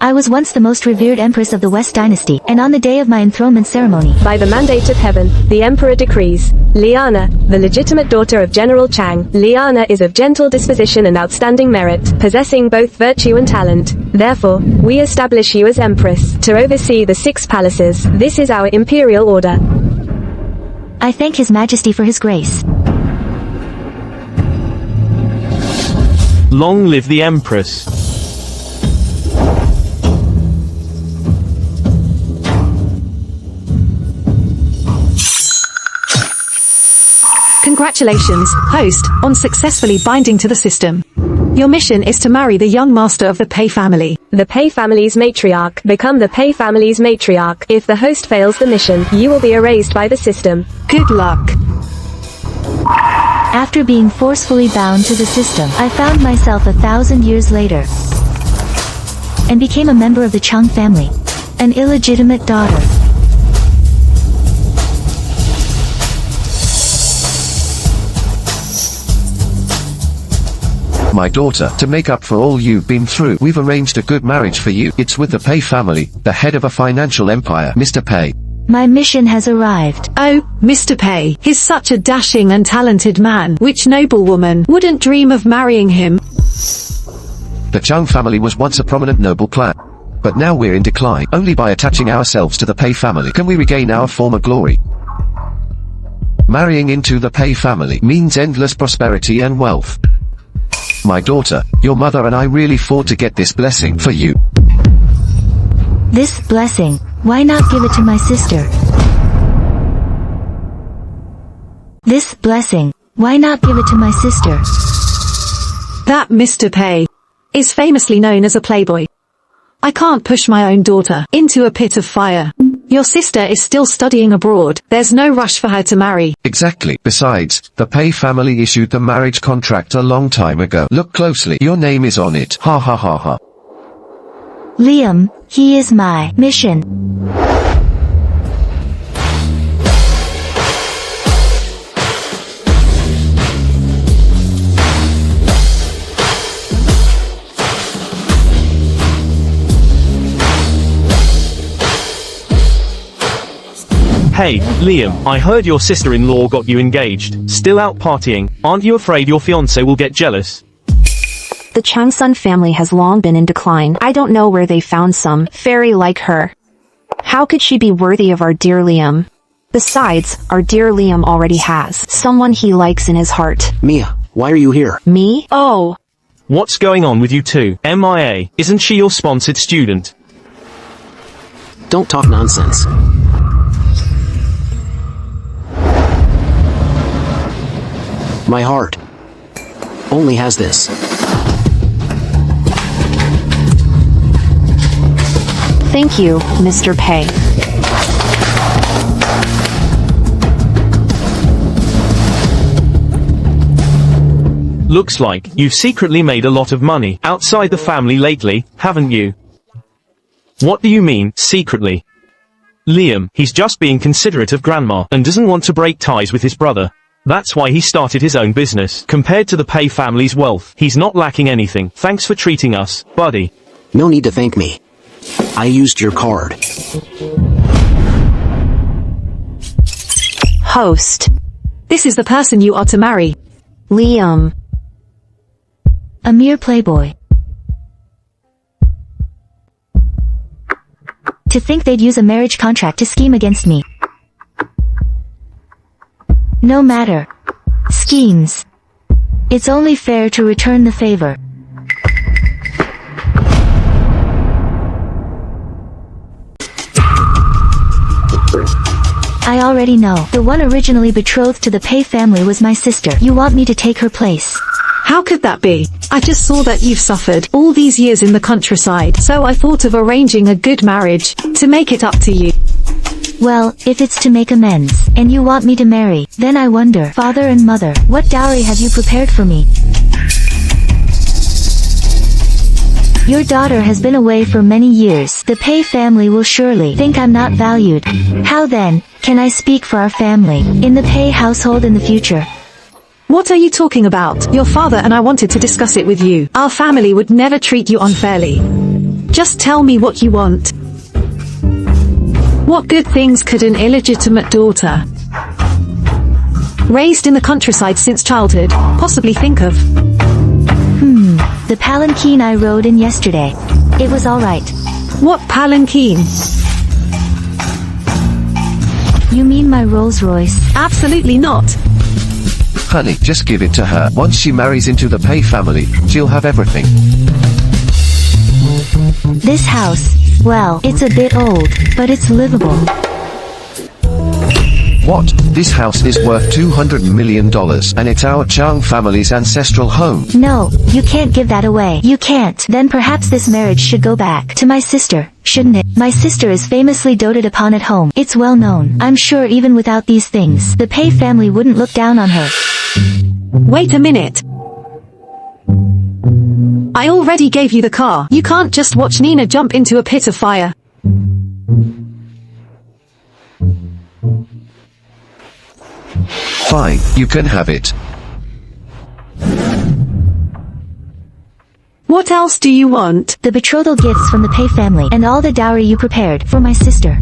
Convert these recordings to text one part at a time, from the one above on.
I was once the most revered empress of the West dynasty, and on the day of my enthronement ceremony, by the mandate of heaven, the emperor decrees, Liana, the legitimate daughter of General Chang. Liana is of gentle disposition and outstanding merit, possessing both virtue and talent. Therefore, we establish you as empress, to oversee the 6 palaces. This is our imperial order. I thank His Majesty for his grace. Long live the Empress. Congratulations, host, on successfully binding to the system. Your mission is to marry the young master of the Pei family. The Pei family's matriarch. Become the Pei family's matriarch. If the host fails the mission, you will be erased by the system. Good luck. After being forcefully bound to the system, I found myself 1,000 years later, and became a member of the Chang family, an illegitimate daughter. My daughter, to make up for all you've been through, we've arranged a good marriage for you. It's with the Pei family, the head of a financial empire, Mr. Pei. My mission has arrived. Oh, Mr. Pei, he's such a dashing and talented man. Which noblewoman wouldn't dream of marrying him? The Chang family was once a prominent noble clan. But now we're in decline. Only by attaching ourselves to the Pei family can we regain our former glory. Marrying into the Pei family means endless prosperity and wealth. My daughter, your mother and I really fought to get this blessing for you. This blessing, why not give it to my sister? This blessing, why not give it to my sister? That Mr. Pei is famously known as a playboy. I can't push my own daughter into a pit of fire. Your sister is still studying abroad. There's no rush for her to marry. Exactly. Besides, the Pei family issued the marriage contract a long time ago. Look closely. Your name is on it. Ha ha ha ha. Liam, he is my mission. Hey, Liam, I heard your sister-in-law got you engaged. Still out partying? Aren't you afraid your fiancé will get jealous? The Changsun family has long been in decline. I don't know where they found some fairy like her. How could she be worthy of our dear Liam? Besides, our dear Liam already has someone he likes in his heart. Mia, why are you here? Me? Oh. What's going on with you two? MIA, isn't she your sponsored student? Don't talk nonsense. My heart only has this. Thank you, Mr. Pei. Looks like you've secretly made a lot of money outside the family lately, haven't you? What do you mean, secretly? Liam, he's just being considerate of Grandma and doesn't want to break ties with his brother. That's why he started his own business. Compared to the Pei family's wealth, he's not lacking anything. Thanks for treating us, buddy. No need to thank me. I used your card. Host. This is the person you are to marry. Liam. A mere playboy. To think they'd use a marriage contract to scheme against me. No matter. Schemes. It's only fair to return the favor. I already know. The one originally betrothed to the Pei family was my sister. You want me to take her place? How could that be? I just saw that you've suffered all these years in the countryside, so I thought of arranging a good marriage to make it up to you. Well, if it's to make amends, and you want me to marry, then I wonder, father and mother, what dowry have you prepared for me? Your daughter has been away for many years. The Pei family will surely think I'm not valued. How then can I speak for our family in the Pei household in the future? What are you talking about? Your father and I wanted to discuss it with you. Our family would never treat you unfairly. Just tell me what you want. What good things could an illegitimate daughter, raised in the countryside since childhood, possibly think of? The palanquin I rode in yesterday. It was alright. What palanquin? You mean my Rolls Royce? Absolutely not. Honey, just give it to her. Once she marries into the Pei family, she'll have everything. This house, well, it's a bit old, but it's livable. What? This house is worth $200 million, and it's our Chang family's ancestral home. No, you can't give that away. You can't. Then perhaps this marriage should go back to my sister, shouldn't it? My sister is famously doted upon at home. It's well known. I'm sure even without these things, the Pei family wouldn't look down on her. Wait a minute. I already gave you the car. You can't just watch Nina jump into a pit of fire. Fine, you can have it. What else do you want? The betrothal gifts from the Pei family and all the dowry you prepared for my sister.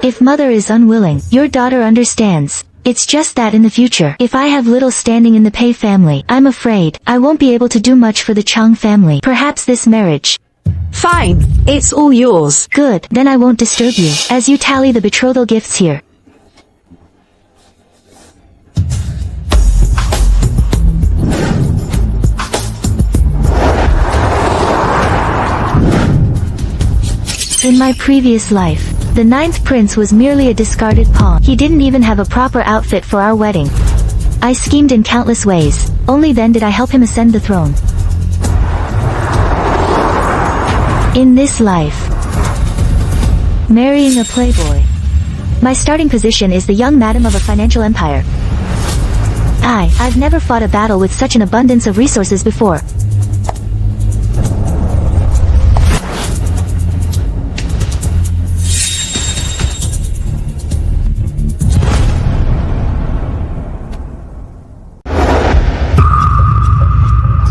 If mother is unwilling, your daughter understands. It's just that in the future, if I have little standing in the Pei family, I'm afraid I won't be able to do much for the Chang family. Perhaps this marriage. Fine, it's all yours. Good, then I won't disturb you, as you tally the betrothal gifts here. In my previous life, the 9th prince was merely a discarded pawn. He didn't even have a proper outfit for our wedding. I schemed in countless ways, only then did I help him ascend the throne. In this life, marrying a playboy. My starting position is the young madam of a financial empire. I've never fought a battle with such an abundance of resources before.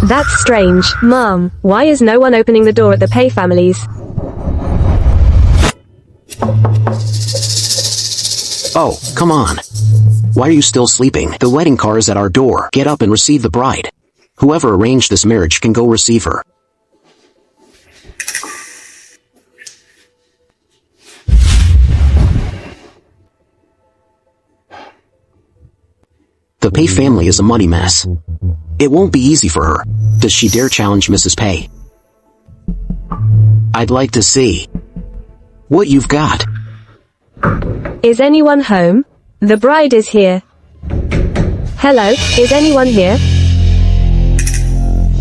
That's strange. Mom, why is no one opening the door at the Pei families? Oh, come on. Why are you still sleeping? The wedding car is at our door. Get up and receive the bride. Whoever arranged this marriage can go receive her. The Pei family is a money mess. It won't be easy for her. Does she dare challenge Mrs. Pei? I'd like to see what you've got. Is anyone home? The bride is here. Hello, is anyone here?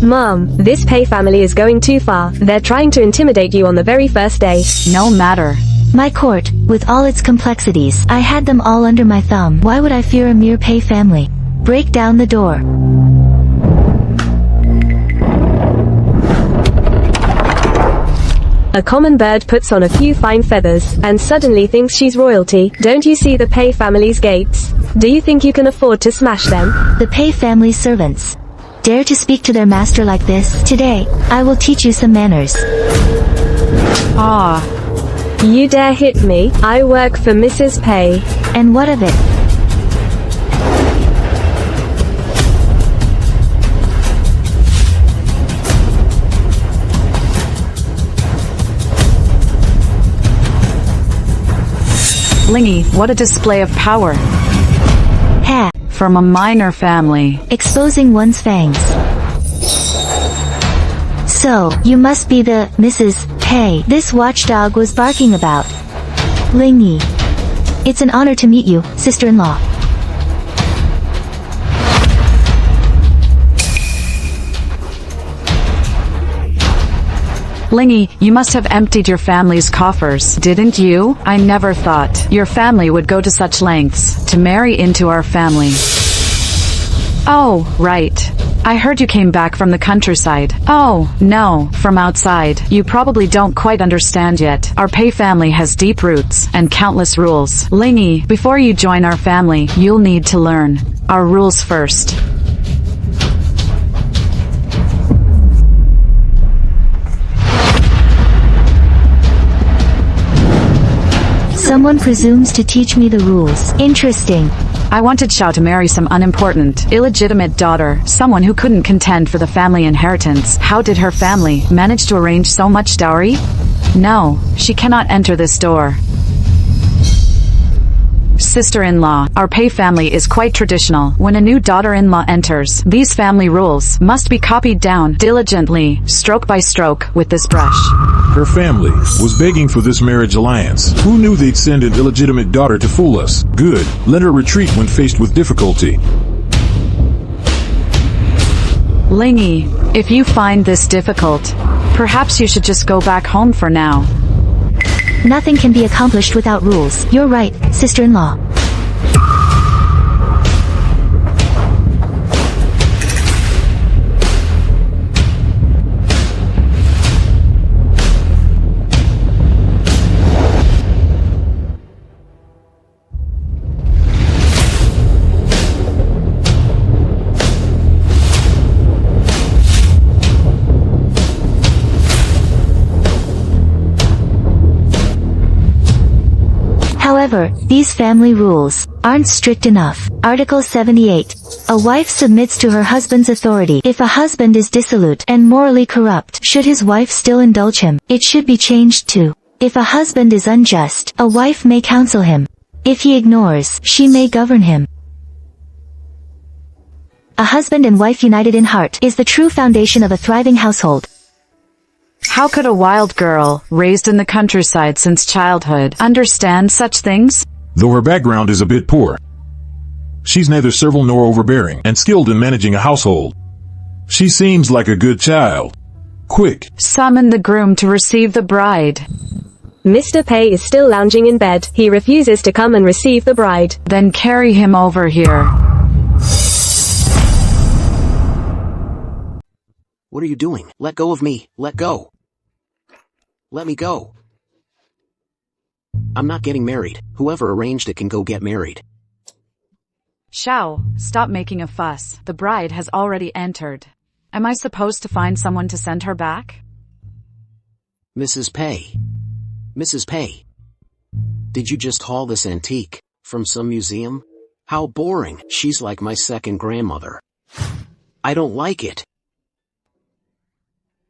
Mom, this Pei family is going too far. They're trying to intimidate you on the very first day. No matter. My court, with all its complexities, I had them all under my thumb. Why would I fear a mere Pei family? Break down the door. A common bird puts on a few fine feathers, and suddenly thinks she's royalty. Don't you see the Pei family's gates? Do you think you can afford to smash them? The Pei family's servants dare to speak to their master like this? Today, I will teach you some manners. You dare hit me? I work for Mrs. Pei. And what of it? Lingy, what a display of power. Ha! From a minor family. Exposing one's fangs. So, you must be the Mrs. Pei this watchdog was barking about. Lingy. It's an honor to meet you, sister-in-law. Lingy, you must have emptied your family's coffers, didn't you? I never thought your family would go to such lengths to marry into our family. Oh, right. I heard you came back from the countryside. Oh, no, from outside. You probably don't quite understand yet. Our Pei family has deep roots and countless rules. Lingy, before you join our family, you'll need to learn our rules first. Someone presumes to teach me the rules. Interesting. I wanted Xiao to marry some unimportant, illegitimate daughter, someone who couldn't contend for the family inheritance. How did her family manage to arrange so much dowry? No, she cannot enter this door. Sister-in-law, our Pei family is quite traditional. When a new daughter-in-law enters, these family rules must be copied down diligently, stroke by stroke, with this brush. Her family was begging for this marriage alliance. Who knew they'd send an illegitimate daughter to fool us? Good. Let her retreat when faced with difficulty. Lingy, if you find this difficult, perhaps you should just go back home for now. Nothing can be accomplished without rules. You're right, sister-in-law. However, these family rules aren't strict enough. Article 78. A wife submits to her husband's authority. If a husband is dissolute and morally corrupt, should his wife still indulge him? It should be changed to, if a husband is unjust, a wife may counsel him. If he ignores, she may govern him. A husband and wife united in heart is the true foundation of a thriving household. How could a wild girl, raised in the countryside since childhood, understand such things? Though her background is a bit poor, she's neither servile nor overbearing and skilled in managing a household. She seems like a good child. Quick. Summon the groom to receive the bride. Mr. Pei is still lounging in bed. He refuses to come and receive the bride. Then carry him over here. What are you doing? Let go of me. Let go. Let me go. I'm not getting married. Whoever arranged it can go get married. Xiao, stop making a fuss. The bride has already entered. Am I supposed to find someone to send her back? Mrs. Pei. Mrs. Pei. Did you just haul this antique from some museum? How boring. She's like my second grandmother. I don't like it.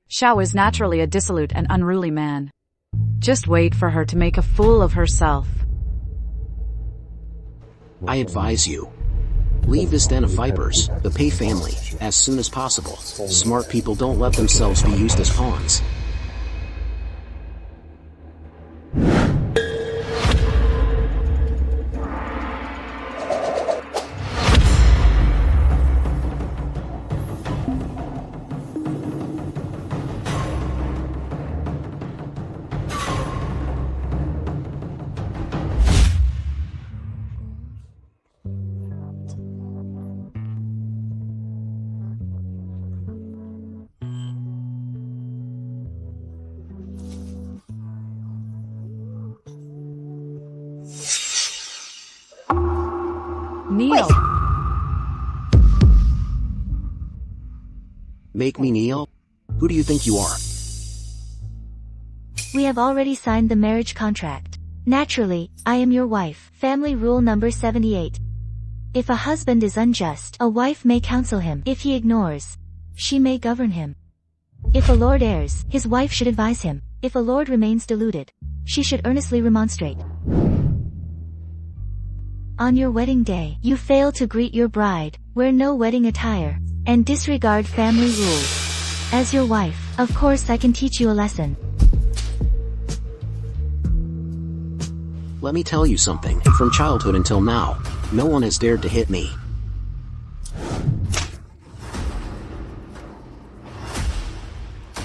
Xiao is naturally a dissolute and unruly man. Just wait for her to make a fool of herself. I advise you. Leave this den of vipers, the Pei family, as soon as possible. Smart people don't let themselves be used as pawns. Kneel. Make me kneel? Who do you think you are? We have already signed the marriage contract. Naturally, I am your wife. Family rule number 78. If a husband is unjust, a wife may counsel him. If he ignores, she may govern him. If a lord errs, his wife should advise him. If a lord remains deluded, she should earnestly remonstrate. On your wedding day, you fail to greet your bride, wear no wedding attire, and disregard family rules. As your wife, of course I can teach you a lesson. Let me tell you something. From childhood until now, no one has dared to hit me.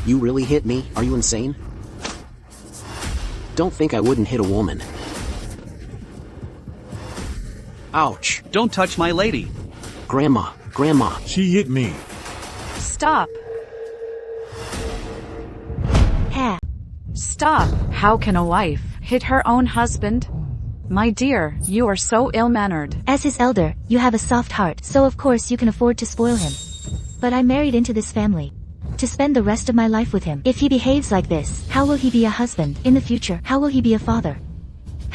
You really hit me? Are you insane? Don't think I wouldn't hit a woman. Ouch. Don't touch my lady. Grandma. She hit me. Stop. Ha! Stop. How can a wife hit her own husband? My dear, you are so ill-mannered. As his elder, you have a soft heart, so of course you can afford to spoil him. But I married into this family to spend the rest of my life with him. If he behaves like this, how will he be a husband in the future? How will he be a father?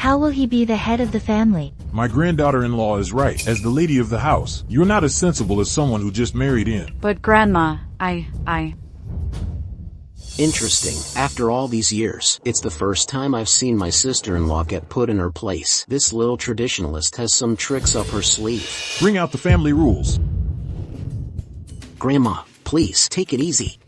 How will he be the head of the family? My granddaughter-in-law is right. As the lady of the house, you're not as sensible as someone who just married in. But Grandma, Interesting. After all these years, it's the first time I've seen my sister-in-law get put in her place. This little traditionalist has some tricks up her sleeve. Bring out the family rules. Grandma, please, take it easy.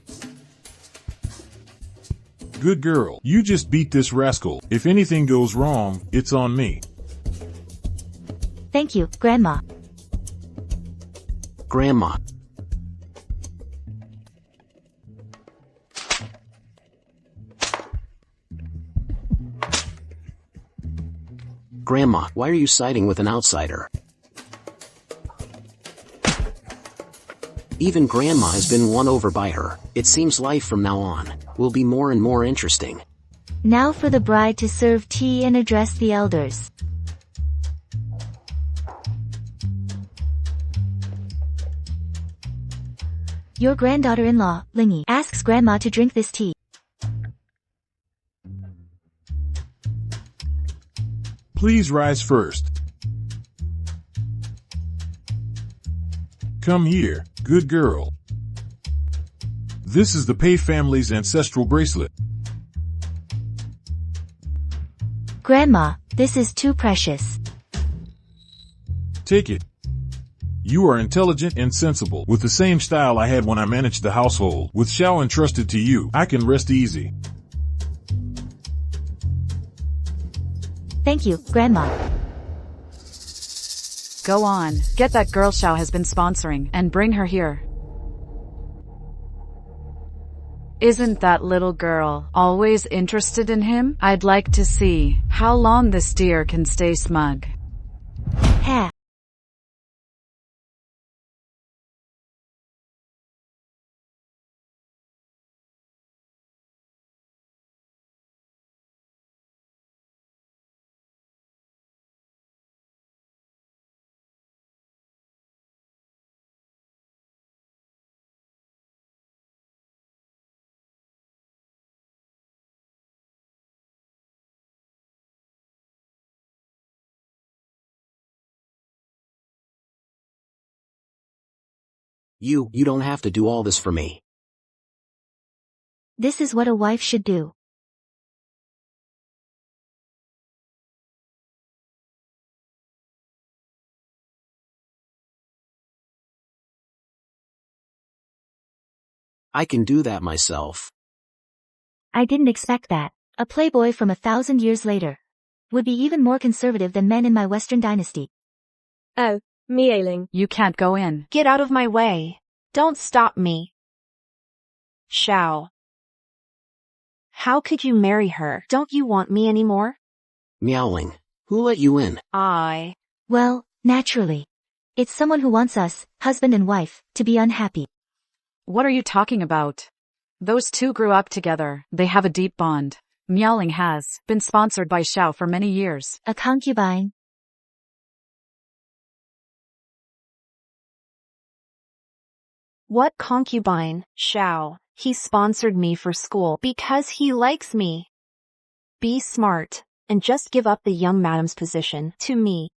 Good girl. You just beat this rascal. If anything goes wrong, it's on me. Thank you, Grandma. Grandma. Grandma, why are you siding with an outsider? Even Grandma has been won over by her. It seems life from now on will be more and more interesting. Now for the bride to serve tea and address the elders. Your granddaughter-in-law, Lingy, asks Grandma to drink this tea. Please rise first. Come here, good girl. This is the Pei family's ancestral bracelet. Grandma, this is too precious. Take it. You are intelligent and sensible, with the same style I had when I managed the household. With Xiao entrusted to you, I can rest easy. Thank you, Grandma. go on. Get that girl Xiao has been sponsoring and bring her here. Isn't that little girl always interested in him? I'd like to see how long this deer can stay smug. Ha. You don't have to do all this for me. This is what a wife should do. I can do that myself. I didn't expect that. A playboy from 1,000 years later would be even more conservative than men in my Western dynasty. Oh, Mieling. You can't go in. Get out of my way. Don't stop me. Xiao. How could you marry her? Don't you want me anymore? Meowling. Who let you in? Well, naturally. It's someone who wants us, husband and wife, to be unhappy. What are you talking about? Those two grew up together. They have a deep bond. Meowling has been sponsored by Xiao for many years. A concubine. What concubine? Xiao. He sponsored me for school because he likes me. Be smart, and just give up the young madam's position to me.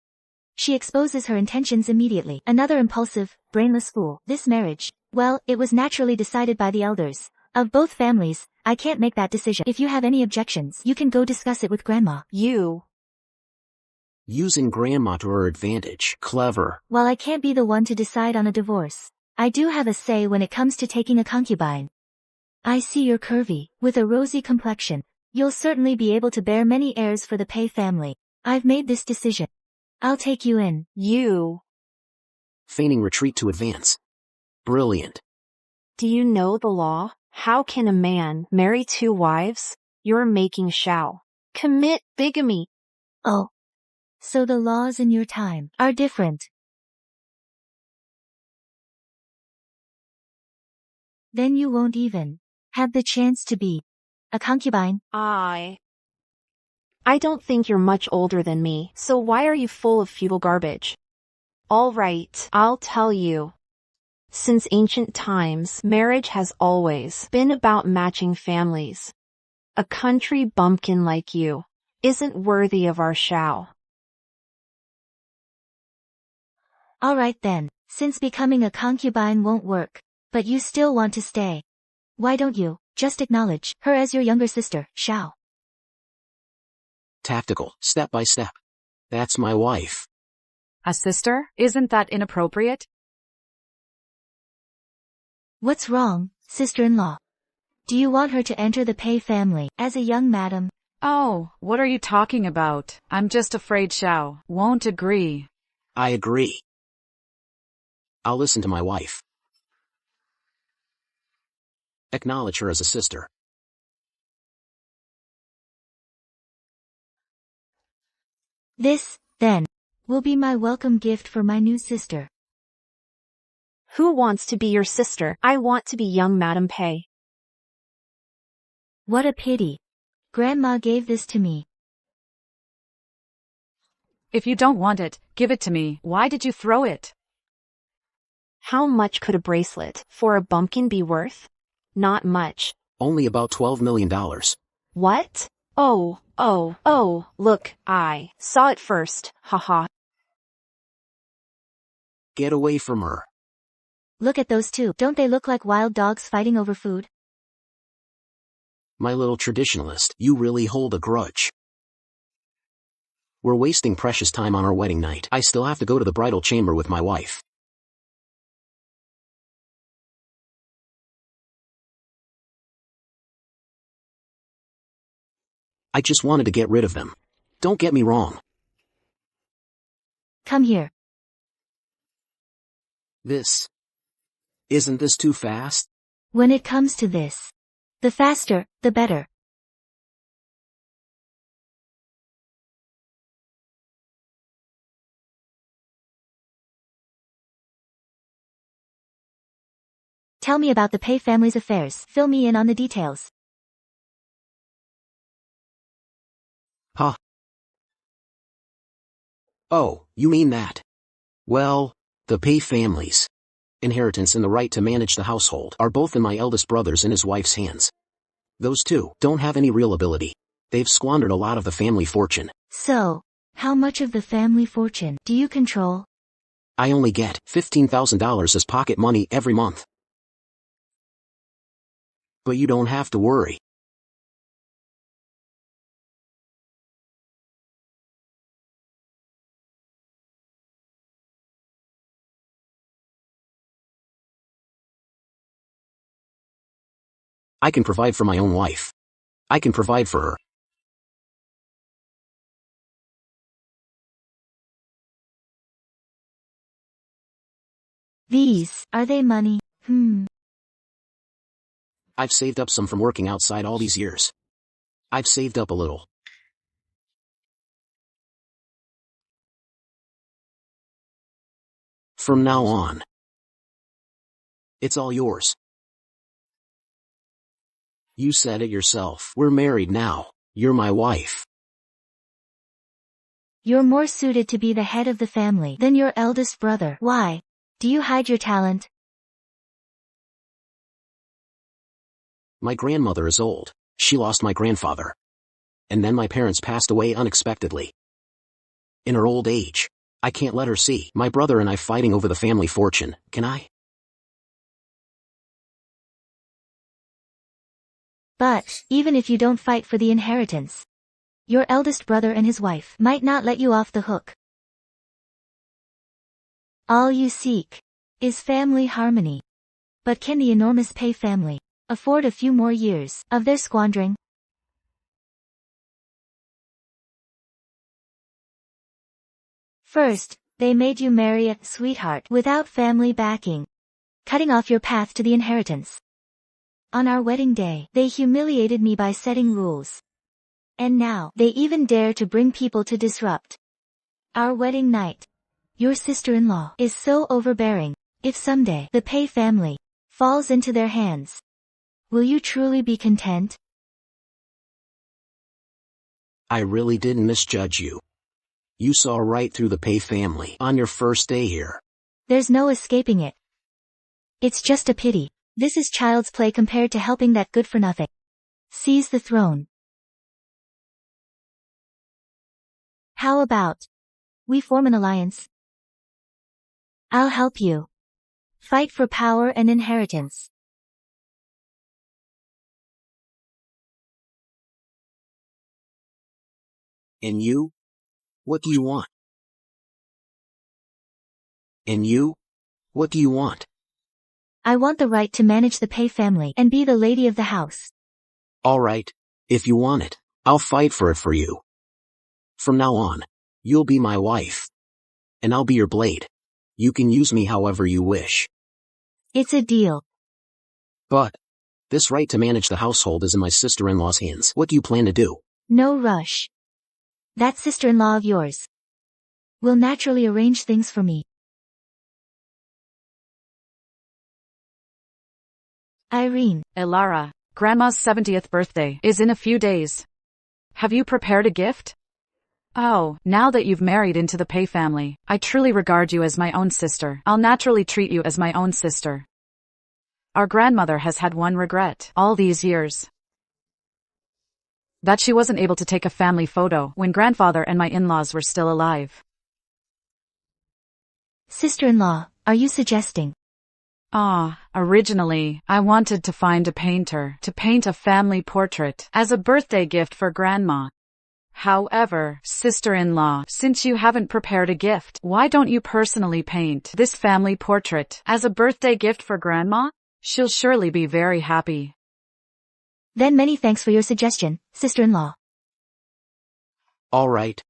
She exposes her intentions immediately. Another impulsive, brainless fool. This marriage, well, it was naturally decided by the elders of both families. I can't make that decision. If you have any objections, you can go discuss it with Grandma. Using Grandma to her advantage. Clever. While I can't be the one to decide on a divorce, I do have a say when it comes to taking a concubine. I see you're curvy, with a rosy complexion. You'll certainly be able to bear many heirs for the Pei family. I've made this decision. I'll take you in. Feigning retreat to advance. Brilliant. Do you know the law? How can a man marry 2 wives? You're making Xiao commit bigamy. Oh. So the laws in your time are different. Then you won't even have the chance to be a concubine. I don't think you're much older than me, so why are you full of feudal garbage? All right, I'll tell you. Since ancient times, marriage has always been about matching families. A country bumpkin like you isn't worthy of our Xiao. Alright then, since becoming a concubine won't work, but you still want to stay. Why don't you just acknowledge her as your younger sister, Xiao? Tactical, step by step. That's my wife. A sister? Isn't that inappropriate? What's wrong, sister-in-law? Do you want her to enter the Pei family as a young madam? Oh, what are you talking about? I'm just afraid Xiao won't agree. I agree. I'll listen to my wife. Acknowledge her as a sister. This, then, will be my welcome gift for my new sister. Who wants to be your sister? I want to be young Madam Pei. What a pity. Grandma gave this to me. If you don't want it, give it to me. Why did you throw it? How much could a bracelet for a bumpkin be worth? Not much. Only about $12 million. What? Oh, look, I saw it first, haha. Get away from her. Look at those two. Don't they look like wild dogs fighting over food? My little traditionalist, you really hold a grudge. We're wasting precious time on our wedding night. I still have to go to the bridal chamber with my wife. I just wanted to get rid of them. Don't get me wrong. Come here. Isn't this too fast? When it comes to this, the faster, the better. Tell me about the Pei family's affairs. Fill me in on the details. Huh? Oh, you mean that? Well, the Pei family's inheritance and the right to manage the household are both in my eldest brother's and his wife's hands. Those two don't have any real ability. They've squandered a lot of the family fortune. So, how much of the family fortune do you control? I only get $15,000 as pocket money every month. But you don't have to worry. I can provide for my own wife. I can provide for her. These, are they money? I've saved up some from working outside all these years. I've saved up a little. From now on, it's all yours. You said it yourself. We're married now. You're my wife. You're more suited to be the head of the family than your eldest brother. Why? Do you hide your talent? My grandmother is old. She lost my grandfather. And then my parents passed away unexpectedly. In her old age, I can't let her see my brother and I fighting over the family fortune, can I? But, even if you don't fight for the inheritance, your eldest brother and his wife might not let you off the hook. All you seek is family harmony. But can the enormous Pei family afford a few more years of their squandering? First, they made you marry a sweetheart without family backing, cutting off your path to the inheritance. On our wedding day, they humiliated me by setting rules. And now, they even dare to bring people to disrupt our wedding night. Your sister-in-law is so overbearing. If someday the Pei family falls into their hands, will you truly be content? I really didn't misjudge you. You saw right through the Pei family on your first day here. There's no escaping it. It's just a pity. This is child's play compared to helping that good-for-nothing seize the throne. How about we form an alliance? I'll help you. Fight for power and inheritance. And you? What do you want? And you? What do you want? I want the right to manage the Pei family and be the lady of the house. Alright, if you want it, I'll fight for it for you. From now on, you'll be my wife. And I'll be your blade. You can use me however you wish. It's a deal. But, this right to manage the household is in my sister-in-law's hands. What do you plan to do? No rush. That sister-in-law of yours will naturally arrange things for me. Irene. Elara, Grandma's 70th birthday is in a few days. Have you prepared a gift? Oh, now that you've married into the Pei family, I truly regard you as my own sister. I'll naturally treat you as my own sister. Our grandmother has had one regret all these years. That she wasn't able to take a family photo when grandfather and my in-laws were still alive. Sister-in-law, are you suggesting? Originally, I wanted to find a painter to paint a family portrait as a birthday gift for Grandma. However, sister-in-law, since you haven't prepared a gift, why don't you personally paint this family portrait as a birthday gift for Grandma? She'll surely be very happy. Then many thanks for your suggestion, sister-in-law. Alright.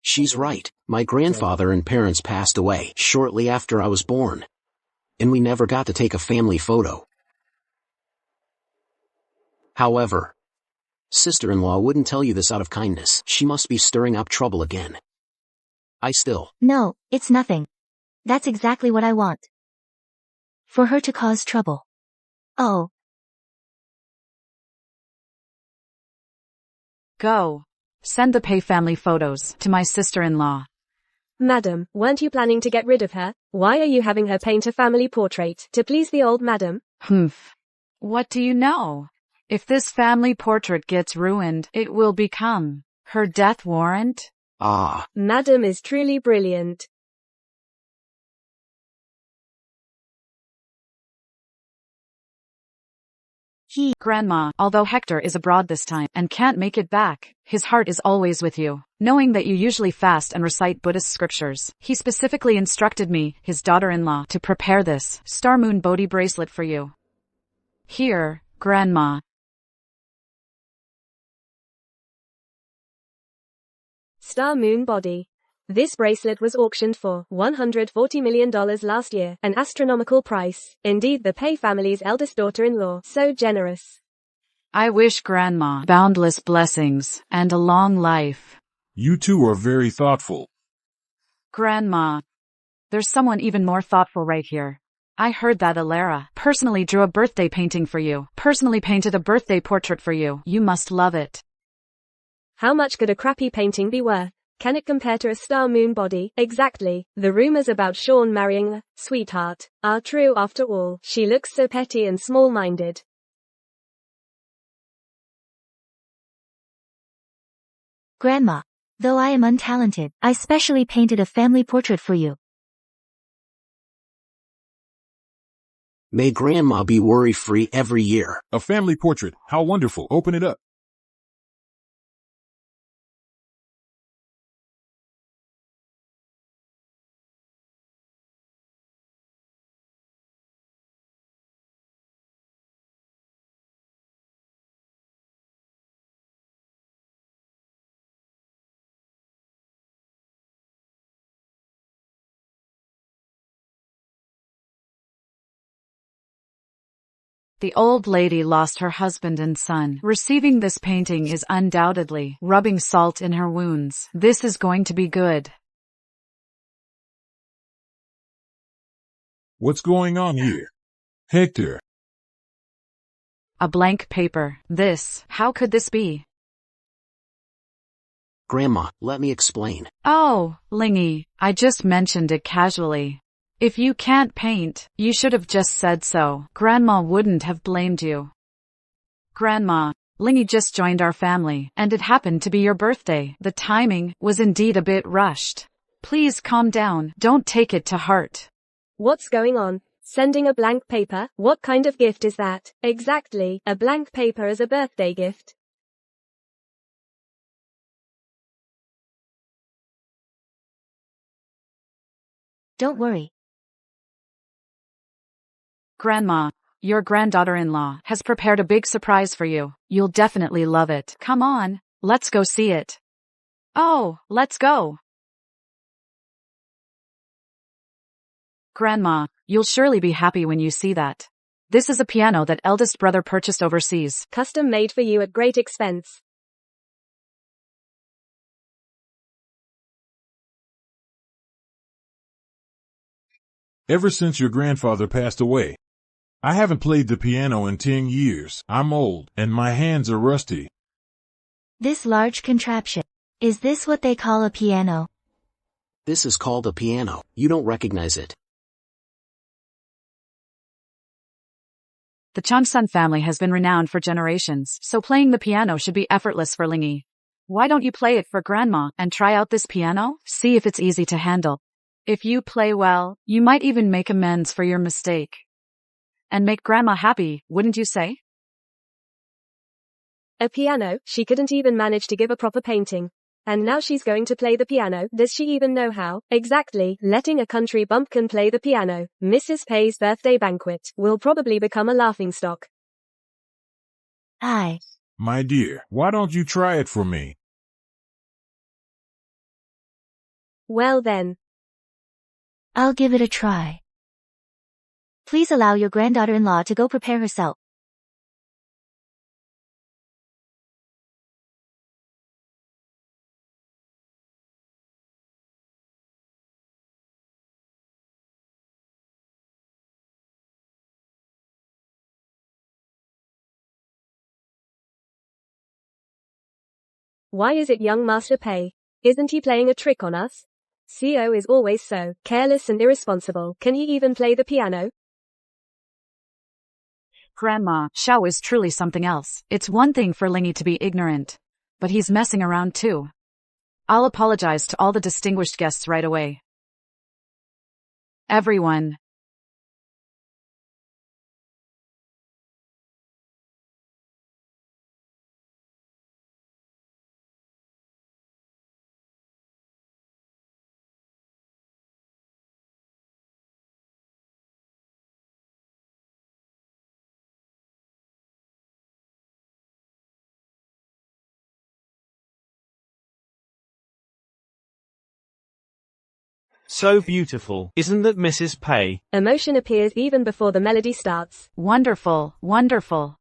She's right. My grandfather and parents passed away shortly after I was born. And we never got to take a family photo. However, sister-in-law wouldn't tell you this out of kindness. She must be stirring up trouble again. No, it's nothing. That's exactly what I want. For her to cause trouble. Oh. Go. Send the Pei family photos to my sister-in-law. Madam, weren't you planning to get rid of her? Why are you having her paint a family portrait to please the old madam? Humph. What do you know? If this family portrait gets ruined, it will become her death warrant. Madam is truly brilliant. Grandma, although Hector is abroad this time and can't make it back, his heart is always with you. Knowing that you usually fast and recite Buddhist scriptures, he specifically instructed me, his daughter-in-law, to prepare this Star Moon Bodhi bracelet for you. Here, Grandma. Star Moon Body. This bracelet was auctioned for $140 million last year, an astronomical price. Indeed, the Pei family's eldest daughter-in-law, so generous. I wish Grandma boundless blessings and a long life. You two are very thoughtful. Grandma, there's someone even more thoughtful right here. I heard that Elara personally drew a birthday painting for you, personally painted a birthday portrait for you. You must love it. How much could a crappy painting be worth? Can it compare to a Star Moon Body? Exactly. The rumors about Sean marrying the sweetheart are true after all. She looks so petty and small-minded. Grandma, though I am untalented, I specially painted a family portrait for you. May Grandma be worry-free every year. A family portrait. How wonderful. Open it up. The old lady lost her husband and son. Receiving this painting is undoubtedly rubbing salt in her wounds. This is going to be good. What's going on here? Hector. A blank paper. How could this be? Grandma, let me explain. Oh, Lingy, I just mentioned it casually. If you can't paint, you should have just said so. Grandma wouldn't have blamed you. Grandma, Lingy just joined our family, and it happened to be your birthday. The timing was indeed a bit rushed. Please calm down. Don't take it to heart. What's going on? Sending a blank paper? What kind of gift is that? Exactly, a blank paper as a birthday gift. Don't worry. Grandma, your granddaughter-in-law has prepared a big surprise for you. You'll definitely love it. Come on, let's go see it. Oh, let's go. Grandma, you'll surely be happy when you see that. This is a piano that eldest brother purchased overseas. Custom made for you at great expense. Ever since your grandfather passed away, I haven't played the piano in 10 years. I'm old, and my hands are rusty. This large contraption. Is this what they call a piano? This is called a piano. You don't recognize it. The Changsun family has been renowned for generations, so playing the piano should be effortless for Lingy. Why don't you play it for Grandma and try out this piano? See if it's easy to handle. If you play well, you might even make amends for your mistake. And make Grandma happy, wouldn't you say? A piano? She couldn't even manage to give a proper painting. And now she's going to play the piano. Does she even know how? Exactly, letting a country bumpkin play the piano. Mrs. Pay's birthday banquet will probably become a laughingstock. Hi. My dear, why don't you try it for me? Well then. I'll give it a try. Please allow your granddaughter-in-law to go prepare herself. Why is it young Master Pay? Isn't he playing a trick on us? CO is always so careless and irresponsible. Can he even play the piano? Grandma, Xiao is truly something else. It's one thing for Lingy to be ignorant, but he's messing around too. I'll apologize to all the distinguished guests right away. Everyone. So beautiful, isn't that Mrs. Pay? Emotion appears even before the melody starts. Wonderful, wonderful.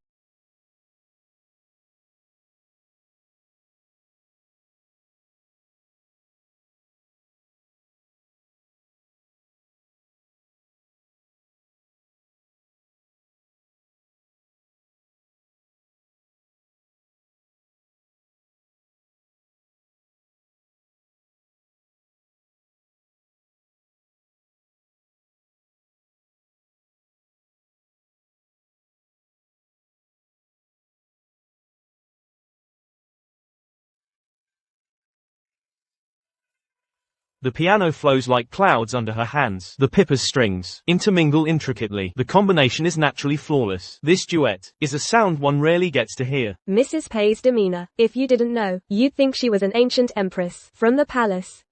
The piano flows like clouds under her hands. The Pippa's strings intermingle intricately. The combination is naturally flawless. This duet is a sound one rarely gets to hear. Mrs. Pay's demeanor. If you didn't know, you'd think she was an ancient empress from the palace.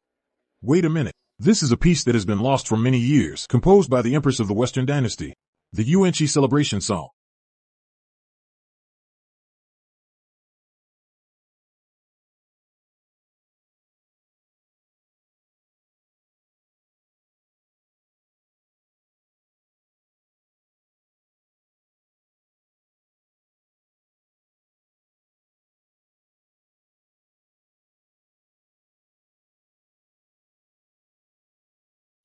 Wait a minute. This is a piece that has been lost for many years, composed by the Empress of the Western Dynasty. The Yuan-Chi celebration song.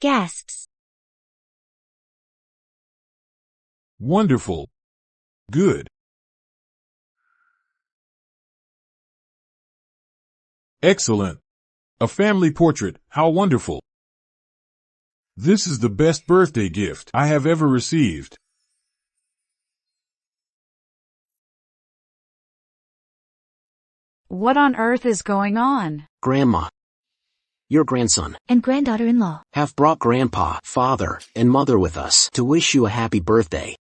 Gasps. Wonderful. Good. Excellent. A family portrait. How wonderful. This is the best birthday gift I have ever received. What on earth is going on? Grandma, your grandson, And granddaughter-in-law. have brought grandpa, father, and mother with us to wish you a happy birthday.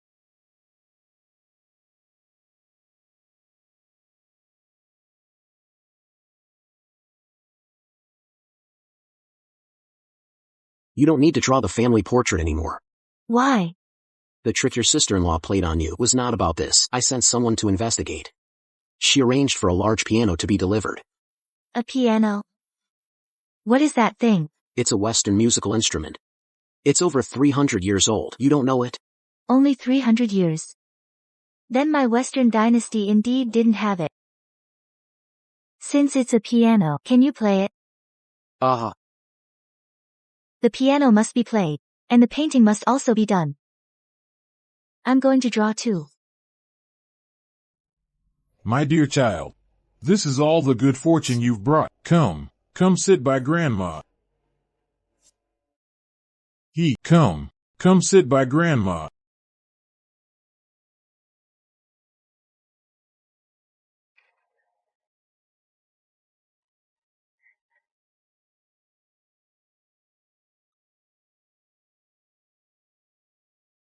You don't need to draw the family portrait anymore. Why? The trick your sister-in-law played on you was not about this. I sent someone to investigate. She arranged for a large piano to be delivered. A piano? What is that thing? It's a Western musical instrument. It's over 300 years old. You don't know it? Only 300 years. Then my Western dynasty indeed didn't have it. Since it's a piano, can you play it? The piano must be played, and the painting must also be done. I'm going to draw too. My dear child, this is all the good fortune you've brought. Come sit by Grandma. Come sit by Grandma.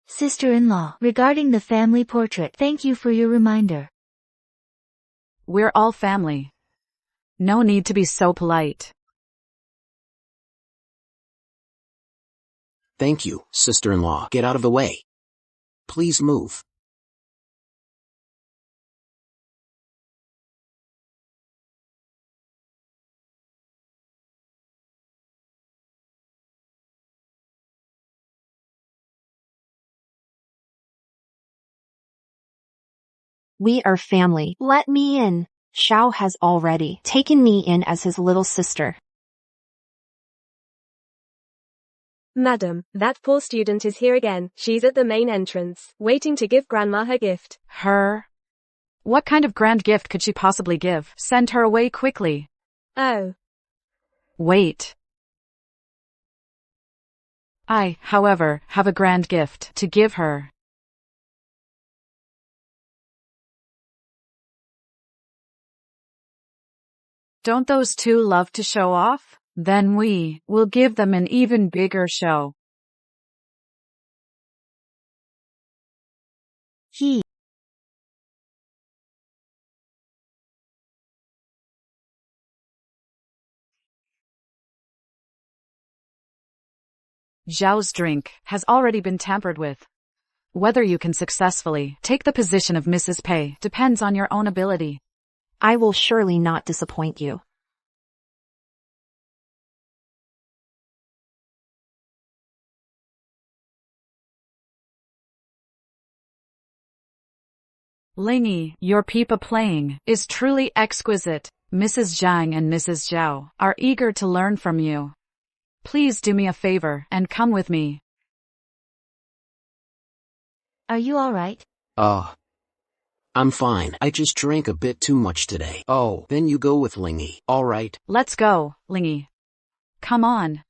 Sister-in-law, regarding the family portrait, thank you for your reminder. We're all family. No need to be so polite. Thank you, sister-in-law. Get out of the way. Please move. We are family. Let me in. Xiao has already taken me in as his little sister. Madam, that poor student is here again. She's at the main entrance, waiting to give Grandma her gift. Her? What kind of grand gift could she possibly give? Send her away quickly. Oh. Wait. I, however, have a grand gift to give her. Don't those two love to show off? Then we will give them an even bigger show. Zhao's drink has already been tampered with. Whether you can successfully take the position of Mrs. Pei depends on your own ability. I will surely not disappoint you. Lingy, your pipa playing is truly exquisite. Mrs. Zhang and Mrs. Zhao are eager to learn from you. Please do me a favor and come with me. Are you alright? I'm fine. I just drank a bit too much today. Oh, then you go with Lingy. All right. Let's go, Lingy. Come on.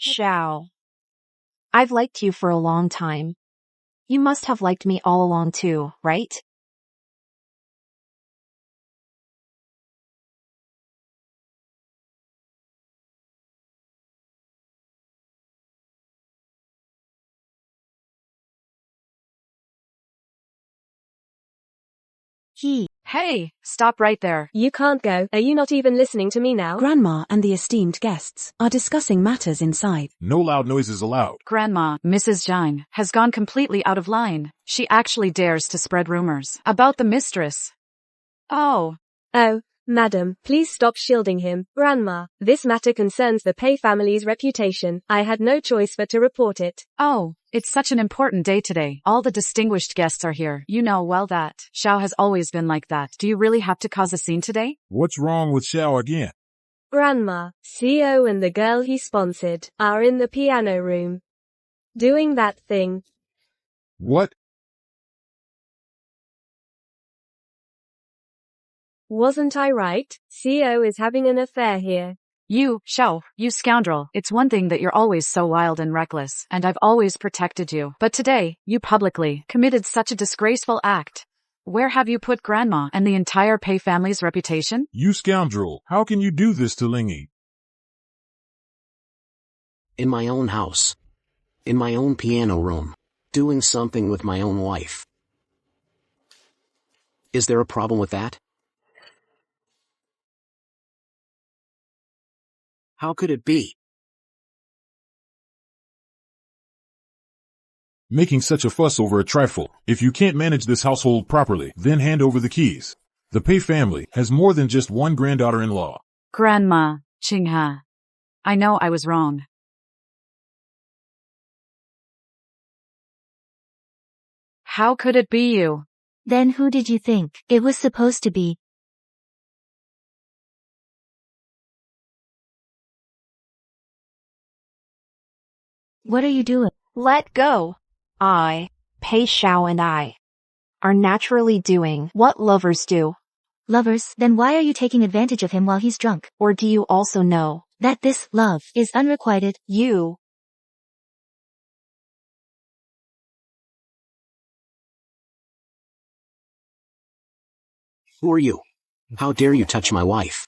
Xiao. I've liked you for a long time. You must have liked me all along too, right? Hey, stop right there. You can't go. Are you not even listening to me now? Grandma and the esteemed guests are discussing matters inside. No loud noises allowed. Grandma, Mrs. Zhang, has gone completely out of line. She actually dares to spread rumors about the mistress. Oh, Madam, please stop shielding him. Grandma, this matter concerns the Pei family's reputation. I had no choice but to report it. it's such an important day today. All the distinguished guests are here. You know well that Xiao has always been like that. Do you really have to cause a scene today? What's wrong with Xiao again? Grandma, CEO and the girl he sponsored are in the piano room. Doing that thing. What? Wasn't I right? CEO is having an affair here. You, Xiao, you scoundrel. It's one thing that you're always so wild and reckless, and I've always protected you. But today, you publicly committed such a disgraceful act. Where have you put Grandma and the entire Pei family's reputation? You scoundrel. How can you do this to Lingy? In my own house. In my own piano room. Doing something with my own wife. Is there a problem with that? How could it be? Making such a fuss over a trifle. If you can't manage this household properly, then hand over the keys. The Pei family has more than just one granddaughter-in-law. Grandma, Qinghe. I know I was wrong. How could it be you? Then who did you think it was supposed to be? What are you doing? Let go. I, Pei Xiao and I, are naturally doing what lovers do. Lovers? Then why are you taking advantage of him while he's drunk? Or do you also know That this love is unrequited. you Who are you? How dare you touch my wife?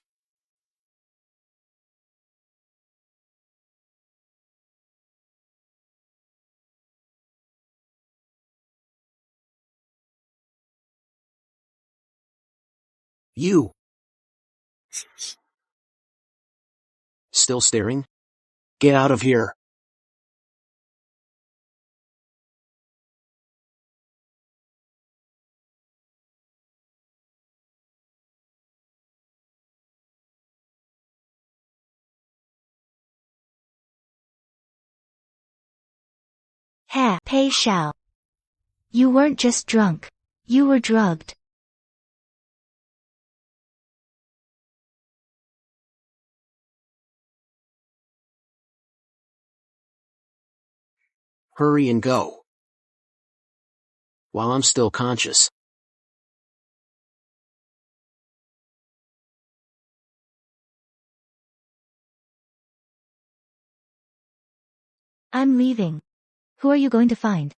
You. Still staring? Get out of here. Pei Xiao. You weren't just drunk. You were drugged. Hurry and go. While I'm still conscious. I'm leaving. Who are you going to find?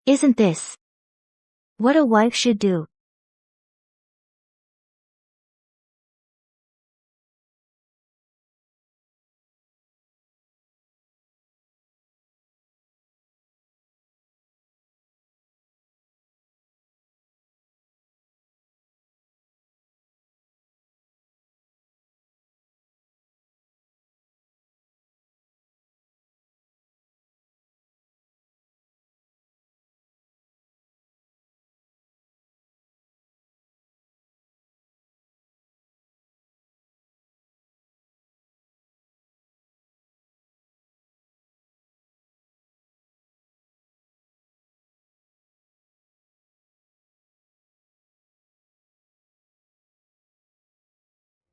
Isn't this what a wife should do?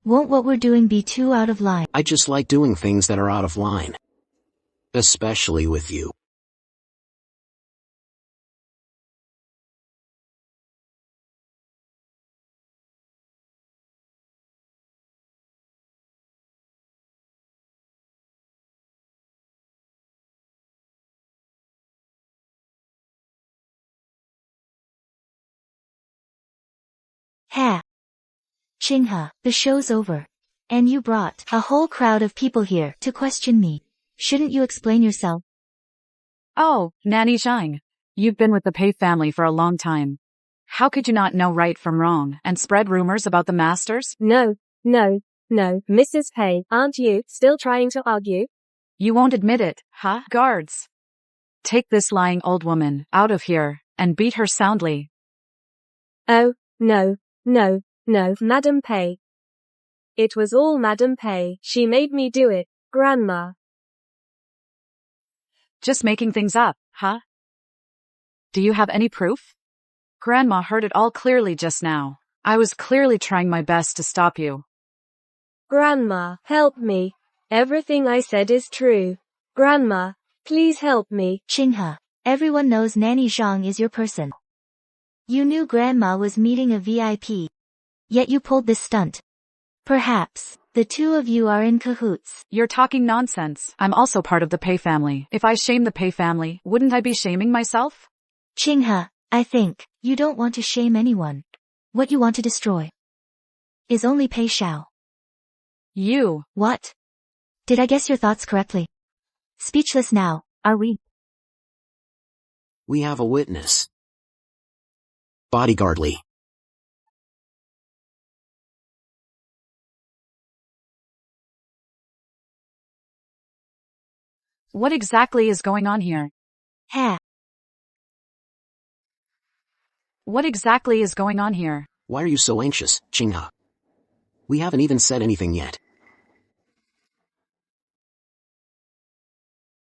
Won't what we're doing be too out of line? I just like doing things that are out of line. Especially with you. Qinghe, the show's over. And you brought a whole crowd of people here to question me. Shouldn't you explain yourself? Oh, Nanny Zhang. You've been with the Pei family for a long time. How could you not know right from wrong and spread rumors about the masters? No, Mrs. Pei, aren't you still trying to argue? You won't admit it, huh? Guards, take this lying old woman out of here and beat her soundly. Oh, no, Madam Pei. It was all Madam Pei. She made me do it, Grandma. Just making things up, huh? Do you have any proof? Grandma heard it all clearly just now. I was clearly trying my best to stop you. Grandma, help me. Everything I said is true. Grandma, please help me. Qinghe, everyone knows Nanny Zhang is your person. You knew Grandma was meeting a VIP. Yet you pulled this stunt. Perhaps, the two of you are in cahoots. You're talking nonsense. I'm also part of the Pei family. If I shame the Pei family, wouldn't I be shaming myself? Qinghe, I think, you don't want to shame anyone. What you want to destroy is only Pei Xiao. You. What? Did I guess your thoughts correctly? Speechless now, are we? We have a witness. Bodyguard Lee. What exactly is going on here? Ha. What exactly is going on here? Why are you so anxious, Qinghe? We haven't even said anything yet.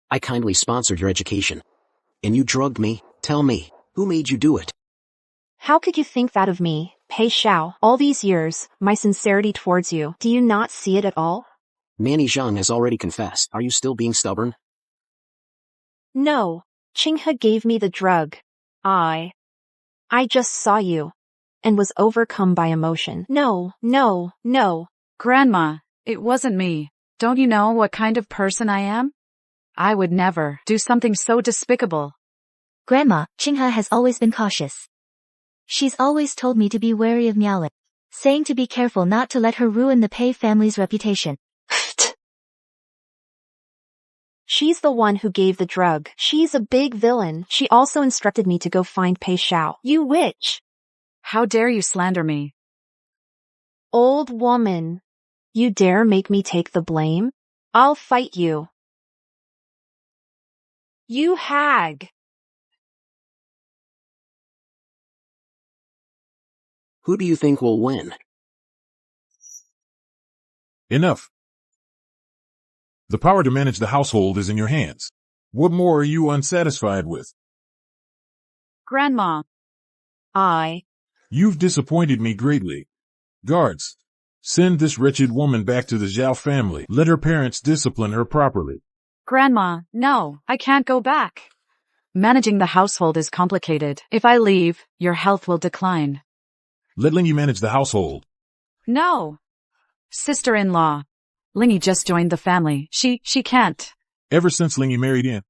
I kindly sponsored your education. And you drugged me. Tell me, who made you do it? How could you think that of me, Pei Xiao? All these years, my sincerity towards you, do you not see it at all? Nanny Zhang has already confessed. Are you still being stubborn? No. Qinghe gave me the drug. I just saw you. And was overcome by emotion. No. Grandma, it wasn't me. Don't you know what kind of person I am? I would never do something so despicable. Grandma, Qinghe has always been cautious. She's always told me to be wary of Miaolin, saying to be careful not to let her ruin the Pei family's reputation. She's the one who gave the drug. She's a big villain. She also instructed me to go find Pei Xiao. You witch! How dare you slander me? Old woman. You dare make me take the blame? I'll fight you. You hag! Who do you think will win? Enough. The power to manage the household is in your hands. What more are you unsatisfied with? Grandma. You've disappointed me greatly. Guards, send this wretched woman back to the Zhao family. Let her parents discipline her properly. Grandma, no, I can't go back. Managing the household is complicated. If I leave, your health will decline. Let Lingy manage the household. No. Sister-in-law. Lingy just joined the family. She can't. Ever since Lingy married in,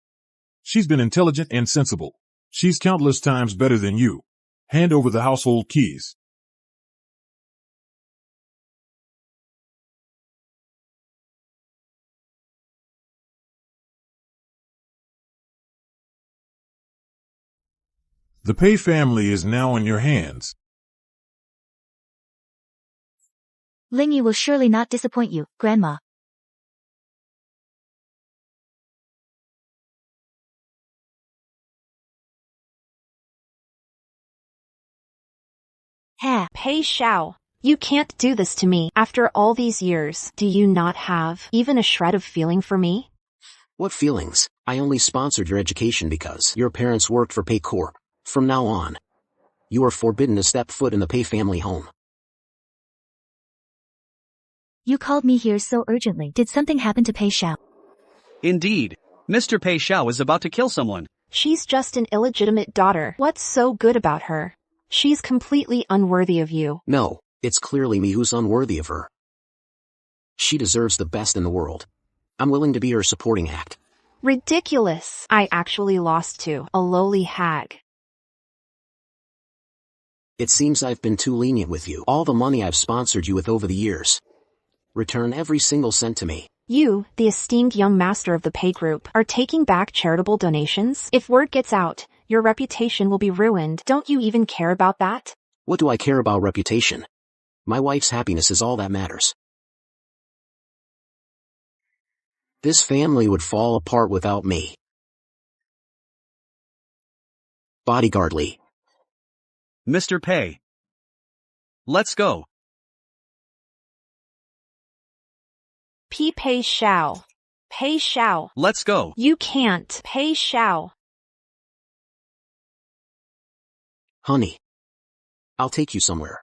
she's been intelligent and sensible. She's countless times better than you. Hand over the household keys. The Pei family is now in your hands. Lingy will surely not disappoint you, Grandma. Ha! Pei Xiao, you can't do this to me. After all these years, do you not have even a shred of feeling for me? What feelings? I only sponsored your education because your parents worked for Pei Corp. From now on, you are forbidden to step foot in the Pei family home. You called me here so urgently. Did something happen to Pei Xiao? Indeed. Mr. Pei Xiao is about to kill someone. She's just an illegitimate daughter. What's so good about her? She's completely unworthy of you. No, it's clearly me who's unworthy of her. She deserves the best in the world. I'm willing to be her supporting act. Ridiculous. I actually lost to a lowly hag. It seems I've been too lenient with you. All the money I've sponsored you with over the years. Return every single cent to me. You, the esteemed young master of the Pei Group, are taking back charitable donations? If word gets out, Your reputation will be ruined. Don't you even care about that? What do I care about reputation? My wife's happiness is all that matters. This family would fall apart without me. Bodyguard Lee. Mr. Pei. Let's go. Pei Xiao. Pei Xiao. Let's go. You can't. Pei Xiao. Honey. I'll take you somewhere.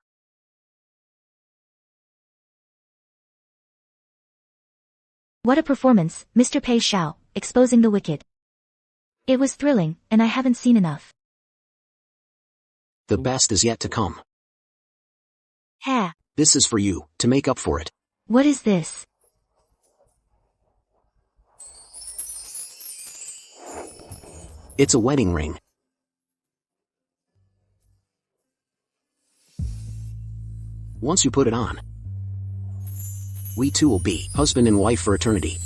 What a performance, Mr. Pei Xiao, exposing the wicked. It was thrilling, and I haven't seen enough. The best is yet to come. Ha! This is for you, to make up for it. What is this? It's a wedding ring. Once you put it on, we two will be husband and wife for eternity.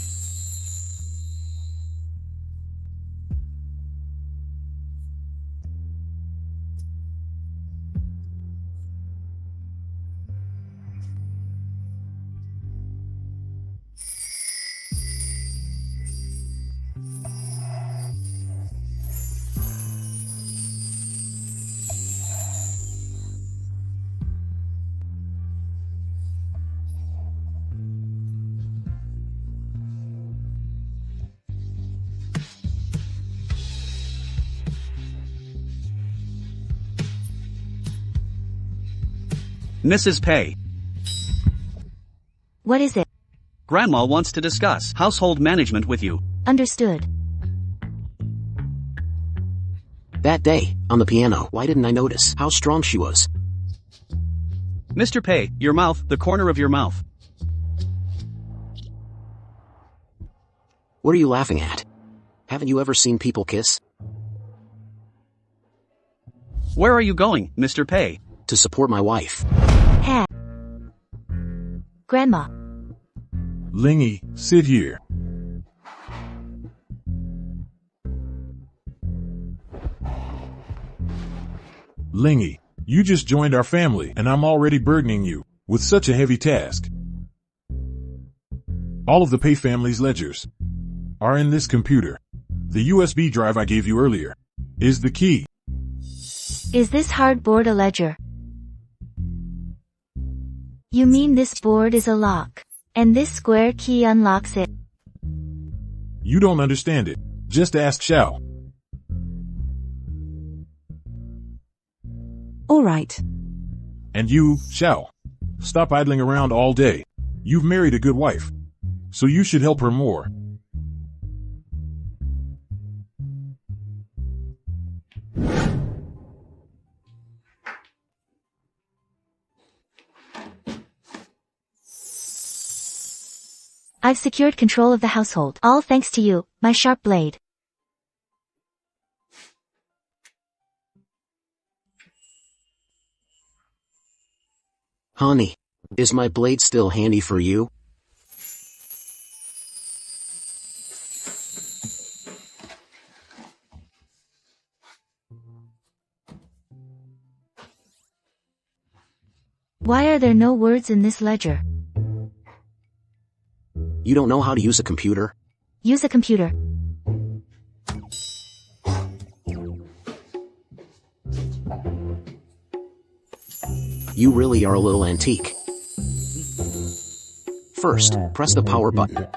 Mrs. Pei. What is it? Grandma wants to discuss household management with you. Understood. That day, on the piano, why didn't I notice how strong she was? Mr. Pei, your mouth, the corner of your mouth. What are you laughing at? Haven't you ever seen people kiss? Where are you going, Mr. Pei? To support my wife. Ha! Grandma. Lingy, sit here. Lingy, you just joined our family and I'm already burdening you with such a heavy task. All of the Pei family's ledgers are in this computer. The USB drive I gave you earlier is the key. Is this hardboard a ledger? You mean this board is a lock, and this square key unlocks it? You don't understand it. Just ask Xiao. All right. And you, Xiao, stop idling around all day. You've married a good wife, so you should help her more. I've secured control of the household, all thanks to you, my sharp blade. Honey, is my blade still handy for you? Why are there no words in this ledger? You don't know how to use a computer? Use a computer. You really are a little antique. First, press the power button.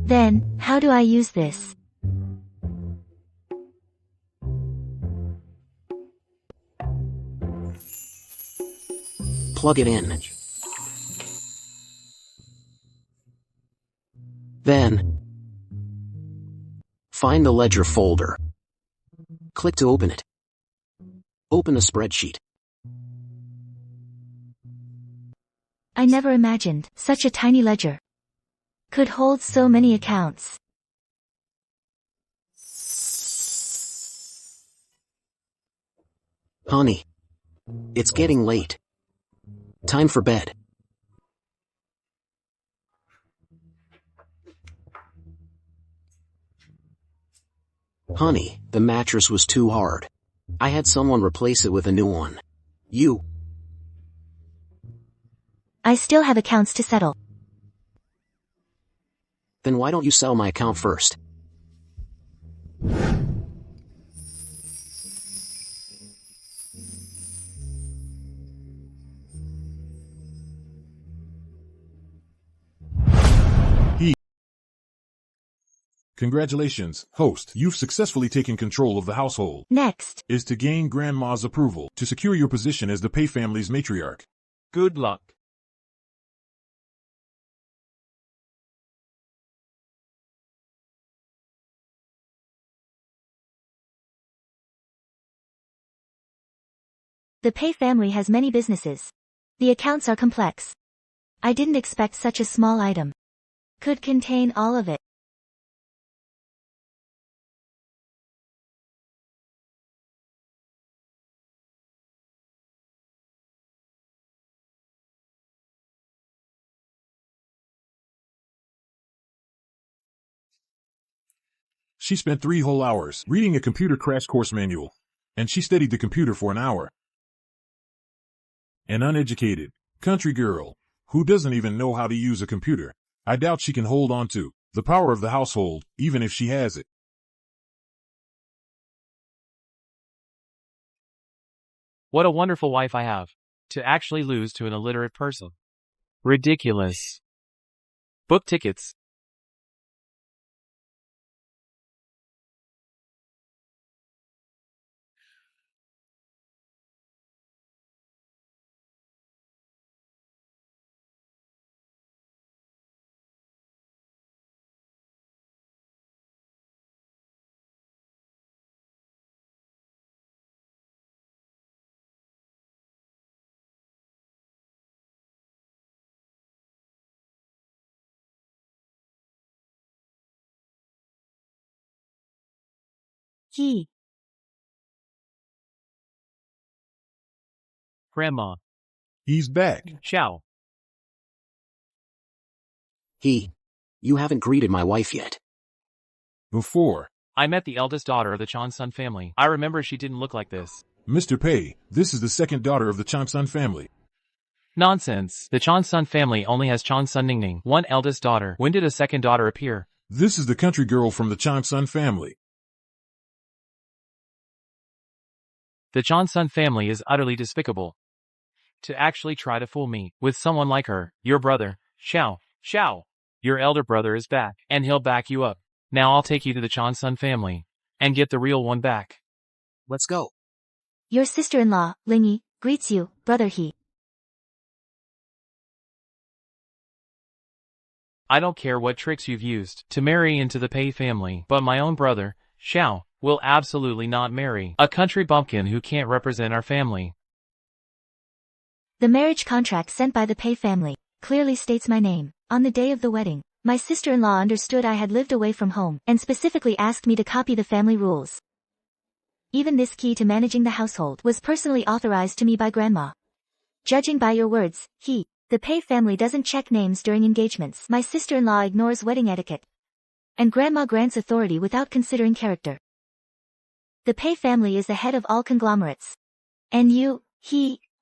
Then, how do I use this? Plug it in. Then, find the ledger folder. Click to open it. Open a spreadsheet. I never imagined such a tiny ledger could hold so many accounts. Honey, it's getting late. Time for bed. Honey, the mattress was too hard. I had someone replace it with a new one. I still have accounts to settle. Then why don't you sell my account first? Congratulations, host. You've successfully taken control of the household. Next is to gain Grandma's approval to secure your position as the Pei family's matriarch. Good luck. The Pei family has many businesses. The accounts are complex. I didn't expect such a small item could contain all of it. She spent 3 whole hours reading a computer crash course manual, and she studied the computer for an hour. An uneducated country girl who doesn't even know how to use a computer. I doubt she can hold on to the power of the household, even if she has it. What a wonderful wife I have. To actually lose to an illiterate person. Ridiculous. Book tickets. He. Grandma. He's back. Xiao. You haven't greeted my wife yet. Before. I met the eldest daughter of the Chang-sun family. I remember she didn't look like this. Mr. Pei, this is the second daughter of the Chang-sun family. Nonsense. The Chang-sun family only has Chang-sun Ningning, one eldest daughter. When did a second daughter appear? This is the country girl from the Chang-sun family. The Chang-sun family is utterly despicable. To actually try to fool me with someone like her, your brother, Xiao. Your elder brother is back, and he'll back you up. Now I'll take you to the Chang-sun family and get the real one back. Let's go. Your sister-in-law, Lingyi, greets you, brother He. I don't care what tricks you've used to marry into the Pei family, but my own brother, Xiao, will absolutely not marry a country bumpkin who can't represent our family. The marriage contract sent by the Pei family clearly states my name. On the day of the wedding, my sister-in-law understood I had lived away from home and specifically asked me to copy the family rules. Even this key to managing the household was personally authorized to me by Grandma. Judging by your words, the Pei family doesn't check names during engagements. My sister-in-law ignores wedding etiquette. And Grandma grants authority without considering character. The Pei family is the head of all conglomerates. And you,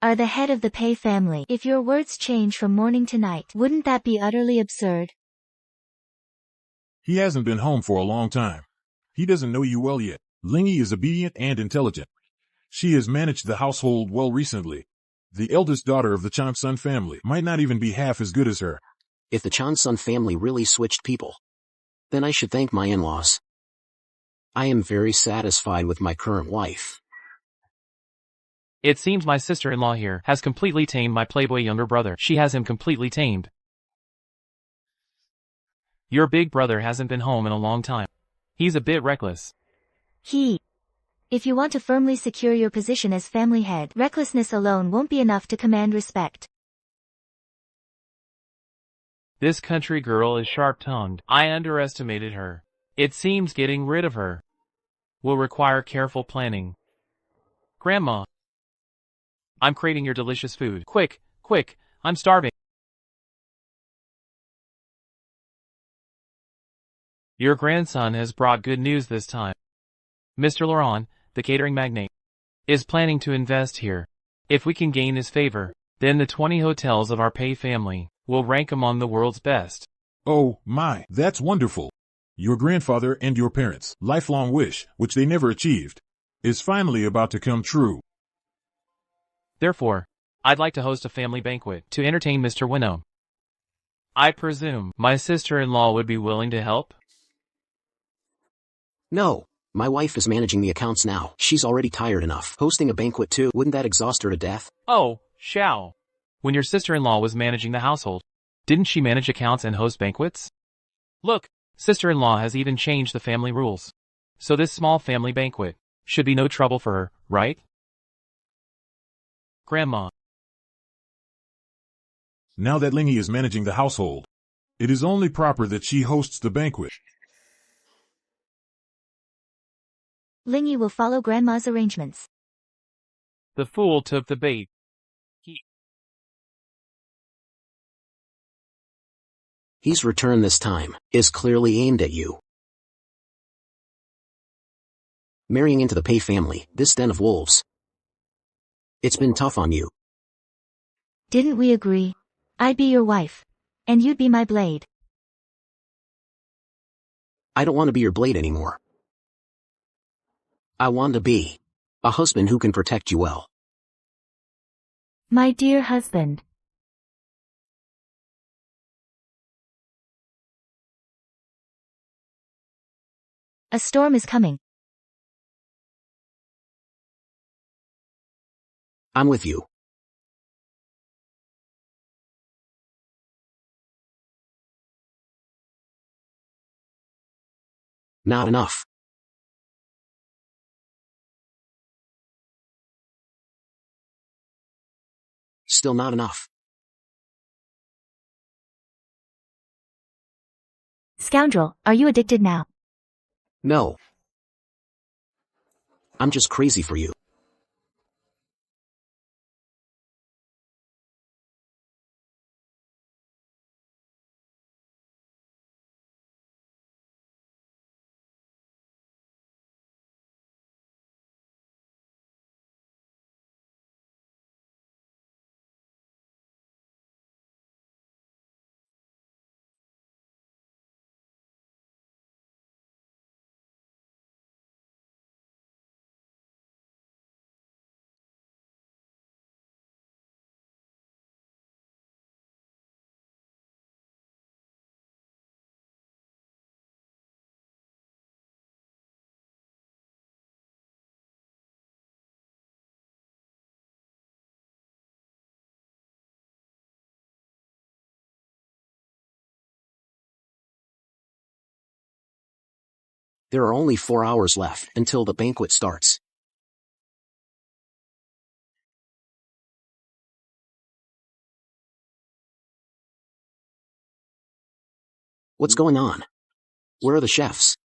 are the head of the Pei family. If your words change from morning to night, wouldn't that be utterly absurd? He hasn't been home for a long time. He doesn't know you well yet. Lingyi is obedient and intelligent. She has managed the household well recently. The eldest daughter of the Chang-sun family might not even be half as good as her. If the Chang-sun family really switched people, then I should thank my in-laws. I am very satisfied with my current wife. It seems my sister-in-law here has completely tamed my Playboy younger brother. She has him completely tamed. Your big brother hasn't been home in a long time. He's a bit reckless. If you want to firmly secure your position as family head, recklessness alone won't be enough to command respect. This country girl is sharp-tongued. I underestimated her. It seems getting rid of her will require careful planning. Grandma, I'm craving your delicious food. Quick, I'm starving. Your grandson has brought good news this time. Mr. Laurent, the catering magnate, is planning to invest here. If we can gain his favor, then the 20 hotels of our Pei family will rank among the world's best. Oh, my, that's wonderful. Your grandfather and your parents' lifelong wish, which they never achieved, is finally about to come true. Therefore, I'd like to host a family banquet to entertain Mr. Winnow. I presume my sister-in-law would be willing to help? No. My wife is managing the accounts now. She's already tired enough. Hosting a banquet too, wouldn't that exhaust her to death? Oh, Xiao. When your sister-in-law was managing the household, didn't she manage accounts and host banquets? Look, sister-in-law has even changed the family rules. So this small family banquet should be no trouble for her, right? Grandma. Now that Lingy is managing the household, it is only proper that she hosts the banquet. Lingy will follow Grandma's arrangements. The fool took the bait. His return this time is clearly aimed at you. Marrying into the Pei family, this den of wolves. It's been tough on you. Didn't we agree? I'd be your wife. And you'd be my blade. I don't want to be your blade anymore. I want to be a husband who can protect you well. My dear husband. A storm is coming. I'm with you. Not enough. Still not enough. Scoundrel, are you addicted now? No. I'm just crazy for you. There are only 4 hours left until the banquet starts. What's going on? Where are the chefs?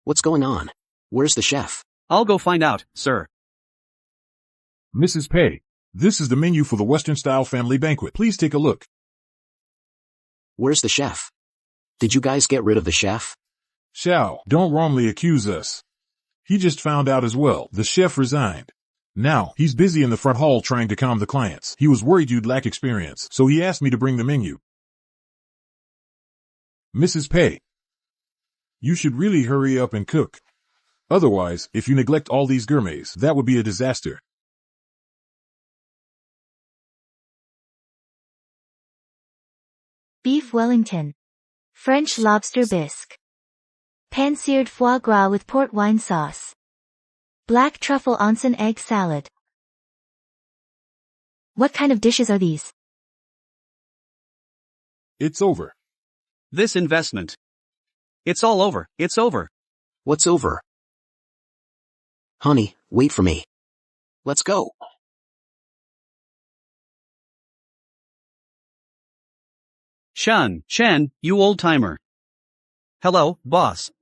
What's going on? Where's the chef? I'll go find out, sir. Mrs. Pei, this is the menu for the Western-style family banquet. Please take a look. Where's the chef? Did you guys get rid of the chef? Xiao, don't wrongly accuse us. He just found out as well. The chef resigned. Now, he's busy in the front hall trying to calm the clients. He was worried you'd lack experience, so he asked me to bring the menu. Mrs. Pei, you should really hurry up and cook. Otherwise, if you neglect all these gourmets, that would be a disaster. Beef Wellington. French lobster bisque. Pan-seared foie gras with port wine sauce. Black truffle onsen egg salad. What kind of dishes are these? It's over. This investment. It's all over. It's over. What's over? Honey, wait for me. Let's go. Shen, you old-timer. Hello, boss.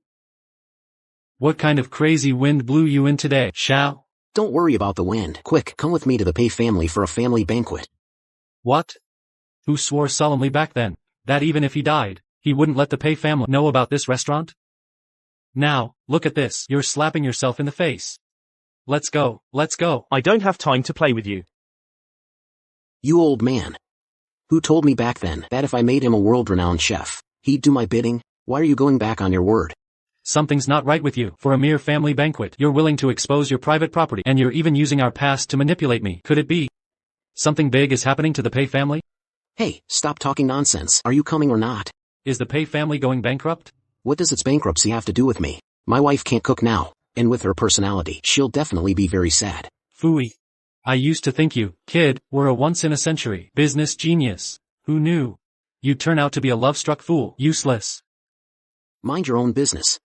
What kind of crazy wind blew you in today, Xiao? Don't worry about the wind. Quick, come with me to the Pei family for a family banquet. What? Who swore solemnly back then that even if he died, he wouldn't let the Pei family know about this restaurant? Now, look at this. You're slapping yourself in the face. Let's go. Let's go. I don't have time to play with you. You old man. Who told me back then that if I made him a world-renowned chef, he'd do my bidding? Why are you going back on your word? Something's not right with you. For a mere family banquet, you're willing to expose your private property, and you're even using our past to manipulate me. Could it be something big is happening to the Pei family? Hey, stop talking nonsense. Are you coming or not? Is the Pei family going bankrupt? What does its bankruptcy have to do with me? My wife can't cook now, and with her personality, she'll definitely be very sad. Phooey. I used to think you, kid, were a once-in-a-century business genius. Who knew? You'd turn out to be a love-struck fool, useless. Mind your own business.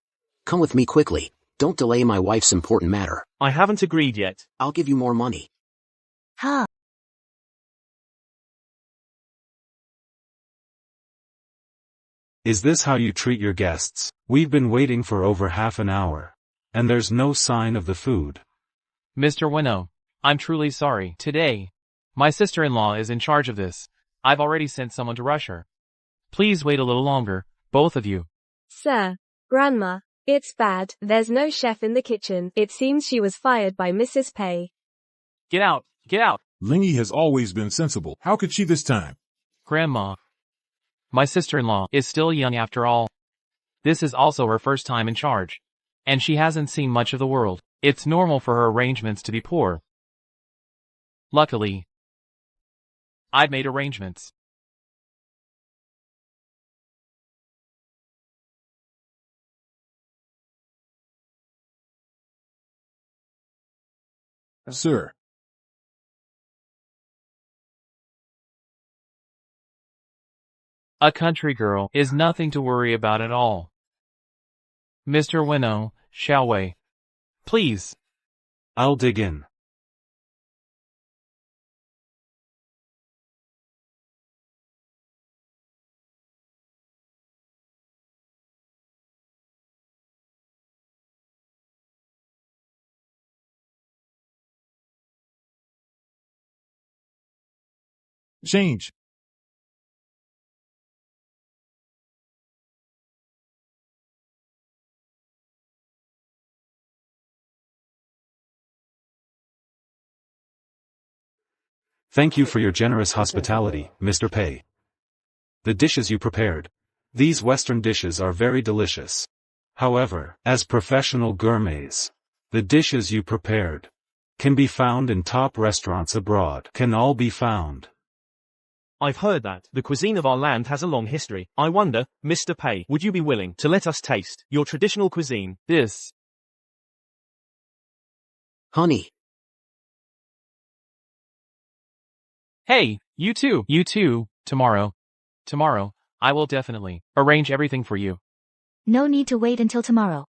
Come with me quickly. Don't delay my wife's important matter. I haven't agreed yet. I'll give you more money. Ha. Is this how you treat your guests? We've been waiting for over half an hour. And there's no sign of the food. Mr. Winnow, I'm truly sorry. Today, my sister-in-law is in charge of this. I've already sent someone to rush her. Please wait a little longer, both of you. Sir, Grandma, it's bad. There's no chef in the kitchen. It seems she was fired by Mrs. Pei. Get out, get out. Lingy has always been sensible. How could she this time? Grandma, my sister-in-law is still young after all. This is also her first time in charge. And she hasn't seen much of the world. It's normal for her arrangements to be poor. Luckily, I've made arrangements. Sir. A country girl is nothing to worry about at all. Mr. Winnow, shall we? Please. I'll dig in. Change. Thank you for your generous hospitality, Mr. Pei. The dishes you prepared. These Western dishes are very delicious. However, as professional gourmets, the dishes you prepared can be found in top restaurants abroad. Can all be found. I've heard that the cuisine of our land has a long history. I wonder, Mr. Pei, would you be willing to let us taste your traditional cuisine? This. Honey. Hey, you too, tomorrow. Tomorrow, I will definitely arrange everything for you. No need to wait until tomorrow.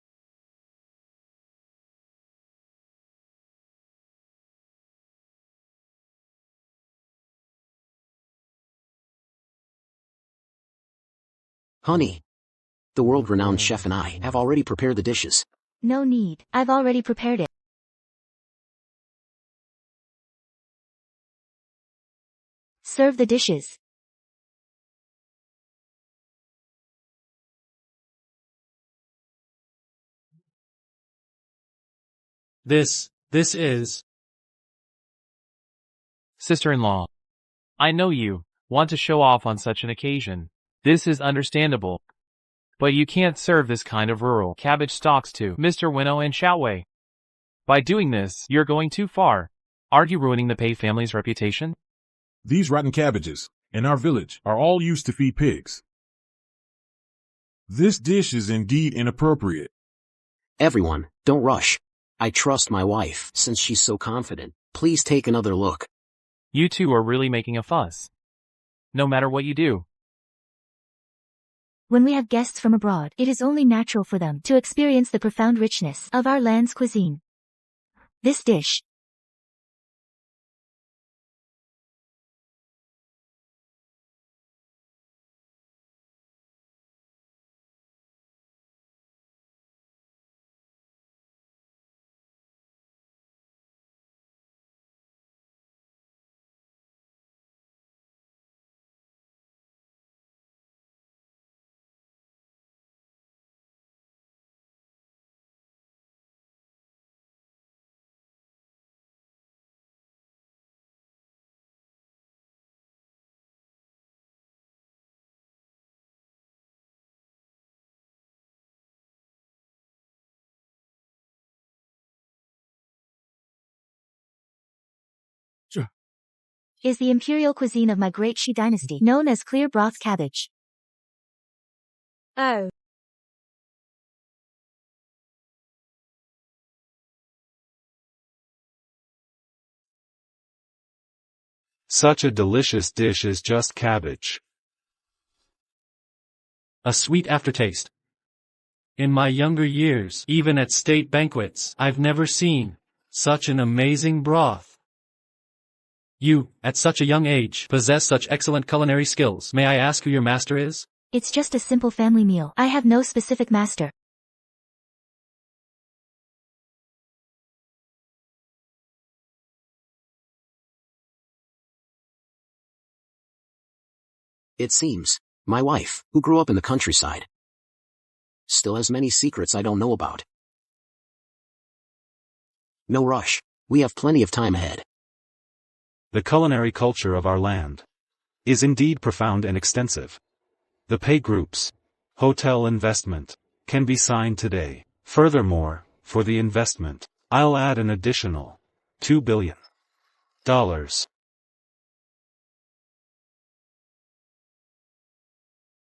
Honey. The world-renowned chef and I have already prepared the dishes. No need. I've already prepared it. Serve the dishes. This is... Sister-in-law. I know you want to show off on such an occasion. This is understandable. But you can't serve this kind of rural cabbage stalks to Mr. Winnow and Xiaowei. By doing this, you're going too far. Aren't you ruining the Pei family's reputation? These rotten cabbages, in our village, are all used to feed pigs. This dish is indeed inappropriate. Everyone, don't rush. I trust my wife, since she's so confident. Please take another look. You two are really making a fuss. No matter what you do. When we have guests from abroad, it is only natural for them to experience the profound richness of our land's cuisine. This dish, is the imperial cuisine of my great Shi dynasty, known as clear broth cabbage. Oh. Such a delicious dish is just cabbage. A sweet aftertaste. In my younger years, even at state banquets, I've never seen such an amazing broth. You, at such a young age, possess such excellent culinary skills. May I ask who your master is? It's just a simple family meal. I have no specific master. It seems, my wife, who grew up in the countryside, still has many secrets I don't know about. No rush. We have plenty of time ahead. The culinary culture of our land is indeed profound and extensive. The pay groups, hotel investment, can be signed today. Furthermore, for the investment, I'll add an additional $2 billion.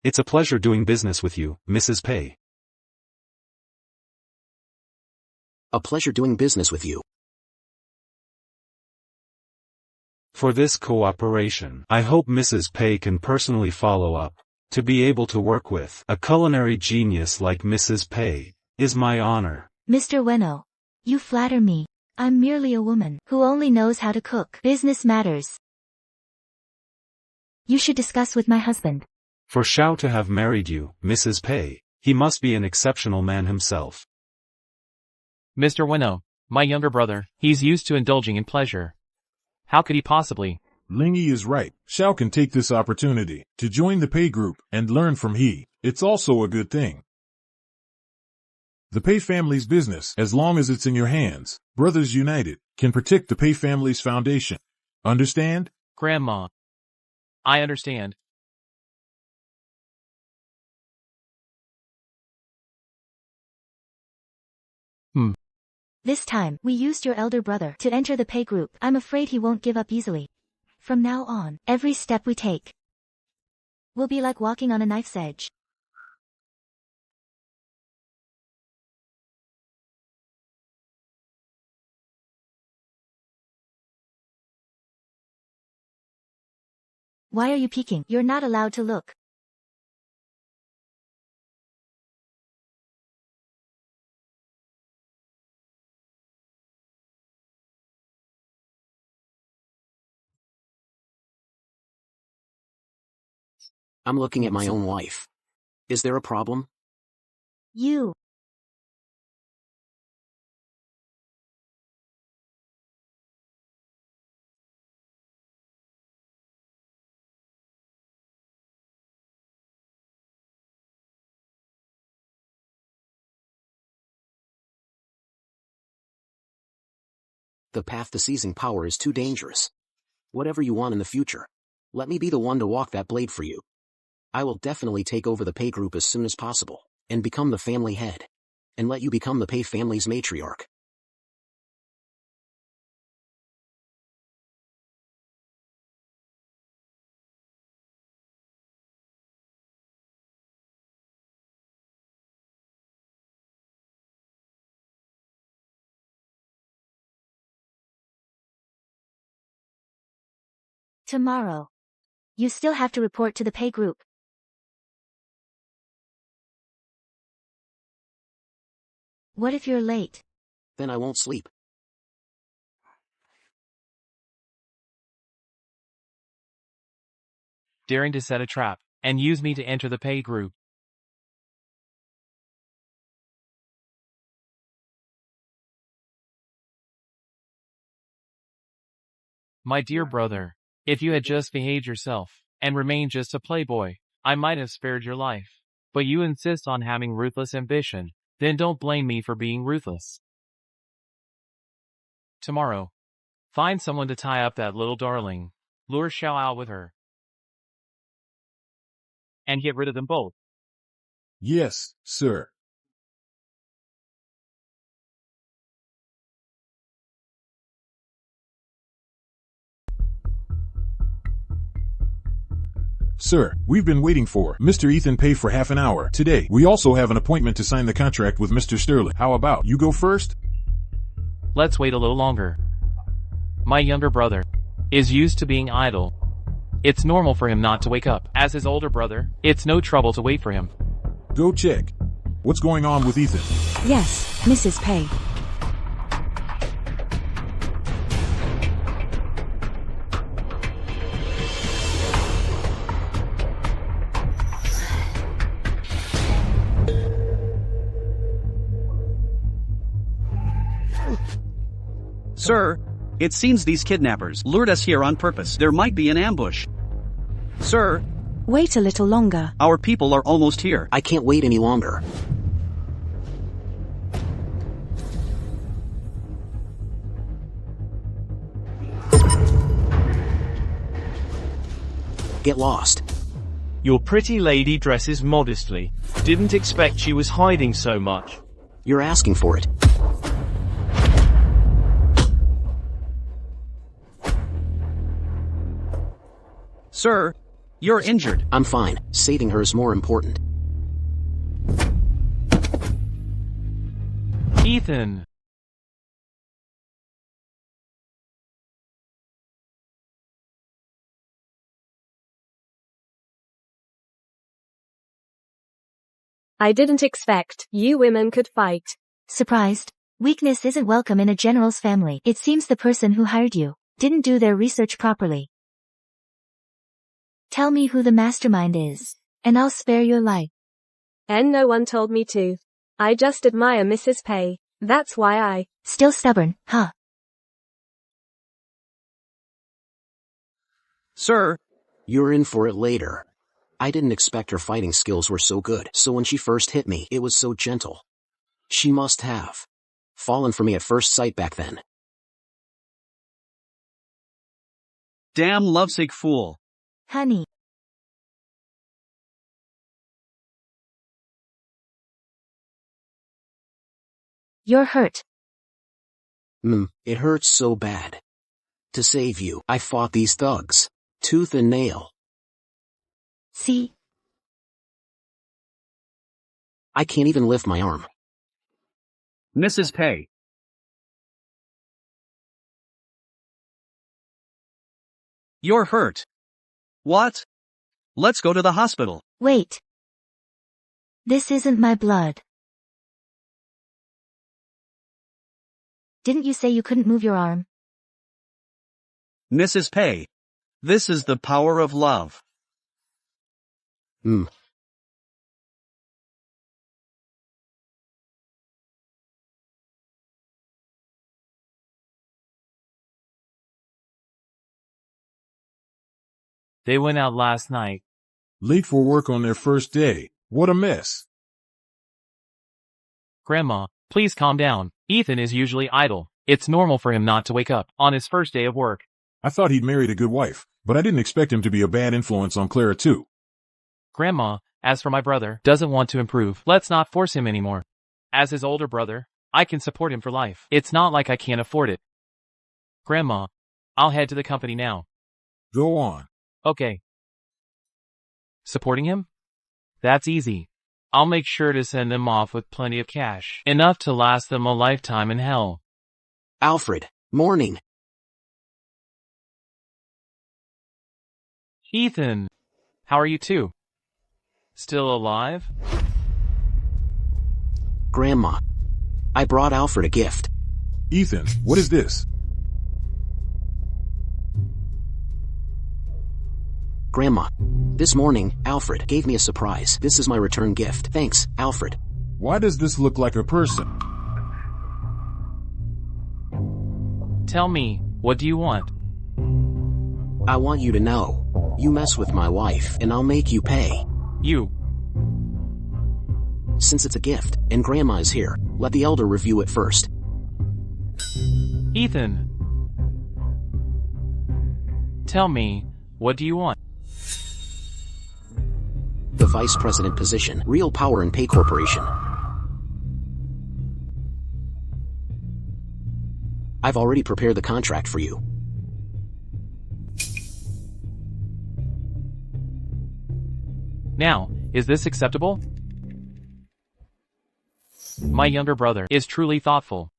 It's a pleasure doing business with you, Mrs. Pei. A pleasure doing business with you. For this cooperation, I hope Mrs. Pei can personally follow up. To be able to work with a culinary genius like Mrs. Pei is my honor. Mr. Weno, you flatter me. I'm merely a woman who only knows how to cook. Business matters. You should discuss with my husband. For Xiao to have married you, Mrs. Pei, he must be an exceptional man himself. Mr. Weno, my younger brother, he's used to indulging in pleasure. How could he possibly? Lingy is right. Xiao can take this opportunity to join the Pei group and learn from he. It's also a good thing. The Pei family's business, as long as it's in your hands, brothers united, can protect the Pei family's foundation. Understand? Grandma. I understand. This time, we used your elder brother to enter the Pei group. I'm afraid he won't give up easily. From now on, every step we take will be like walking on a knife's edge. Why are you peeking? You're not allowed to look. I'm looking at my own wife. Is there a problem? You. The path to seizing power is too dangerous. Whatever you want in the future, let me be the one to walk that blade for you. I will definitely take over the Pei group as soon as possible, and become the family head. And let you become the Pei family's matriarch. Tomorrow. You still have to report to the Pei group. What if you're late? Then I won't sleep. Daring to set a trap and use me to enter the Pei group. My dear brother, if you had just behaved yourself and remained just a playboy, I might have spared your life. But you insist on having ruthless ambition, then don't blame me for being ruthless. Tomorrow, find someone to tie up that little darling, lure Xiao out with her, and get rid of them both. Yes, sir. Sir, we've been waiting for Mr. Ethan Pay for half an hour. Today, we also have an appointment to sign the contract with Mr. Sterling. How about you go first? Let's wait a little longer. My younger brother is used to being idle. It's normal for him not to wake up. As his older brother, it's no trouble to wait for him. Go check. What's going on with Ethan? Yes, Mrs. Pay. Sir, it seems these kidnappers lured us here on purpose. There might be an ambush. Sir, Wait a little longer. our people are almost here. I can't wait any longer. Get lost. Your pretty lady dresses modestly. Didn't expect she was hiding so much. You're asking for it. Sir, you're injured. I'm fine. Saving her is more important. Ethan! I didn't expect you women could fight. Surprised? Weakness isn't welcome in a general's family. It seems the person who hired you didn't do their research properly. Tell me who the mastermind is, and I'll spare your life. And no one told me to. I just admire Mrs. Pay. That's why I... Still stubborn, huh? Sir, You're in for it later. I didn't expect her fighting skills were so good, so when she first hit me, it was so gentle. She must have fallen for me at first sight back then. damn lovesick fool. Honey. You're hurt. It hurts so bad. To save you, I fought these thugs, tooth and nail. See? I can't even lift my arm. Mrs. Pay. You're hurt. What? Let's go to the hospital. Wait. This isn't my blood. Didn't you say you couldn't move your arm? Mrs. Pay. This is the power of love. They went out last night. Late for work on their first day. What a mess. Grandma, please calm down. Ethan is usually idle. It's normal for him not to wake up on his first day of work. I thought he'd married a good wife, but I didn't expect him to be a bad influence on Clara too. Grandma, as for my brother, doesn't want to improve. Let's not force him anymore. As his older brother, I can support him for life. It's not like I can't afford it. Grandma, I'll head to the company now. Go on. Okay. Supporting him? That's easy. I'll make sure to send them off with plenty of cash. Enough to last them a lifetime in hell. Alfred, morning. Ethan! How are you two? Still alive? Grandma. I brought Alfred a gift. Ethan, what is this? Grandma. This morning, Alfred gave me a surprise. This is my return gift. Thanks, Alfred. Why does this look like a person? Tell me, what do you want? I want you to know. You mess with my wife, and I'll make you pay. You. Since it's a gift, and Grandma is here, let the elder review it first. Ethan. Tell me, what do you want? The vice president position. Real power and pay corporation. I've already prepared the contract for you. Now, is this acceptable? My younger brother is truly thoughtful.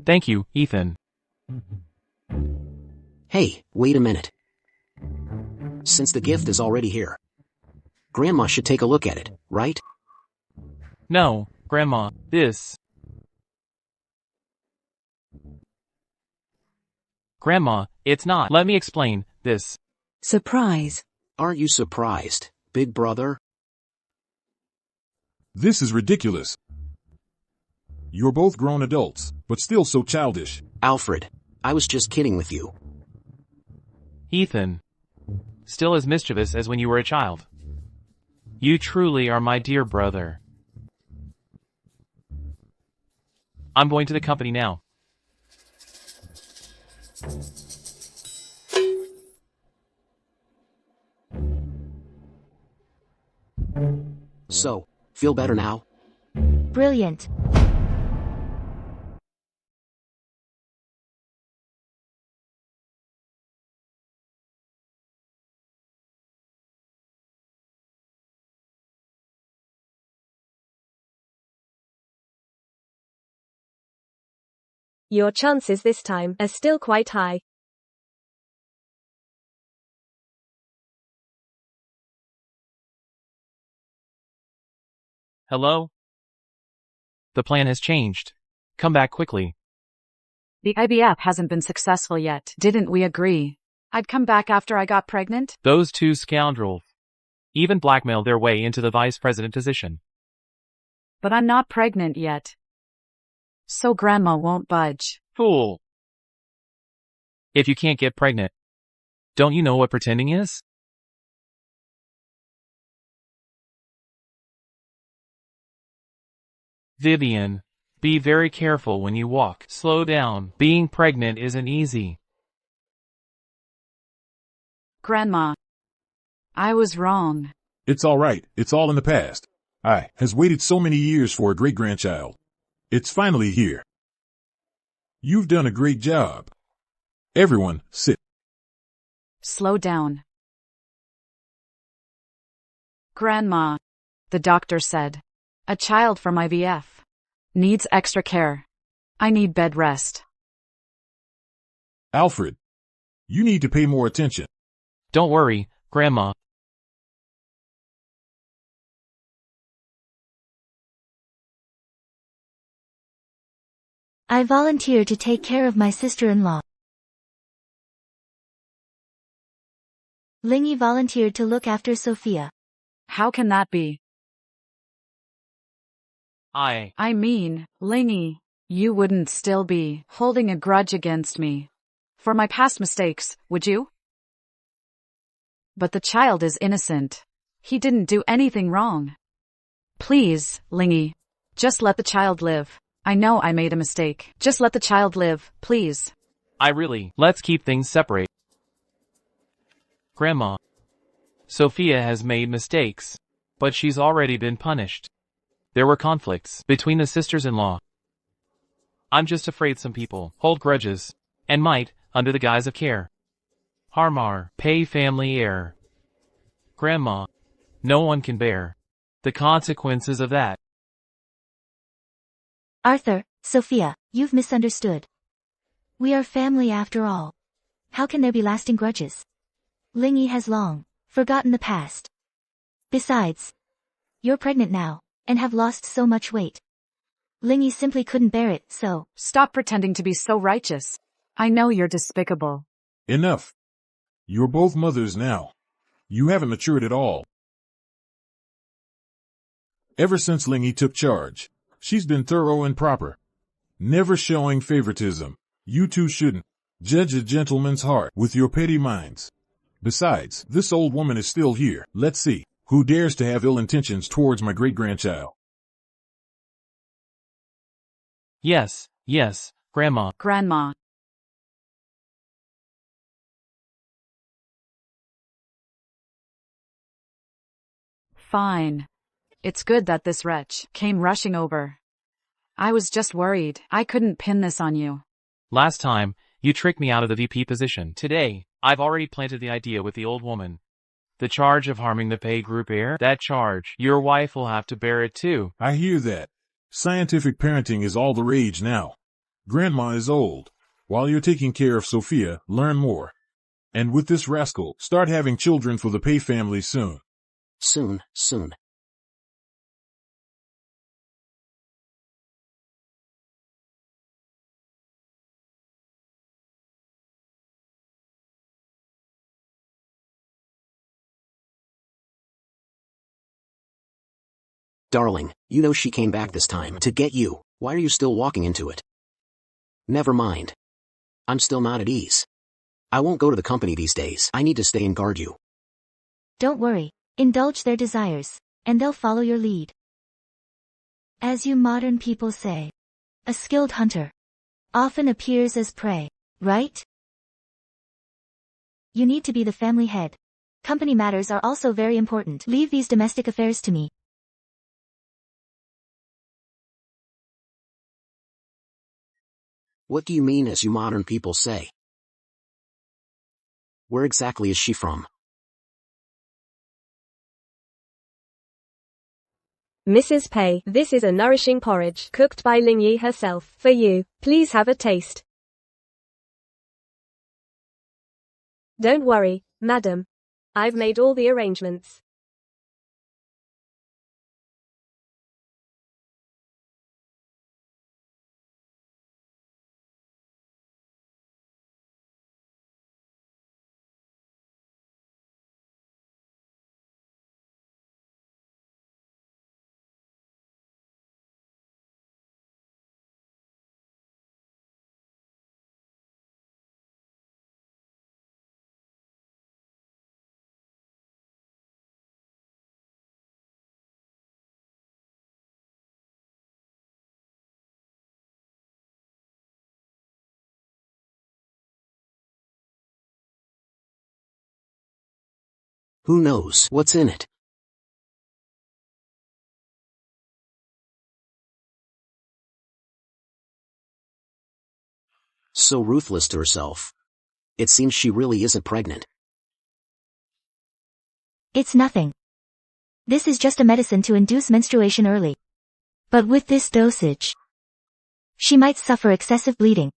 Thank you, Ethan. Hey, wait a minute. Since the gift is already here, Grandma should take a look at it, right? No, Grandma, this. Grandma, it's not. Let me explain, this. Surprise. Aren't you surprised, big brother? This is ridiculous. You're both grown adults, but still so childish. Alfred, I was just kidding with you. Ethan. Still as mischievous as when you were a child. You truly are my dear brother. I'm going to the company now. So, feel better now? Brilliant. Your chances this time are still quite high. Hello? The plan has changed. Come back quickly. The IVF hasn't been successful yet. Didn't we agree? I'd come back after I got pregnant? Those two scoundrels even blackmailed their way into the vice president position. But I'm not pregnant yet. So Grandma won't budge. Fool. If you can't get pregnant, don't you know what pretending is? Vivian, be very careful when you walk. Slow down. Being pregnant isn't easy. Grandma. I was wrong. It's all right. It's all in the past. I has waited so many years for a great-grandchild. It's finally here. You've done a great job. Everyone, sit. Slow down. Grandma. The doctor said. A child from IVF. Needs extra care. I need bed rest. Alfred, you need to pay more attention. Don't worry, Grandma. I volunteer to take care of my sister-in-law. Lingy volunteered to look after Sophia. How can that be? I mean, Lingy, you wouldn't still be holding a grudge against me for my past mistakes, would you? But the child is innocent. He didn't do anything wrong. Please, Lingy, just let the child live. I know I made a mistake. Just let the child live, please. Let's keep things separate. Grandma. Sophia has made mistakes, but she's already been punished. There were conflicts between the sisters-in-law. I'm just afraid some people hold grudges and might, under the guise of care, harm our pay family heir. Grandma, no one can bear the consequences of that. Arthur, Sophia, you've misunderstood. We are family after all. How can there be lasting grudges? Lingy has long forgotten the past. Besides, you're pregnant now, and have lost so much weight. Lingy simply couldn't bear it, so... Stop pretending to be so righteous. I know you're despicable. Enough. You're both mothers now. You haven't matured at all. Ever since Lingy took charge, she's been thorough and proper. Never showing favoritism. You two shouldn't judge a gentleman's heart with your petty minds. Besides, this old woman is still here. Let's see. Who dares to have ill intentions towards my great-grandchild? Yes, Grandma. Grandma. Fine. It's good that this wretch came rushing over. I was just worried I couldn't pin this on you. Last time, you tricked me out of the VP position. Today, I've already planted the idea with the old woman. The charge of harming the Pei group heir? That charge, your wife will have to bear it too. I hear that. Scientific parenting is all the rage now. Grandma is old. While you're taking care of Sophia, learn more. And with this rascal, start having children for the Pei family soon. Soon. Darling, you know she came back this time to get you. Why are you still walking into it? Never mind. I'm still not at ease. I won't go to the company these days. I need to stay and guard you. Don't worry. Indulge their desires, and they'll follow your lead. As you modern people say, a skilled hunter often appears as prey, right? You need to be the family head. Company matters are also very important. Leave these domestic affairs to me. What do you mean as you modern people say? Where exactly is she from? Mrs. Pei, this is a nourishing porridge cooked by Lingyi herself for you. Please have a taste. Don't worry, madam. I've made all the arrangements. Who knows what's in it? So ruthless to herself. It seems she really isn't pregnant. It's nothing. This is just a medicine to induce menstruation early. But with this dosage, she might suffer excessive bleeding.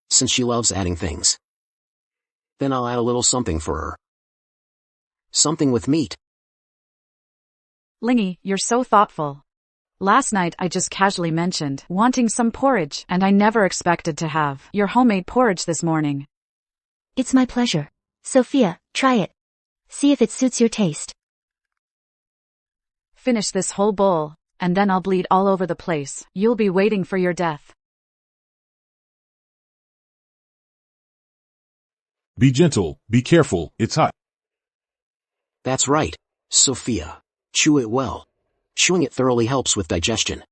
Since she loves adding things, then I'll add a little something for her. Something with meat. Lingyi, you're so thoughtful. Last night I just casually mentioned wanting some porridge, and I never expected to have your homemade porridge this morning. It's my pleasure. Sophia, try it. See if it suits your taste. Finish this whole bowl, and then I'll bleed all over the place. You'll be waiting for your death. Be gentle, be careful, it's hot. That's right, Sophia. Chew it well. Chewing it thoroughly helps with digestion.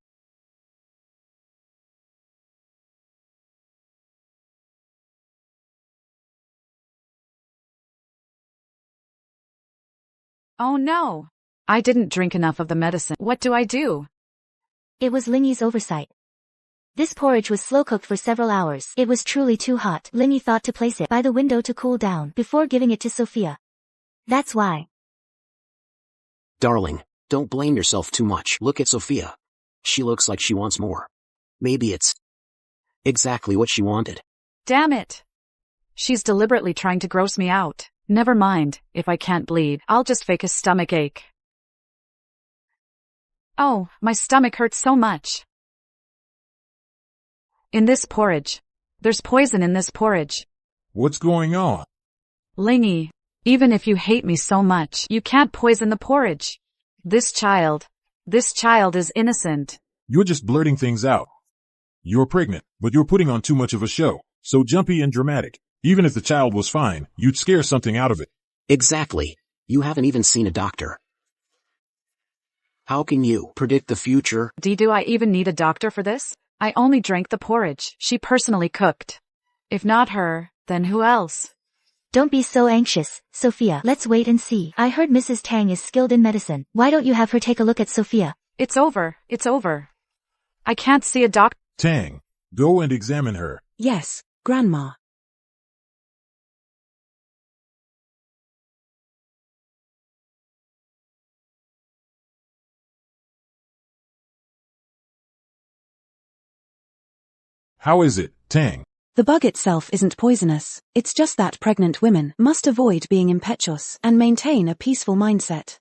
Oh no! I didn't drink enough of the medicine. What do I do? It was Lingyi's oversight. This porridge was slow-cooked for several hours. It was truly too hot. Lingyi thought to place it by the window to cool down before giving it to Sophia. That's why. Darling, don't blame yourself too much. Look at Sophia. She looks like she wants more. Maybe it's exactly what she wanted. Damn it! She's deliberately trying to gross me out. Never mind, if I can't bleed, I'll just fake a stomach ache. Oh, my stomach hurts so much. In this porridge. There's poison in this porridge. What's going on? Lingyi, even if you hate me so much, you can't poison the porridge. This child is innocent. You're just blurting things out. You're pregnant, but you're putting on too much of a show. So jumpy and dramatic. Even if the child was fine, you'd scare something out of it. Exactly. You haven't even seen a doctor. How can you predict the future? Do I even need a doctor for this? I only drank the porridge she personally cooked. If not her, then who else? Don't be so anxious, Sophia. Let's wait and see. I heard Mrs. Tang is skilled in medicine. Why don't you have her take a look at Sophia? It's over. I can't see a doctor. Tang, go and examine her. Yes, Grandma. How is it, Tang? The bug itself isn't poisonous, it's just that pregnant women must avoid being impetuous and maintain a peaceful mindset.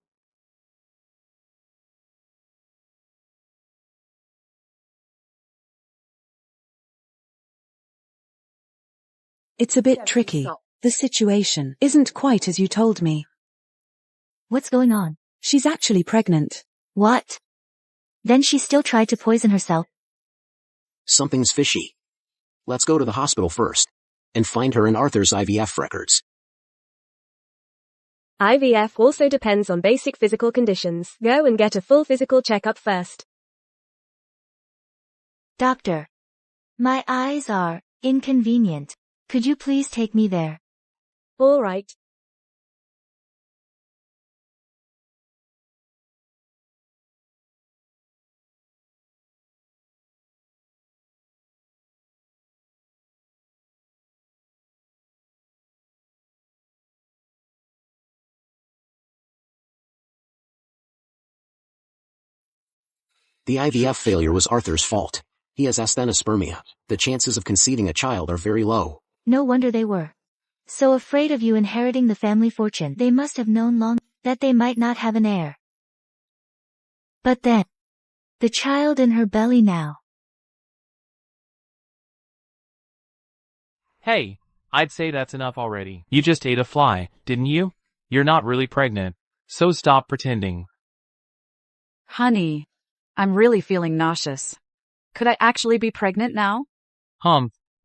It's a bit tricky. The situation isn't quite as you told me. What's going on? She's actually pregnant. What? Then she still tried to poison herself. Something's fishy. Let's go to the hospital first. And find her in Arthur's IVF records. IVF also depends on basic physical conditions. Go and get a full physical checkup first. Doctor. My eyes are inconvenient. Could you please take me there? All right. The IVF failure was Arthur's fault. He has asthenospermia. The chances of conceiving a child are very low. No wonder they were so afraid of you inheriting the family fortune. They must have known long that they might not have an heir. But then, the child in her belly now. Hey, I'd say that's enough already. You just ate a fly, didn't you? You're not really pregnant, so stop pretending. Honey, I'm really feeling nauseous. Could I actually be pregnant now?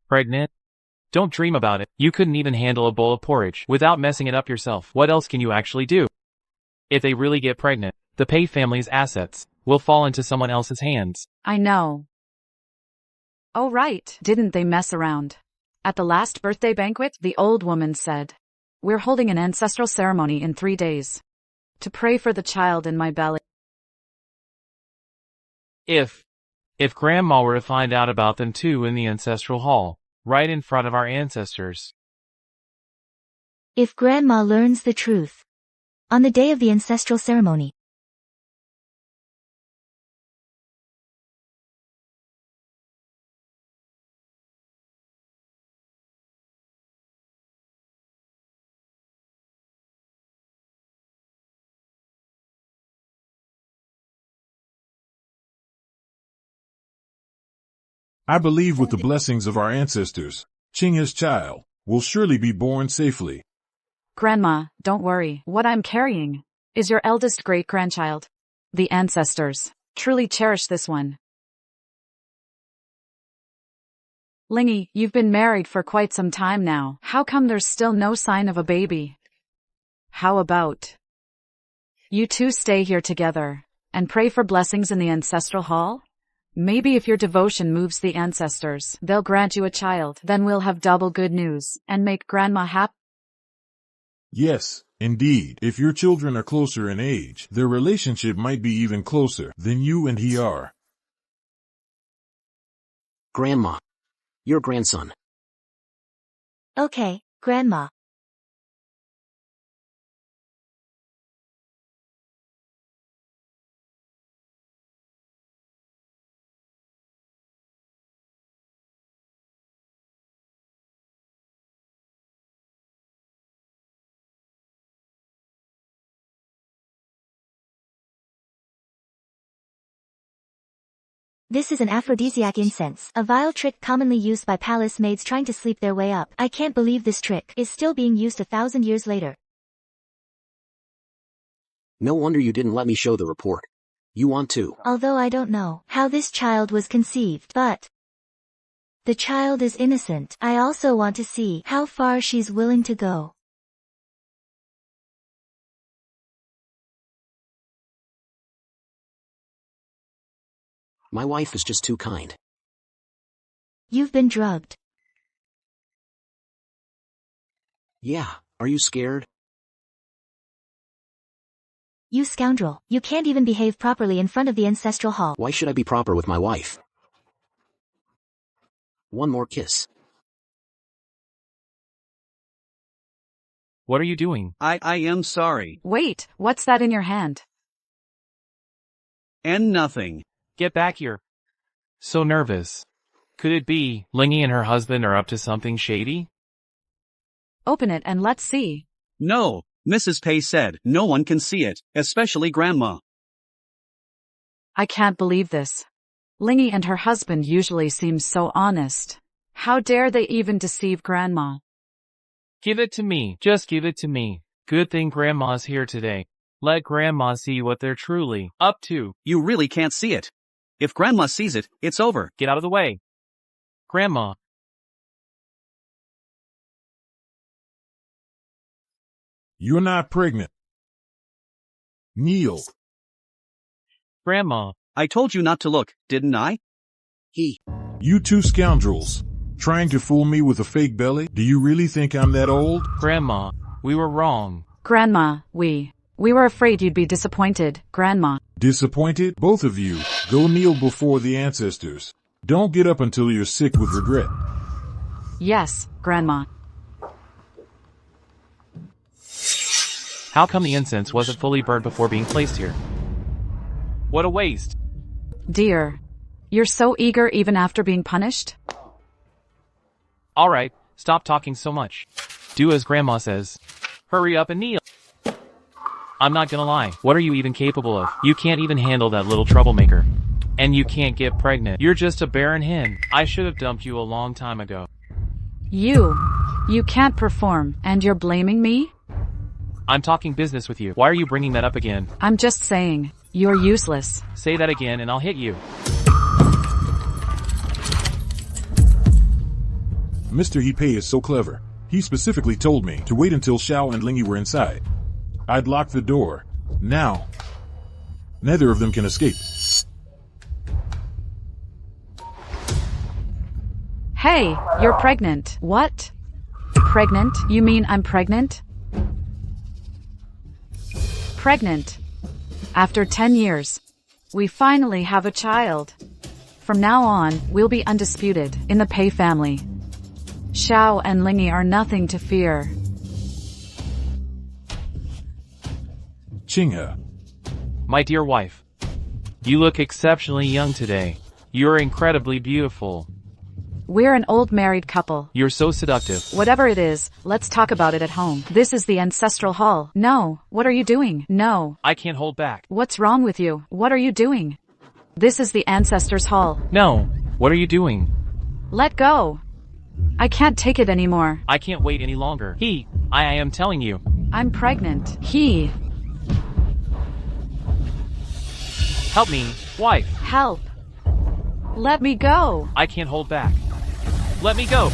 Pregnant? Don't dream about it. You couldn't even handle a bowl of porridge without messing it up yourself. What else can you actually do? If they really get pregnant, the Pei family's assets will fall into someone else's hands. I know. Oh right, didn't they mess around? At the last birthday banquet, the old woman said, "We're holding an ancestral ceremony in 3 days. To pray for the child in my belly." If Grandma were to find out about them too in the ancestral hall, right in front of our ancestors. If Grandma learns the truth. On the day of the ancestral ceremony. I believe with the blessings of our ancestors, Chingha's child will surely be born safely. Grandma, don't worry. What I'm carrying is your eldest great-grandchild. The ancestors truly cherish this one. Lingy, you've been married for quite some time now. How come there's still no sign of a baby? How about you two stay here together and pray for blessings in the ancestral hall? Maybe if your devotion moves the ancestors, they'll grant you a child. Then we'll have double good news and make Grandma happy. Yes, indeed. If your children are closer in age, their relationship might be even closer than you and he are. Grandma. Your grandson. Okay, Grandma. This is an aphrodisiac incense, a vile trick commonly used by palace maids trying to sleep their way up. I can't believe this trick is still being used 1,000 years later. No wonder you didn't let me show the report. You want to. Although I don't know how this child was conceived, but the child is innocent. I also want to see how far she's willing to go. My wife is just too kind. You've been drugged. Yeah, are you scared? You scoundrel, you can't even behave properly in front of the ancestral hall. Why should I be proper with my wife? One more kiss. What are you doing? I am sorry. Wait, what's that in your hand? And nothing. Get back here. So nervous. Could it be Lingy and her husband are up to something shady? Open it and let's see. No, Mrs. Pei said no one can see it, especially Grandma. I can't believe this. Lingy and her husband usually seem so honest. How dare they even deceive Grandma? Give it to me. Just give it to me. Good thing Grandma's here today. Let Grandma see what they're truly up to. You really can't see it. If Grandma sees it, it's over. Get out of the way. Grandma. You're not pregnant. Kneel. Grandma. I told you not to look, didn't I? You two scoundrels. Trying to fool me with a fake belly? Do you really think I'm that old? Grandma, we were wrong. Grandma, we were afraid you'd be disappointed, Grandma. Disappointed? Both of you, go kneel before the ancestors. Don't get up until you're sick with regret. Yes, Grandma. How come the incense wasn't fully burned before being placed here? What a waste. Dear, you're so eager even after being punished? Alright, stop talking so much. Do as Grandma says. Hurry up and kneel. I'm not gonna lie, what are you even capable of? You can't even handle that little troublemaker. And you can't get pregnant. You're just a barren hen. I should have dumped you a long time ago. You can't perform, and you're blaming me? I'm talking business with you. Why are you bringing that up again? I'm just saying, you're useless. Say that again and I'll hit you. Mr. He-Pei is so clever. He specifically told me to wait until Xiao and Lingy were inside. I'd lock the door. Now, neither of them can escape. Hey, you're pregnant. What? Pregnant? You mean I'm pregnant? Pregnant. After 10 years, we finally have a child. From now on, we'll be undisputed in the Pei family. Xiao and Lingy are nothing to fear. Qinghe. My dear wife. You look exceptionally young today. You're incredibly beautiful. We're an old married couple. You're so seductive. Whatever it is, let's talk about it at home. This is the ancestral hall. No, what are you doing? No. I can't hold back. What's wrong with you? What are you doing? This is the ancestors' hall. No. What are you doing? Let go. I can't take it anymore. I can't wait any longer. I am telling you. I'm pregnant. Help me, wife. Help. Let me go. I can't hold back. Let me go.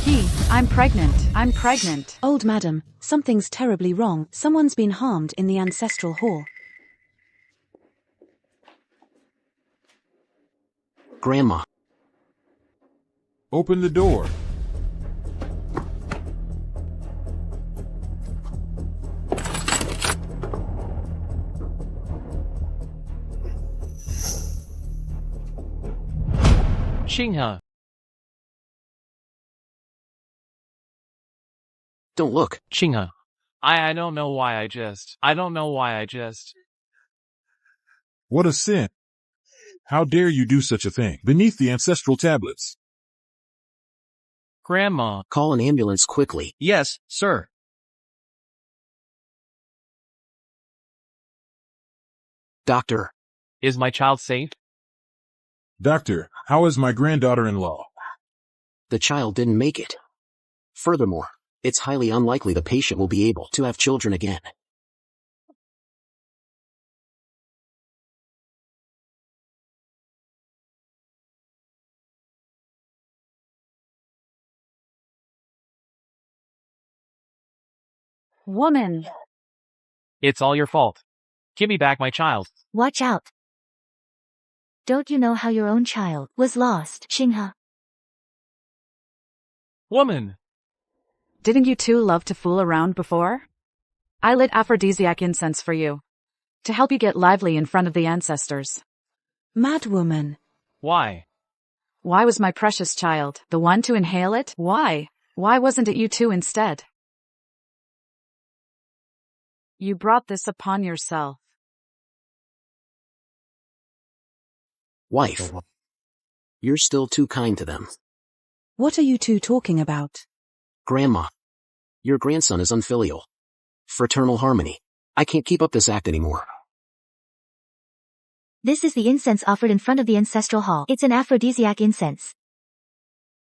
I'm pregnant. I'm pregnant. Old madam, something's terribly wrong. Someone's been harmed in the ancestral hall. Grandma. Open the door. Qinghe. Don't look. Qinghe. I don't know why I just. What a sin. How dare you do such a thing beneath the ancestral tablets? Grandma. Call an ambulance quickly. Yes, sir. Doctor. Is my child safe? Doctor, how is my granddaughter-in-law? The child didn't make it. Furthermore, it's highly unlikely the patient will be able to have children again. Woman. It's all your fault. Give me back my child. Watch out. Don't you know how your own child was lost, Qinghe? Woman. Didn't you two love to fool around before? I lit aphrodisiac incense for you. To help you get lively in front of the ancestors. Mad woman. Why? Why was my precious child the one to inhale it? Why? Why wasn't it you two instead? You brought this upon yourself. Wife. You're still too kind to them. What are you two talking about? Grandma. Your grandson is unfilial. Fraternal harmony. I can't keep up this act anymore. This is the incense offered in front of the ancestral hall. It's an aphrodisiac incense.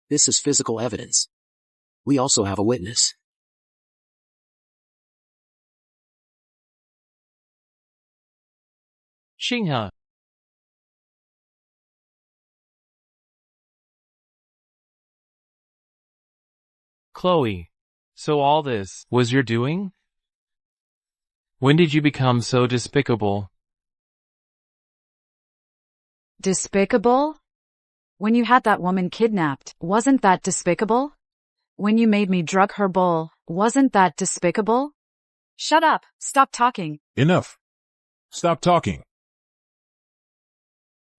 This is physical evidence. We also have a witness. Xinghe. Chloe. So all this was your doing? When did you become so despicable? Despicable? When you had that woman kidnapped, wasn't that despicable? When you made me drug her bowl, wasn't that despicable? Shut up. Stop talking. Enough. Stop talking.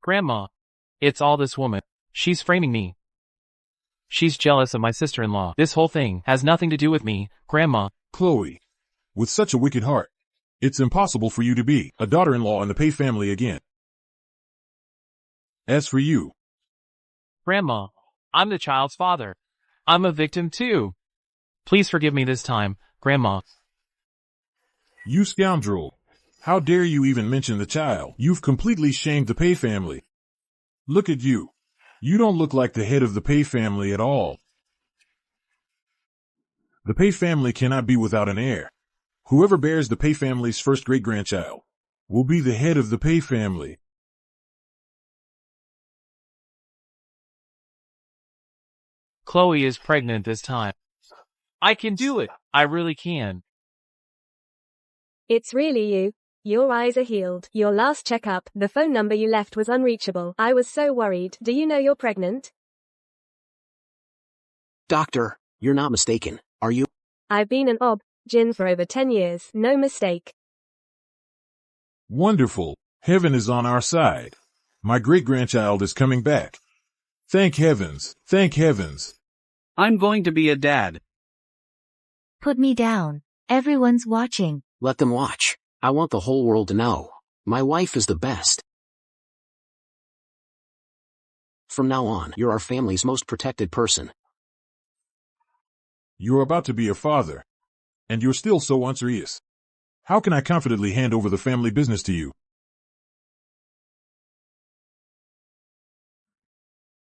Grandma. It's all this woman. She's framing me. She's jealous of my sister-in-law. This whole thing has nothing to do with me, Grandma. Chloe, with such a wicked heart, it's impossible for you to be a daughter-in-law in the Pei family again. As for you, Grandma, I'm the child's father. I'm a victim too. Please forgive me this time, Grandma. you scoundrel. How dare you even mention the child? You've completely shamed the Pei family. Look at you. You don't look like the head of the Pei family at all. The Pei family cannot be without an heir. Whoever bears the Pei family's first great-grandchild will be the head of the Pei family. Chloe is pregnant this time. I can do it. I really can. It's really you. Your eyes are healed. Your last checkup, the phone number you left was unreachable. I was so worried. Do you know you're pregnant? Doctor, you're not mistaken, are you? I've been an ob-gyn for over 10 years. No mistake. Wonderful. Heaven is on our side. My great-grandchild is coming back. Thank heavens. Thank heavens. I'm going to be a dad. Put me down. Everyone's watching. Let them watch. I want the whole world to know. My wife is the best. From now on, you're our family's most protected person. You're about to be a father. And you're still so unserious. How can I confidently hand over the family business to you?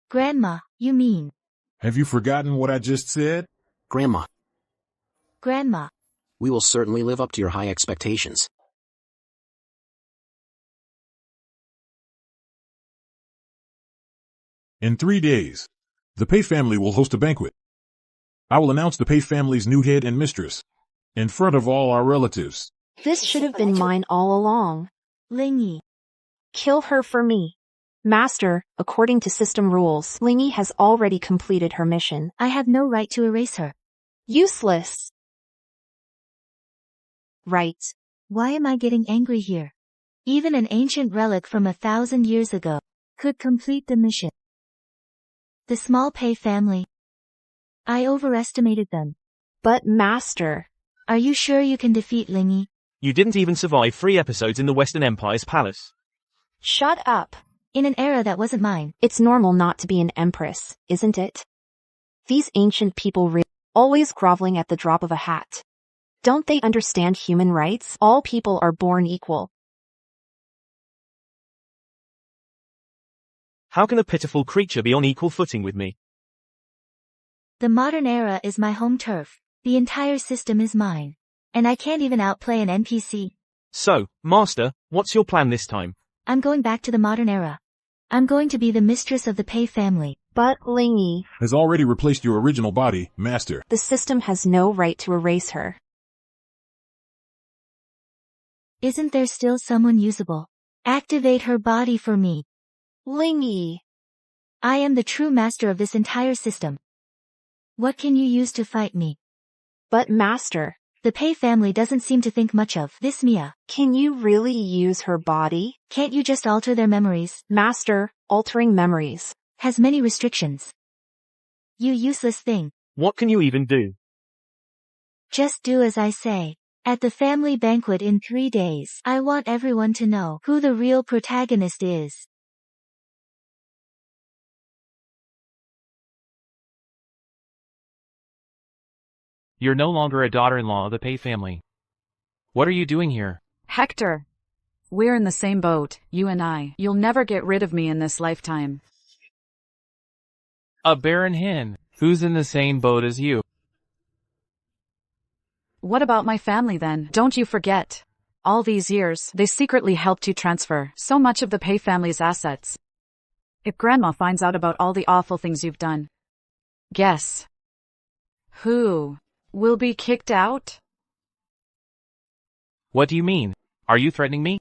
Grandma, you mean? Have you forgotten what I just said? Grandma, Grandma. we will certainly live up to your high expectations. In 3 days, the Pei family will host a banquet. I will announce the Pei family's new head and mistress, in front of all our relatives. This should have been mine all along. Lingy. Kill her for me. Master, according to system rules, Lingy has already completed her mission. I have no right to erase her. Useless. Right. Why am I getting angry here? Even an ancient relic from 1,000 years ago could complete the mission. The small Pei family. I overestimated them. But Master. Are you sure you can defeat Lingy? You didn't even survive 3 episodes in the Western Empire's palace. Shut up. In an era that wasn't mine. It's normal not to be an empress, isn't it? These ancient people always groveling at the drop of a hat. Don't they understand human rights? All people are born equal. How can a pitiful creature be on equal footing with me? The modern era is my home turf. The entire system is mine. And I can't even outplay an NPC. So, Master, what's your plan this time? I'm going back to the modern era. I'm going to be the mistress of the Pei family. But Lingy Has already replaced your original body, Master. the system has no right to erase her. Isn't there still someone usable? Activate her body for me. Lingy. I am the true master of this entire system. What can you use to fight me? But Master, The Pei family doesn't seem to think much of this Mia. can you really use her body? Can't you just alter their memories? Master, altering memories. Has many restrictions. You useless thing. What can you even do? Just do as I say. At the family banquet in 3 days, I want everyone to know who the real protagonist is. You're no longer a daughter-in-law of the Pei family. What are you doing here? Hector. We're in the same boat, you and I. You'll never get rid of me in this lifetime. A barren hen. Who's in the same boat as you? What about my family then? Don't you forget. All these years, they secretly helped you transfer so much of the Pei family's assets. If Grandma finds out about all the awful things you've done, guess who will be kicked out? What do you mean? Are you threatening me?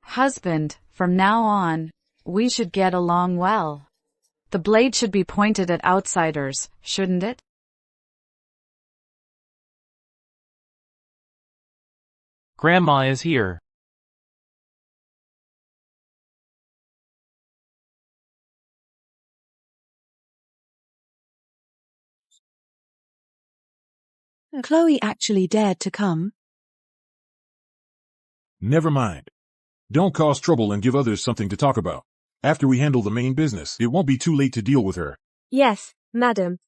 Husband, from now on, we should get along well. The blade should be pointed at outsiders, shouldn't it? Grandma is here. Chloe actually dared to come. Never mind. Don't cause trouble and give others something to talk about. After we handle the main business, it won't be too late to deal with her. Yes, madam.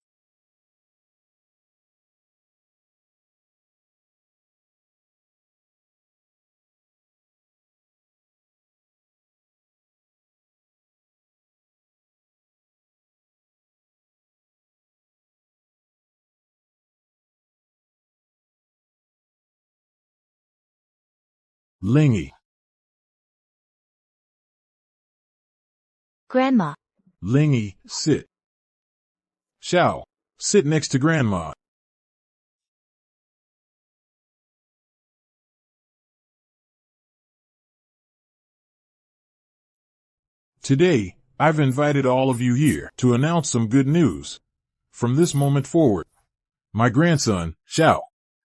Lingy. Grandma. Lingy, sit. Xiao, sit next to Grandma. Today, I've invited all of you here to announce some good news. From this moment forward, my grandson, Xiao,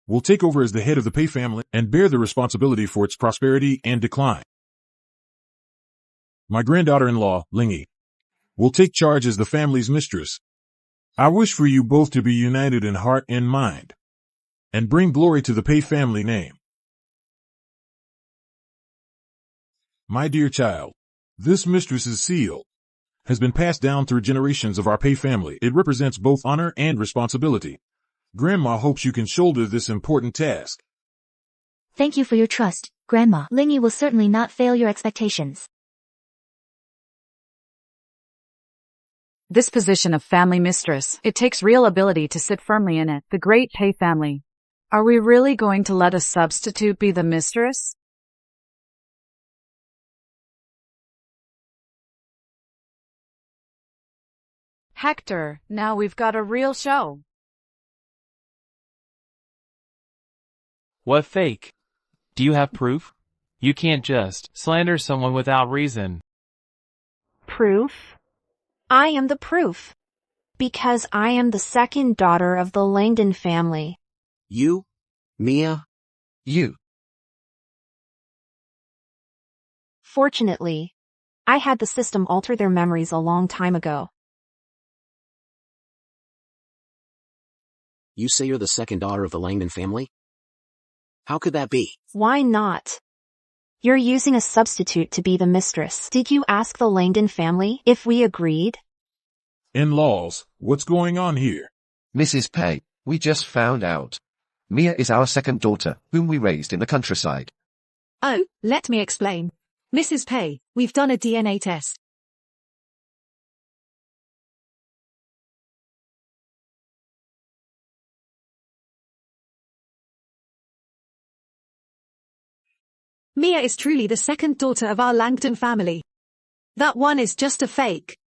will take over as the head of the Pei family and bear the responsibility for its prosperity and decline. My granddaughter-in-law, Lingy, will take charge as the family's mistress. I wish for you both to be united in heart and mind, and bring glory to the Pei family name. My dear child, this mistress's seal has been passed down through generations of our Pei family. It represents both honor and responsibility. Grandma hopes you can shoulder this important task. Thank you for your trust, Grandma. Lingy will certainly not fail your expectations. This position of family mistress, it takes real ability to sit firmly in it. The great Pei family. Are we really going to let a substitute be the mistress? Hector, now we've got a real show. What fake? Do you have proof? You can't just slander someone without reason. Proof? I am the proof. Because I am the second daughter of the Langdon family. You? Mia? You. Fortunately, I had the system alter their memories a long time ago. You say you're the second daughter of the Langdon family? How could that be? Why not? You're using a substitute to be the mistress. Did you ask the Langdon family if we agreed? In-laws, what's going on here? Mrs. Pei, we just found out. Mia is our second daughter, whom we raised in the countryside. Oh, let me explain. Mrs. Pei, we've done a DNA test. Mia is truly the second daughter of our Langdon family. That one is just a fake.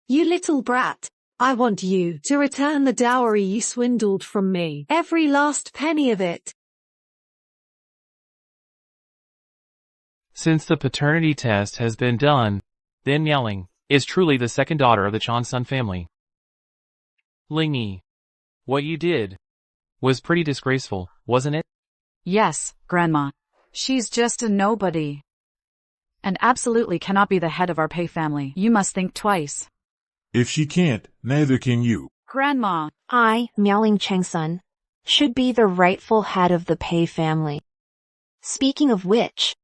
You little brat. I want you to return the dowry you swindled from me. Every last penny of it. Since the paternity test has been done, then Yelling is truly the second daughter of the Chonsun family. Lingy, what you did was pretty disgraceful, wasn't it? Yes, Grandma. She's just a nobody. And absolutely cannot be the head of our Pei family. You must think twice. If she can't, neither can you. Grandma. I, Miaoling Changsun, should be the rightful head of the Pei family. Speaking of which,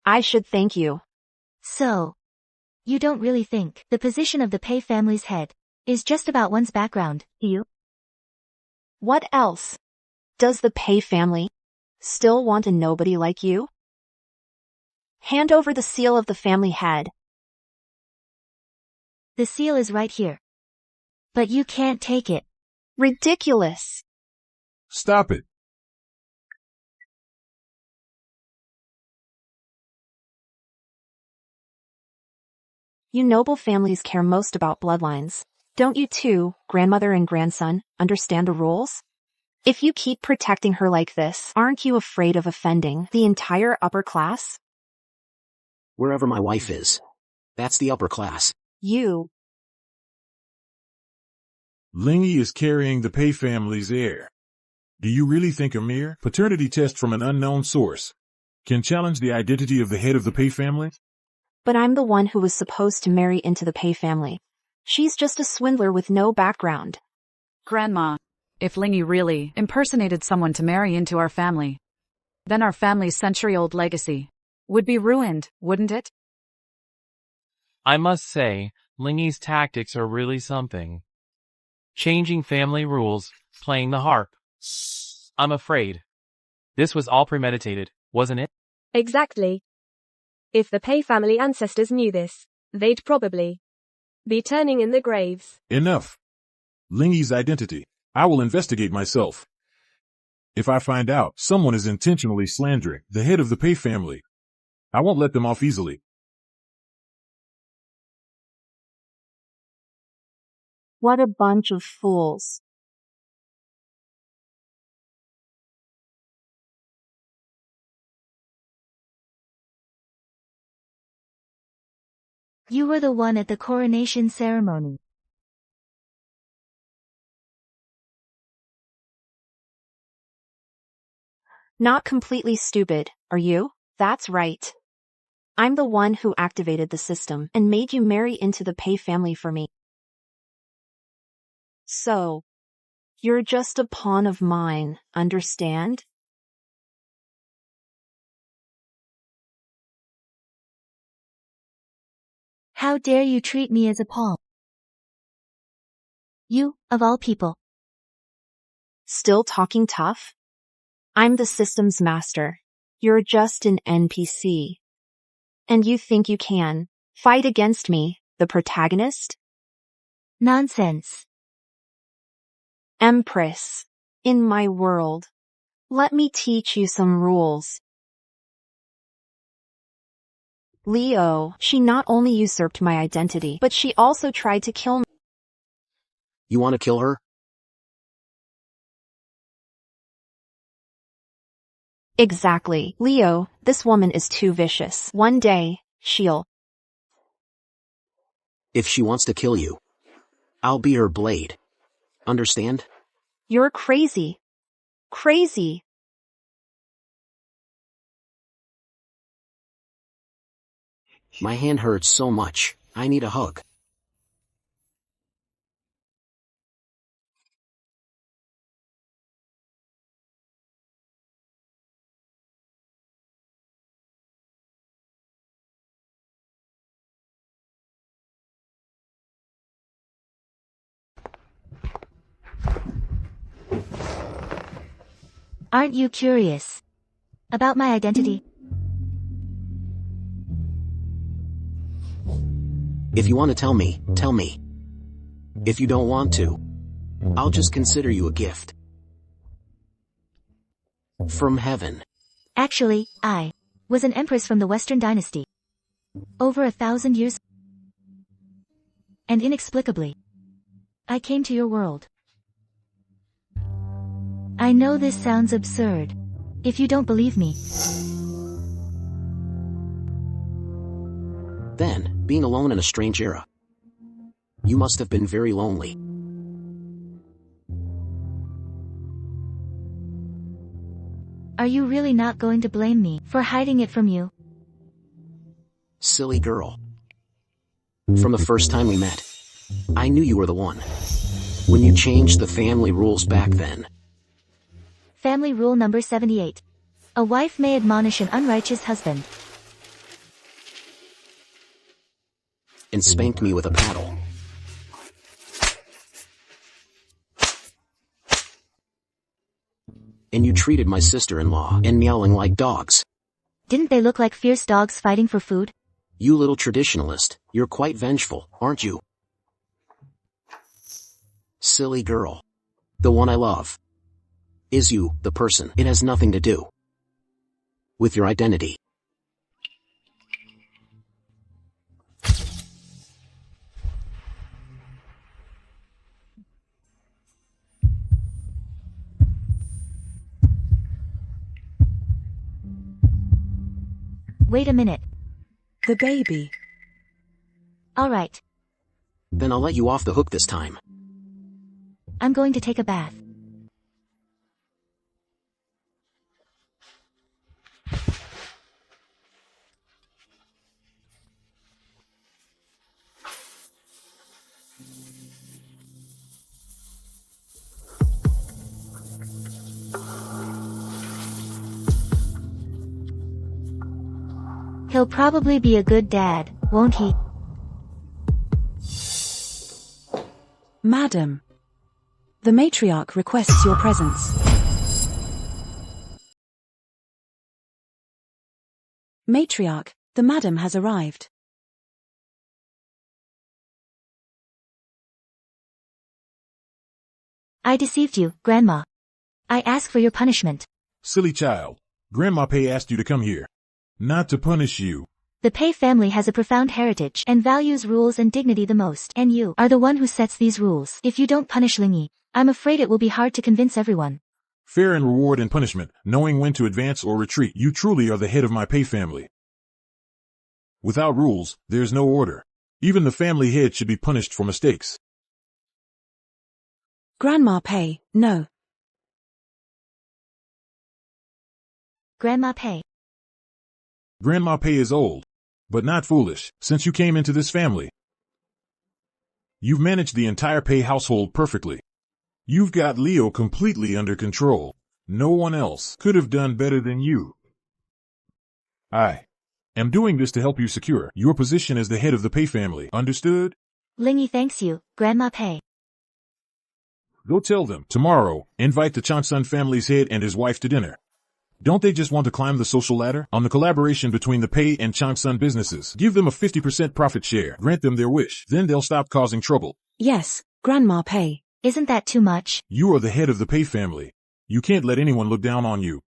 I should thank you. So, you don't really think the position of the Pei family's head is just about one's background, do you? What else? Does the Pei family still want a nobody like you? Hand over the seal of the family head. The seal is right here. But you can't take it. Ridiculous. Stop it. You noble families care most about bloodlines. Don't you too, grandmother and grandson, understand the rules? If you keep protecting her like this, aren't you afraid of offending the entire upper class? Wherever my wife is. That's the upper class. You. Lingy is carrying the Pei family's heir. Do you really think a mere paternity test from an unknown source can challenge the identity of the head of the Pei family? But I'm the one who was supposed to marry into the Pei family. She's just a swindler with no background. Grandma, if Lingy really impersonated someone to marry into our family, then our family's century-old legacy would be ruined, wouldn't it? I must say, Lingy's tactics are really something. Changing family rules, playing the harp. I'm afraid. This was all premeditated, wasn't it? Exactly. If the Pei family ancestors knew this, they'd probably be turning in the graves. Enough. Lingy's identity. I will investigate myself. If I find out someone is intentionally slandering the head of the Pei family, I won't let them off easily. What a bunch of fools. You were the one at the coronation ceremony. Not completely stupid, are you? That's right. I'm the one who activated the system and made you marry into the Pei family for me. So, you're just a pawn of mine, understand? How dare you treat me as a pawn? You, of all people. Still talking tough? I'm the system's master. You're just an NPC. And you think you can fight against me, the protagonist? Nonsense. Empress, in my world. Let me teach you some rules. Leo, she not only usurped my identity, but she also tried to kill me. You want to kill her? Exactly. Leo, this woman is too vicious. One day, she'll... If she wants to kill you, I'll be her blade. Understand? You're crazy. Crazy. My hand hurts so much, I need a hug. Aren't you curious about my identity? If you want to tell me, tell me. If you don't want to, I'll just consider you a gift. From heaven. Actually, I was an empress from the Western dynasty. Over 1,000 years. And inexplicably, I came to your world. I know this sounds absurd. If you don't believe me. Then, being alone in a strange era. You must have been very lonely. Are you really not going to blame me for hiding it from you? Silly girl. From the first time we met, I knew you were the one. When you changed the family rules back then. Family rule number 78. A wife may admonish an unrighteous husband. And spanked me with a paddle. treated my sister-in-law and meowing like dogs. Didn't they look like fierce dogs fighting for food? You little traditionalist, you're quite vengeful, aren't you? Silly girl. The one I love. Is you, the person. It has nothing to do with your identity. Wait a minute. The baby. All right. Then I'll let you off the hook this time. I'm going to take a bath. He'll probably be a good dad, won't he? Madam. The matriarch requests your presence. Matriarch, the madam has arrived. I deceived you, Grandma. I ask for your punishment. Silly child. Grandma Pei asked you to come here. Not to punish you. The Pei family has a profound heritage and values rules and dignity the most, and you are the one who sets these rules. If you don't punish Lingyi, I'm afraid it will be hard to convince everyone. Fair in reward and punishment, knowing when to advance or retreat. You truly are the head of my Pei family. Without rules, there's no order. Even the family head should be punished for mistakes. Grandma Pei, no. Grandma Pei. Grandma Pei is old, but not foolish, since you came into this family. You've managed the entire Pei household perfectly. You've got Leo completely under control. No one else could have done better than you. I am doing this to help you secure your position as the head of the Pei family, understood? Lingyi thanks you, Grandma Pei. Go tell them, tomorrow, invite the Chansun family's head and his wife to dinner. Don't they just want to climb the social ladder? On the collaboration between the Pei and Changsun businesses, give them a 50% profit share, grant them their wish, then they'll stop causing trouble. Yes, Grandma Pei. Isn't that too much? You are the head of the Pei family. You can't let anyone look down on you.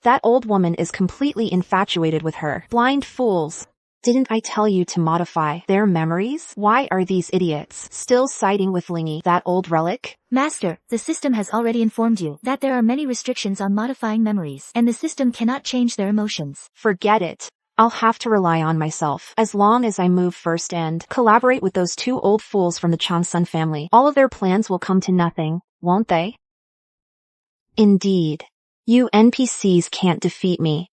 That old woman is completely infatuated with her. Blind fools. Didn't I tell you to modify their memories? Why are these idiots still siding with Lingyi, that old relic? Master, the system has already informed you that there are many restrictions on modifying memories, and the system cannot change their emotions. Forget it. I'll have to rely on myself. As long as I move first and collaborate with those two old fools from the Changsun family, all of their plans will come to nothing, won't they? Indeed. You NPCs can't defeat me.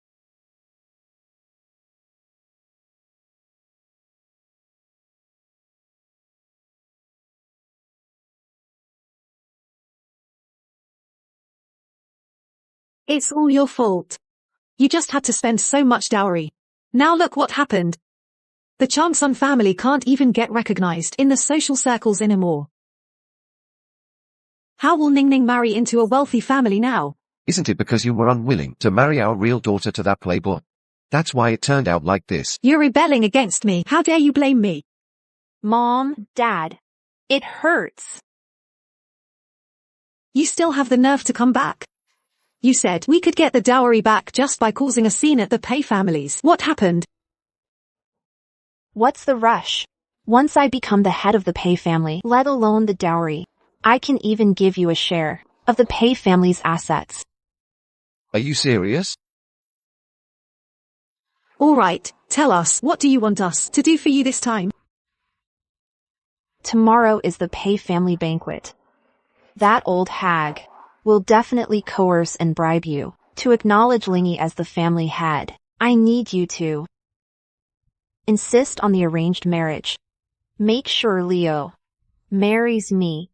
It's all your fault. You just had to spend so much dowry. Now look what happened. The Changsun family can't even get recognized in the social circles anymore. How will Ningning marry into a wealthy family now? Isn't it because you were unwilling to marry our real daughter to that playboy? That's why it turned out like this. You're rebelling against me. How dare you blame me? Mom, Dad, it hurts. You still have the nerve to come back. You said we could get the dowry back just by causing a scene at the Pei families. What happened? What's the rush? Once I become the head of the Pei family, let alone the dowry, I can even give you a share of the Pei family's assets. Are you serious? All right, tell us, what do you want us to do for you this time? Tomorrow is the Pei family banquet. That old hag will definitely coerce and bribe you to acknowledge Lingyi as the family head. I need you to insist on the arranged marriage. Make sure Leo marries me.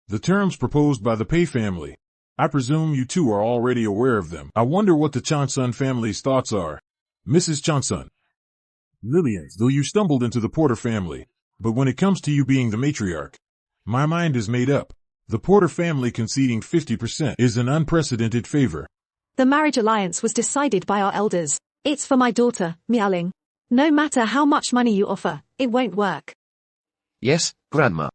The terms proposed by the Pei family. I presume you two are already aware of them. I wonder what the Chansun family's thoughts are. Mrs. Chansun. Lillian, though you stumbled into the Porter family, but when it comes to you being the matriarch, my mind is made up. The Porter family conceding 50% is an unprecedented favor. The marriage alliance was decided by our elders. It's for my daughter, Miaoling. No matter how much money you offer, it won't work. Yes, Grandma.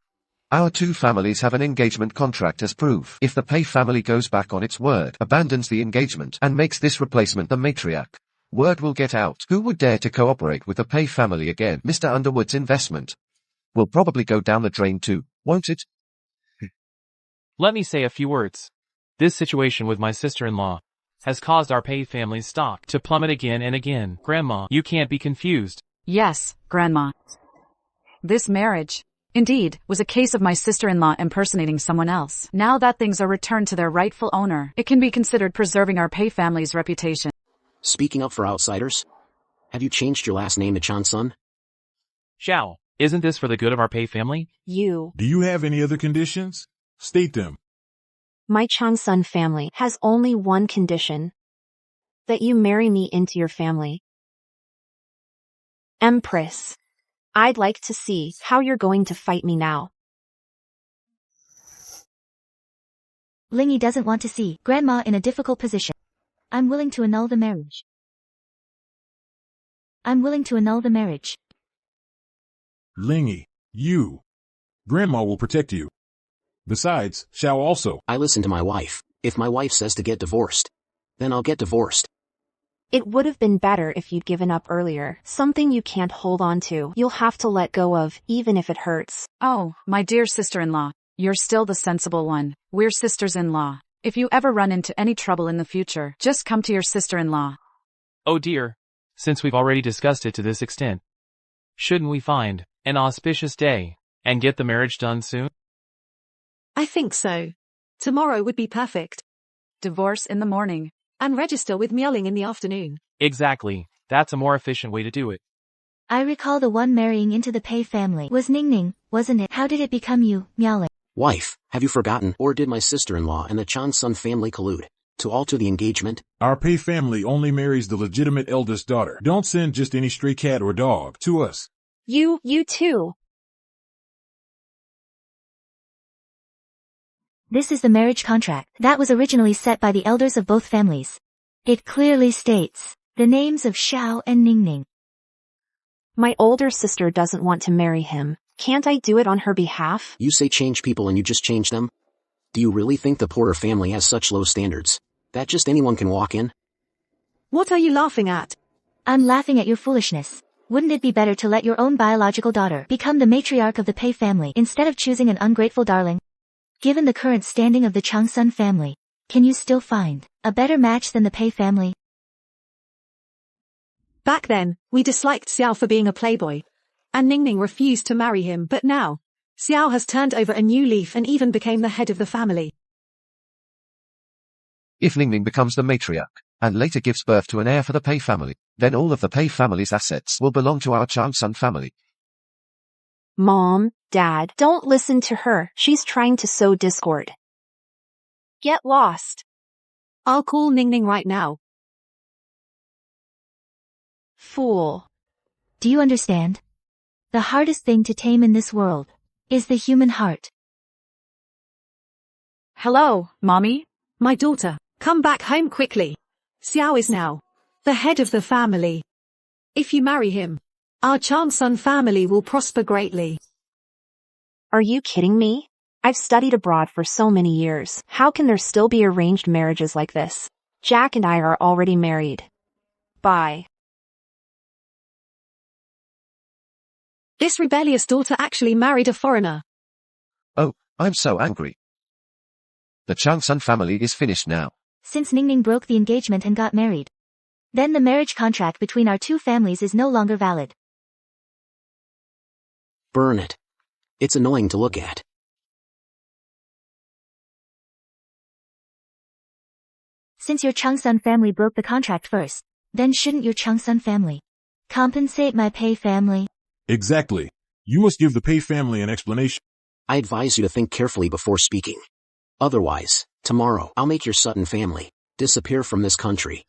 Our two families have an engagement contract as proof. If the Pei family goes back on its word, abandons the engagement, and makes this replacement the matriarch, word will get out. Who would dare to cooperate with the Pei family again? Mr. Underwood's investment will probably go down the drain too, won't it? Let me say a few words. This situation with my sister-in-law has caused our Pei family's stock to plummet again and again. Grandma, you can't be confused. Yes, Grandma. This marriage, indeed, was a case of my sister-in-law impersonating someone else. Now that things are returned to their rightful owner, it can be considered preserving our Pei family's reputation. Speaking up for outsiders? Have you changed your last name to Chan-sun? Xiao, isn't this for the good of our Pei family? You. Do you have any other conditions? State them. My Chang-sun family has only one condition. That you marry me into your family. Empress. I'd like to see how you're going to fight me now. Lingy doesn't want to see Grandma in a difficult position. I'm willing to annul the marriage. I'm willing to annul the marriage. Lingy, you. Grandma will protect you. Besides, Xiao also. I listen to my wife. If my wife says to get divorced, then I'll get divorced. It would have been better if you'd given up earlier. Something you can't hold on to. You'll have to let go of, even if it hurts. Oh, my dear sister-in-law, you're still the sensible one. We're sisters-in-law. If you ever run into any trouble in the future, just come to your sister-in-law. Oh dear. Since we've already discussed it to this extent, shouldn't we find an auspicious day and get the marriage done soon? I think so. Tomorrow would be perfect. Divorce in the morning. And register with Miaoling in the afternoon. Exactly. That's a more efficient way to do it. I recall the one marrying into the Pei family was Ningning, wasn't it? How did it become you, Miaoling? Wife, have you forgotten, or did my sister-in-law and the Chan-sun family collude to alter the engagement? Our Pei family only marries the legitimate eldest daughter. Don't send just any stray cat or dog to us. You too. This is the marriage contract that was originally set by the elders of both families. It clearly states the names of Xiao and Ningning. My older sister doesn't want to marry him. Can't I do it on her behalf? You say change people and you just change them? Do you really think the Porter family has such low standards that just anyone can walk in? What are you laughing at? I'm laughing at your foolishness. Wouldn't it be better to let your own biological daughter become the matriarch of the Pei family instead of choosing an ungrateful darling? Given the current standing of the Chang-sun family, can you still find a better match than the Pei family? Back then, we disliked Xiao for being a playboy. And Ningning refused to marry him, but now, Xiao has turned over a new leaf and even became the head of the family. If Ningning becomes the matriarch, and later gives birth to an heir for the Pei family, then all of the Pei family's assets will belong to our Chang-sun family. Mom, Dad, don't listen to her. She's trying to sow discord. Get lost. I'll call Ningning right now. Fool. Do you understand? The hardest thing to tame in this world is the human heart. Hello, Mommy? My daughter, come back home quickly. Xiao is now the head of the family. If you marry him, our Chang-sun family will prosper greatly. Are you kidding me? I've studied abroad for so many years. How can there still be arranged marriages like this? Jack and I are already married. Bye. This rebellious daughter actually married a foreigner. Oh, I'm so angry. The Chang-sun family is finished now. Since Ningning broke the engagement and got married, then the marriage contract between our two families is no longer valid. Burn it. It's annoying to look at. Since your Chang-sun family broke the contract first, then shouldn't your Chang-sun family compensate my Pei family? Exactly. You must give the Pei family an explanation. I advise you to think carefully before speaking. Otherwise, tomorrow I'll make your Sutton family disappear from this country.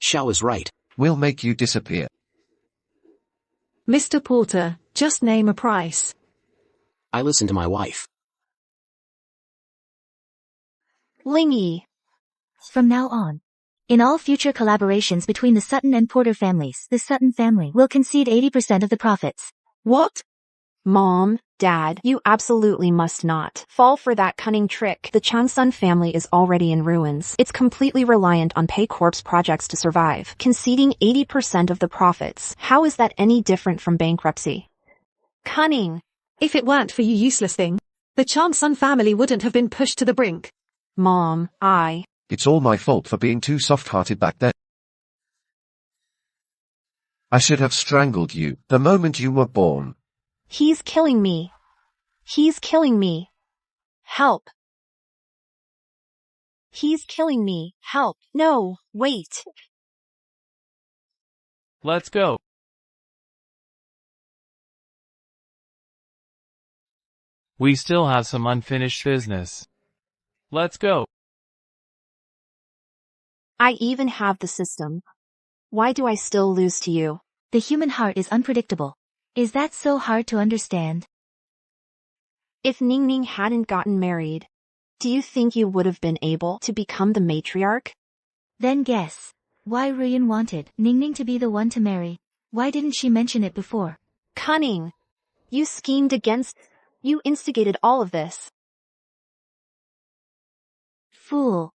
Xiao is right. We'll make you disappear. Mr. Porter, just name a price. I listen to my wife. Lingy. From now on, in all future collaborations between the Sutton and Porter families, the Sutton family will concede 80% of the profits. What? Mom, Dad, you absolutely must not fall for that cunning trick. The Changsun family is already in ruins. It's completely reliant on Pay Corp's projects to survive, conceding 80% of the profits. How is that any different from bankruptcy? Cunning. If it weren't for you useless thing, the Changsun family wouldn't have been pushed to the brink. Mom, It's all my fault for being too soft-hearted back then. I should have strangled you the moment you were born. He's killing me. He's killing me. Help. He's killing me. Help. No, wait. Let's go. We still have some unfinished business. Let's go. I even have the system. Why do I still lose to you? The human heart is unpredictable. Is that so hard to understand? If Ning Ning hadn't gotten married, do you think you would have been able to become the matriarch? Then guess. Why Ruyan wanted Ning Ning to be the one to marry. Why didn't she mention it before? Cunning. You schemed against... You instigated all of this. Fool.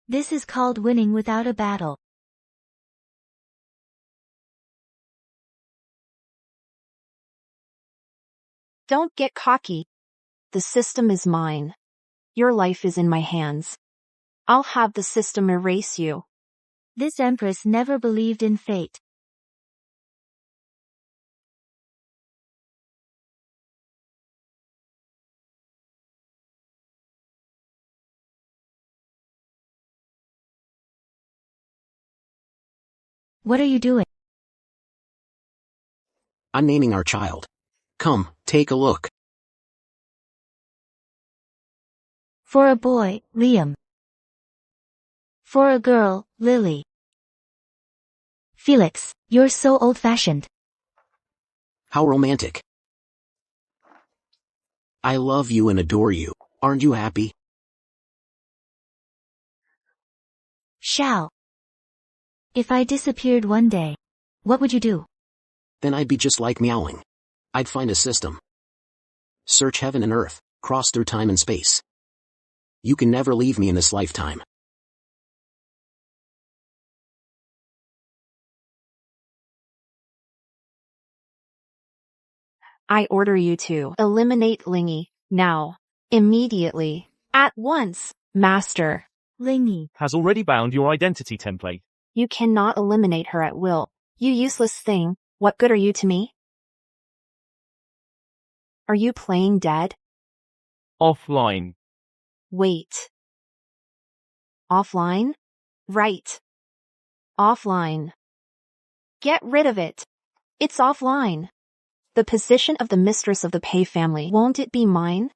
This is called winning without a battle. Don't get cocky. The system is mine. Your life is in my hands. I'll have the system erase you. This empress never believed in fate. What are you doing? I'm naming our child. Come, take a look. For a boy, Liam. For a girl, Lily. Felix, you're so old-fashioned. How romantic. I love you and adore you. Aren't you happy? Shao. If I disappeared one day, what would you do? Then I'd be just like meowing. I'd find a system. Search heaven and earth, cross through time and space. You can never leave me in this lifetime. I order you to eliminate Lingy, now. Immediately. At once, Master. Lingy has already bound your identity template. You cannot eliminate her at will. You useless thing, what good are you to me? Are you playing dead? Offline. Wait. Offline? Right. Offline. Get rid of it. It's offline. The position of the mistress of the Pei family, won't it be mine?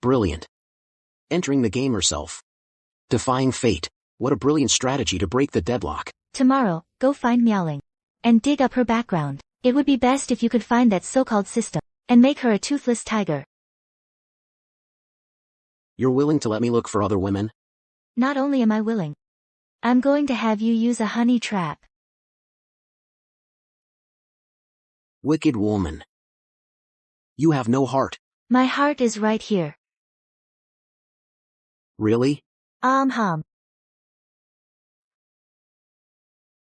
Brilliant. Entering the game herself. Defying fate. What a brilliant strategy to break the deadlock. Tomorrow, go find Meowling. And dig up her background. It would be best if you could find that so-called system. And make her a toothless tiger. You're willing to let me look for other women? Not only am I willing. I'm going to have you use a honey trap. Wicked woman. You have no heart. My heart is right here. Really? Hum.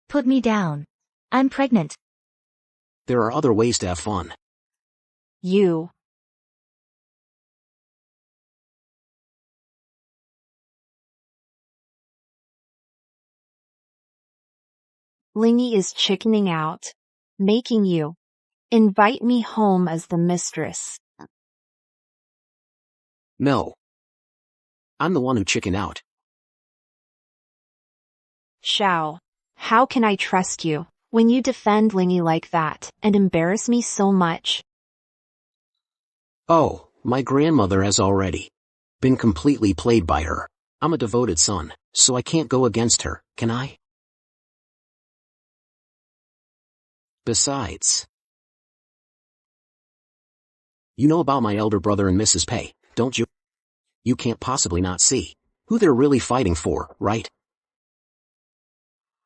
Put me down. I'm pregnant. There are other ways to have fun. You. Lingy is chickening out. Making you. Invite me home as the mistress. No. I'm the one who chickened out. Shao. How can I trust you when you defend Lingy like that and embarrass me so much? Oh, my grandmother has already been completely played by her. I'm a devoted son, so I can't go against her, can I? Besides, you know about my elder brother and Mrs. Pei, don't you? You can't possibly not see who they're really fighting for, right?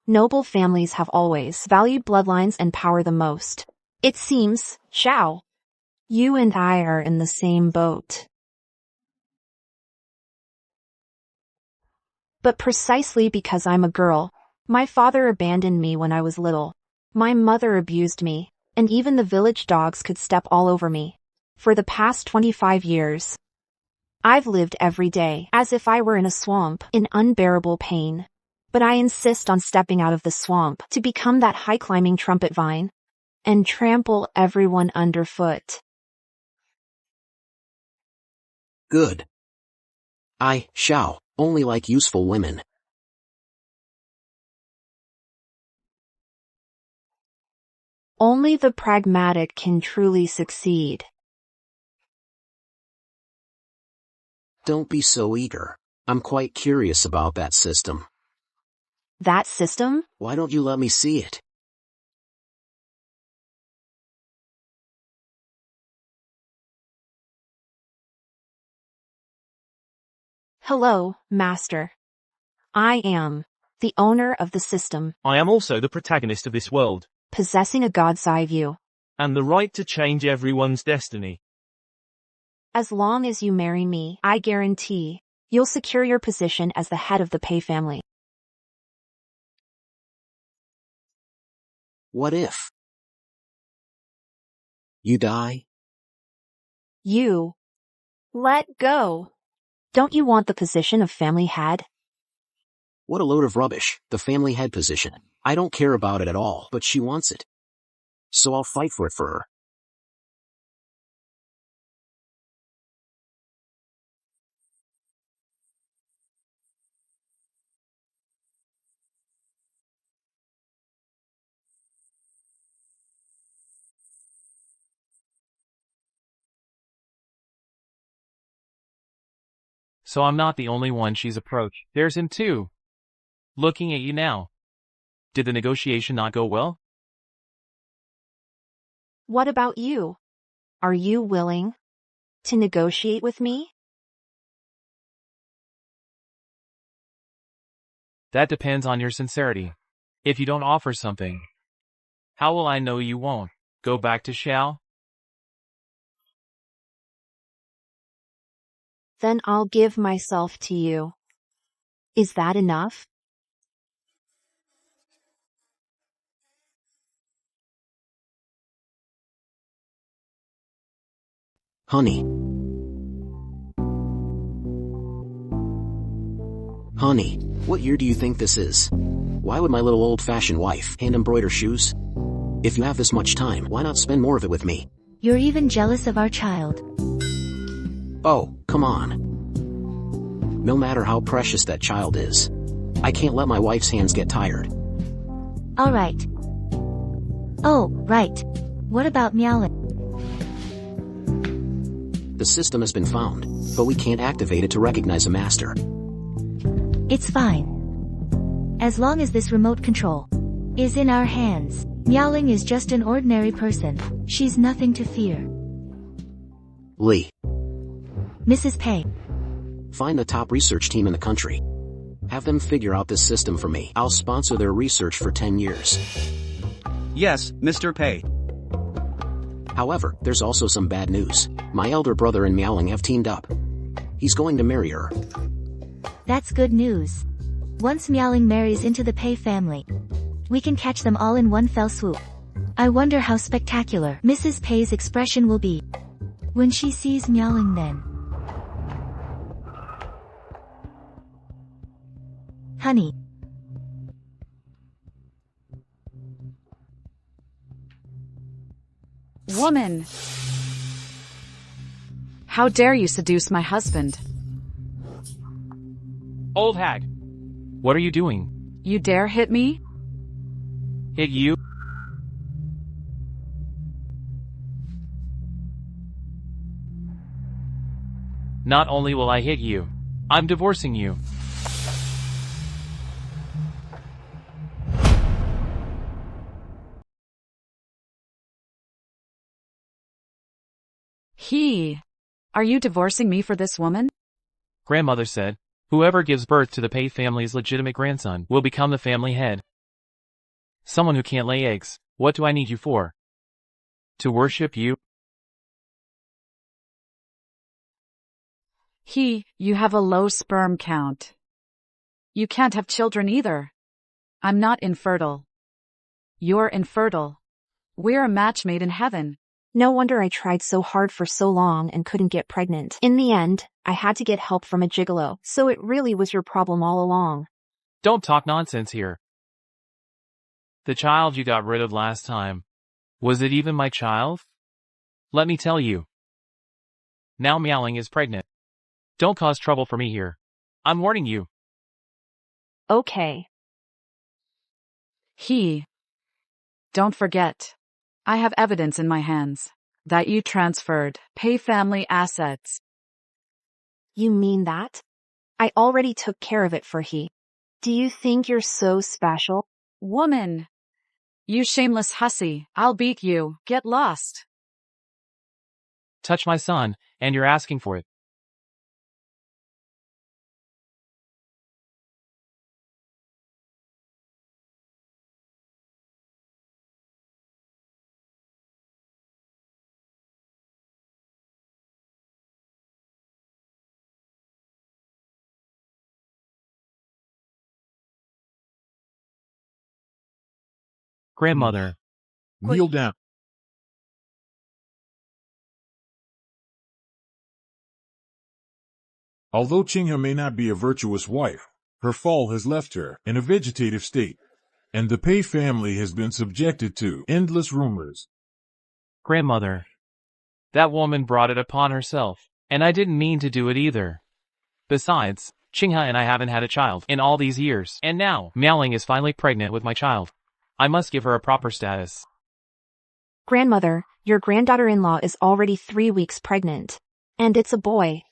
Noble families have always valued bloodlines and power the most. It seems, Xiao, you and I are in the same boat. But precisely because I'm a girl, my father abandoned me when I was little. My mother abused me, and even the village dogs could step all over me. For the past 25 years, I've lived every day as if I were in a swamp, in unbearable pain. But I insist on stepping out of the swamp to become that high-climbing trumpet vine and trample everyone underfoot. Good. I, Xiao, only like useful women. Only the pragmatic can truly succeed. Don't be so eager. I'm quite curious about that system. That system? Why don't you let me see it? Hello, Master. I am the owner of the system, I am also the protagonist of this world, possessing a god's eye view. and the right to change everyone's destiny. As long as you marry me, I guarantee you'll secure your position as the head of the Pei family. What if you die? You let go. Don't you want the position of family head? What a load of rubbish, the family head position. I don't care about it at all, but she wants it. So I'll fight for it for her. So I'm not the only one she's approached. There's him too. Looking at you now. Did the negotiation not go well? What about you? Are you willing to negotiate with me? That depends on your sincerity. If you don't offer something, how will I know you won't? Go back to Xiao? Then I'll give myself to you. Is that enough? Honey. Honey, what year do you think this is? Why would my little old-fashioned wife hand-embroider shoes? If you have this much time, why not spend more of it with me? You're even jealous of our child. Oh, come on. No matter how precious that child is, I can't let my wife's hands get tired. All right. Oh, right. What about Meowlin? The system has been found, but we can't activate it to recognize a master. It's fine. As long as this remote control is in our hands, Meowling is just an ordinary person. She's nothing to fear. Lee, Mrs. Pei. find the top research team in the country. Have them figure out this system for me. I'll sponsor their research for 10 years. Yes, Mr. Pei. However, there's also some bad news. My elder brother and Meowling have teamed up. He's going to marry her. That's good news. Once Meowling marries into the Pei family, we can catch them all in one fell swoop. I wonder how spectacular Mrs. Pei's expression will be when she sees Meowling then. Honey. Woman! How dare you seduce my husband? Old hag! What are you doing? You dare hit me? Hit you? Not only will I hit you, I'm divorcing you. Are you divorcing me for this woman? Grandmother said, whoever gives birth to the Pei family's legitimate grandson will become the family head. Someone who can't lay eggs. What do I need you for? To worship you? You have a low sperm count. You can't have children either. I'm not infertile. You're infertile. We're a match made in heaven. No wonder I tried so hard for so long and couldn't get pregnant. In the end, I had to get help from a gigolo, so it really was your problem all along. Don't talk nonsense here. The child you got rid of last time. Was it even my child? Let me tell you. Now Meowing is pregnant. Don't cause trouble for me here. I'm warning you. Okay. Don't forget. I have evidence in my hands that you transferred Pei family assets. You mean that? I already took care of it for he. Do you think you're so special? Woman! You shameless hussy, I'll beat you. Get lost. Touch my son, and you're asking for it. Grandmother. Kneel down. Although Chingha may not be a virtuous wife, her fall has left her in a vegetative state, and the Pei family has been subjected to endless rumors. Grandmother. That woman brought it upon herself, and I didn't mean to do it either. Besides, Chingha and I haven't had a child in all these years, and now Meowing is finally pregnant with my child. I must give her a proper status. Grandmother, your granddaughter-in-law is already 3 weeks pregnant. And it's a boy.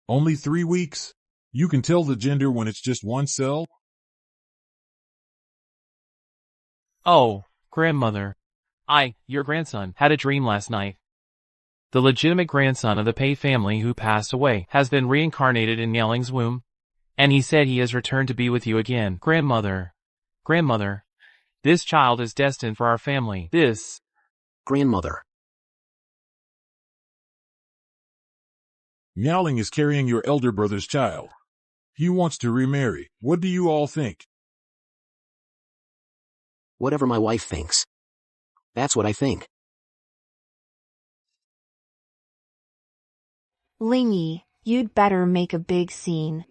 Only 3 weeks? You can tell the gender when it's just one cell? Oh, Grandmother. Your grandson, had a dream last night. The legitimate grandson of the Pei family who passed away has been reincarnated in Meowing's womb, and he said he has returned to be with you again. Grandmother. Grandmother. This child is destined for our family. This. Grandmother. Meowing is carrying your elder brother's child. He wants to remarry. What do you all think? Whatever my wife thinks. That's what I think. Lingy, you'd better make a big scene.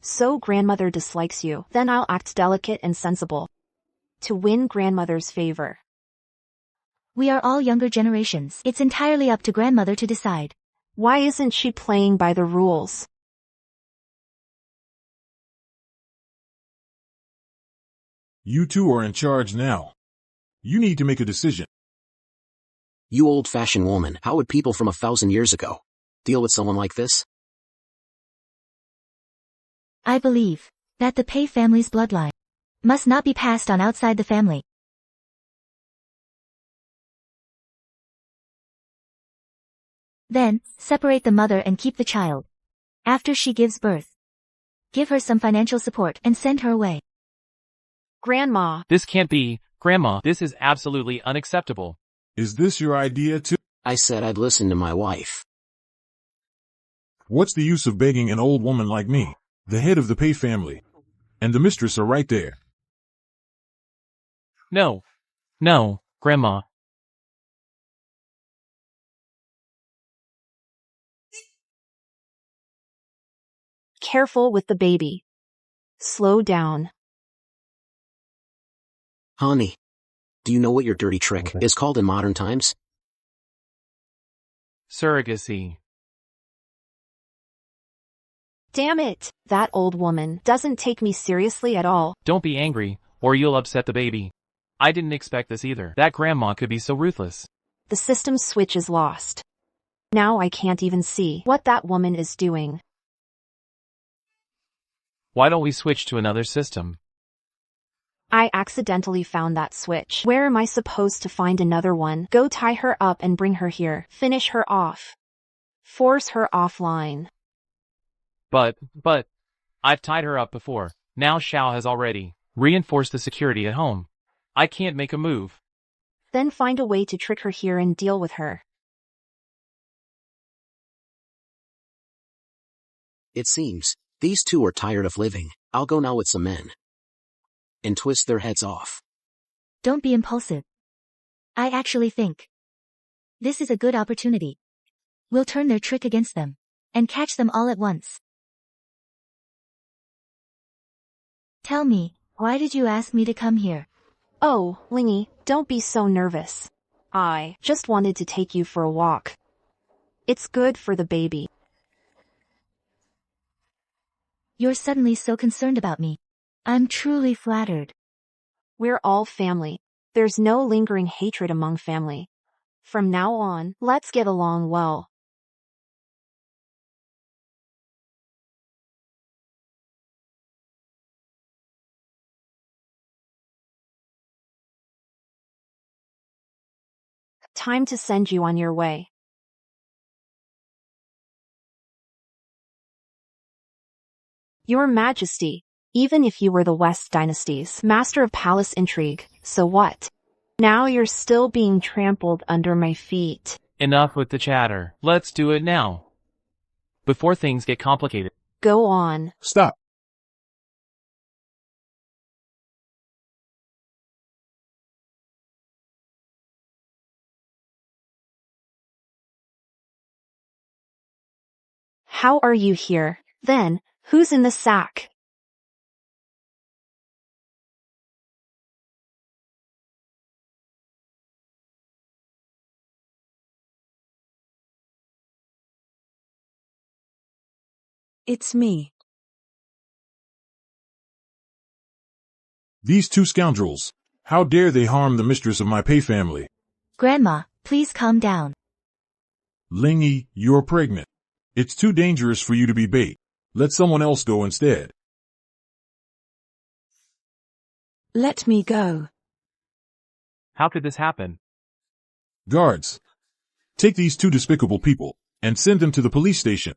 So grandmother dislikes you, then I'll act delicate and sensible. To win grandmother's favor. We are all younger generations. It's entirely up to grandmother to decide. Why isn't she playing by the rules? You two are in charge now. You need to make a decision. You old-fashioned woman, how would people from 1,000 years ago deal with someone like this? I believe that the Pei family's bloodline must not be passed on outside the family. Then, separate the mother and keep the child. After she gives birth, give her some financial support and send her away. Grandma. This can't be, Grandma. This is absolutely unacceptable. Is this your idea too? I said I'd listen to my wife. What's the use of begging an old woman like me, the head of the Pei family? And the mistress are right there. No. No, Grandma. Careful with the baby. Slow down. Honey, do you know what your dirty trick is called in modern times? Surrogacy. Damn it, that old woman doesn't take me seriously at all. Don't be angry, or you'll upset the baby. I didn't expect this either. That grandma could be so ruthless. The system switch is lost. Now I can't even see what that woman is doing. Why don't we switch to another system? I accidentally found that switch. Where am I supposed to find another one? Go tie her up and bring her here. Finish her off. Force her offline. But, I've tied her up before. Now Xiao has already reinforced the security at home. I can't make a move. Then find a way to trick her here and deal with her. It seems these two are tired of living. I'll go now with some men and twist their heads off. Don't be impulsive. I actually think this is a good opportunity. We'll turn their trick against them and catch them all at once. Tell me, why did you ask me to come here? Oh, Lingy, don't be so nervous. I just wanted to take you for a walk. It's good for the baby. You're suddenly so concerned about me. I'm truly flattered. We're all family. There's no lingering hatred among family. From now on, let's get along well. Time to send you on your way. Your Majesty, even if you were the West Dynasty's master of palace intrigue, so what? Now you're still being trampled under my feet. Enough with the chatter. Let's do it now. Before things get complicated. Go on. Stop. How are you here? Then, who's in the sack? It's me. These two scoundrels. How dare they harm the mistress of my Pei family? Grandma, please calm down. Lingy, you're pregnant. It's too dangerous for you to be bait. Let someone else go instead. Let me go. How could this happen? Guards, take these two despicable people and send them to the police station.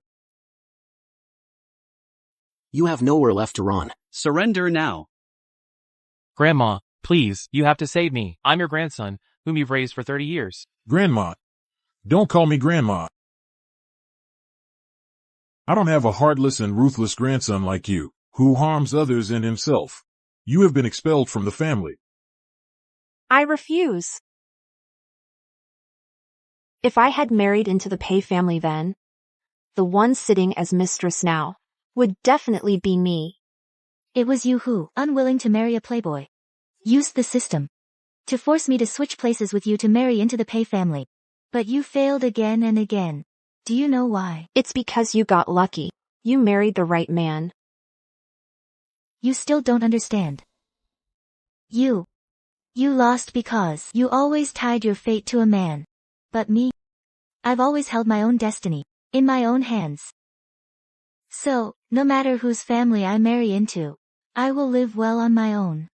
You have nowhere left to run. Surrender now. Grandma, please, you have to save me. I'm your grandson, whom you've raised for 30 years. Grandma. Don't call me Grandma. I don't have a heartless and ruthless grandson like you, who harms others and himself. You have been expelled from the family. I refuse. If I had married into the Pei family then, the one sitting as mistress now would definitely be me. It was you who, unwilling to marry a playboy, used the system to force me to switch places with you to marry into the Pei family. But you failed again and again. Do you know why? It's because you got lucky. You married the right man. You still don't understand. You lost because you always tied your fate to a man. But me? I've always held my own destiny in my own hands. So, no matter whose family I marry into, I will live well on my own.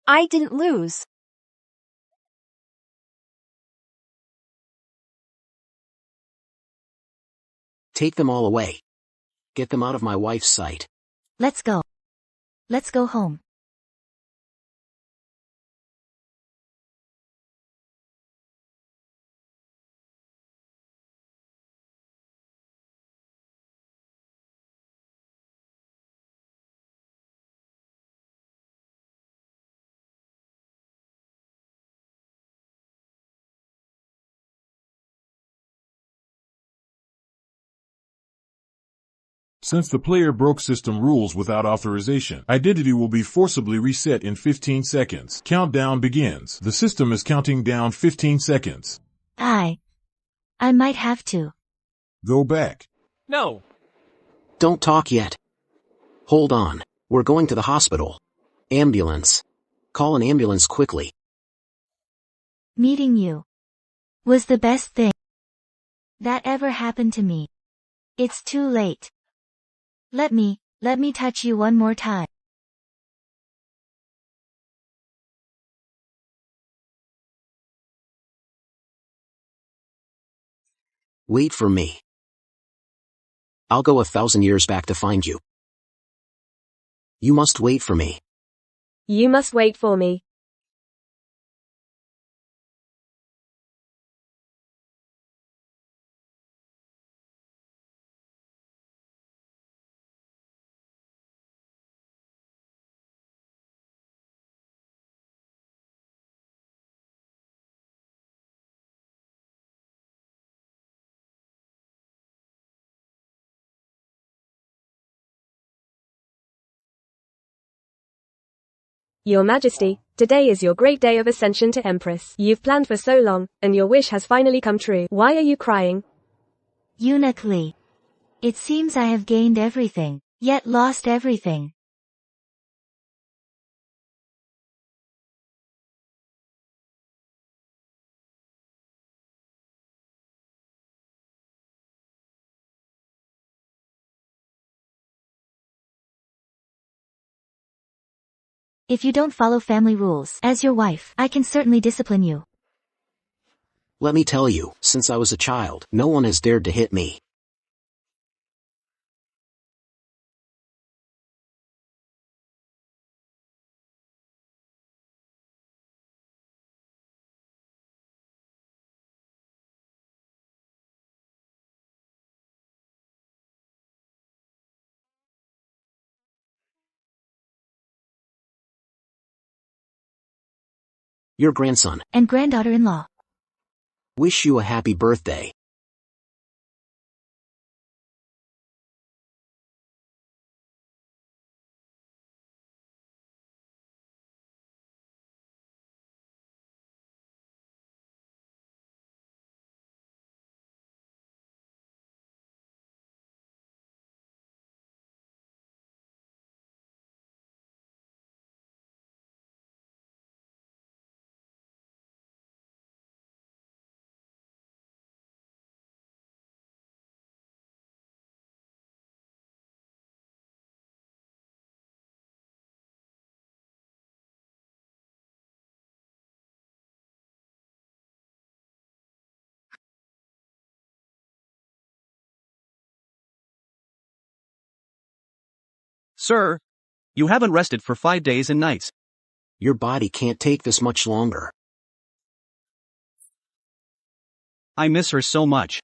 I didn't lose. Take them all away. Get them out of my wife's sight. Let's go. Let's go home. Since the player broke system rules without authorization, identity will be forcibly reset in 15 seconds. Countdown begins. The system is counting down 15 seconds. I might have to. Go back. No. Don't talk yet. Hold on. We're going to the hospital. Ambulance. Call an ambulance quickly. Meeting you was the best thing that ever happened to me. It's too late. Let me touch you one more time. Wait for me. I'll go 1,000 years back to find you. You must wait for me. You must wait for me. Your Majesty, today is your great day of ascension to Empress. You've planned for so long, and your wish has finally come true. Why are you crying? Eunuch Lee. It seems I have gained everything, yet lost everything. If you don't follow family rules, as your wife, I can certainly discipline you. Let me tell you, since I was a child, no one has dared to hit me. Your grandson. And granddaughter-in-law. Wish you a happy birthday. Sir, you haven't rested for 5 days and nights. Your body can't take this much longer. I miss her so much.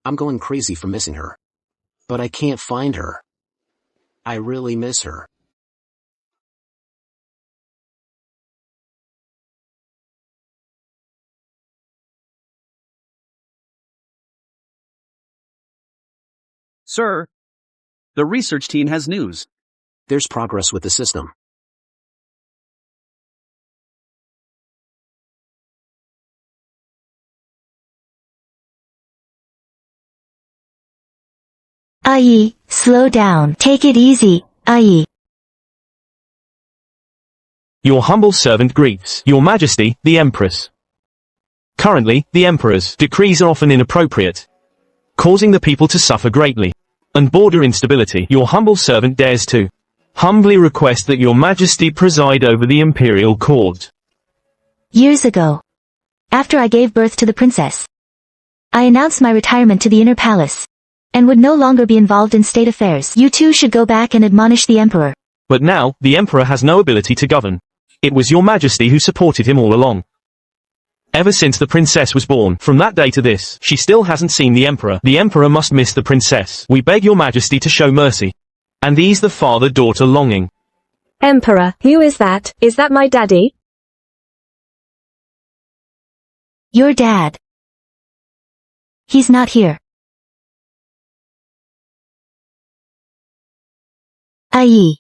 I'm going crazy for missing her. But I can't find her. I really miss her. Sir, the research team has news. There's progress with the system. Aye, slow down. Take it easy, aye. Your humble servant greets Your Majesty, the Empress. Currently, the Emperor's decrees are often inappropriate, causing the people to suffer greatly, and border instability. Your humble servant dares to humbly request that Your Majesty preside over the imperial court. Years ago, after I gave birth to the princess, I announced my retirement to the inner palace, and would no longer be involved in state affairs. You too should go back and admonish the Emperor. But now, the Emperor has no ability to govern. It was Your Majesty who supported him all along. Ever since the princess was born, from that day to this, she still hasn't seen the Emperor. The Emperor must miss the princess. We beg Your Majesty to show mercy, and ease the father-daughter longing. Emperor, who is that? Is that my daddy? Your dad. He's not here. Aye.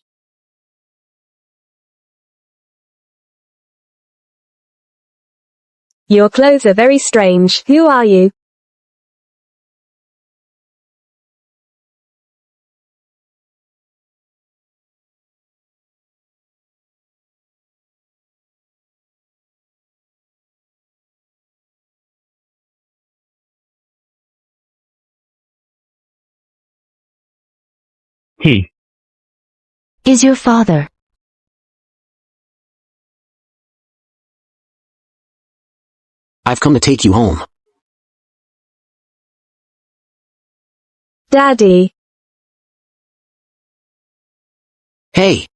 Your clothes are very strange. Who are you? He is your father. I've come to take you home. Daddy. Hey,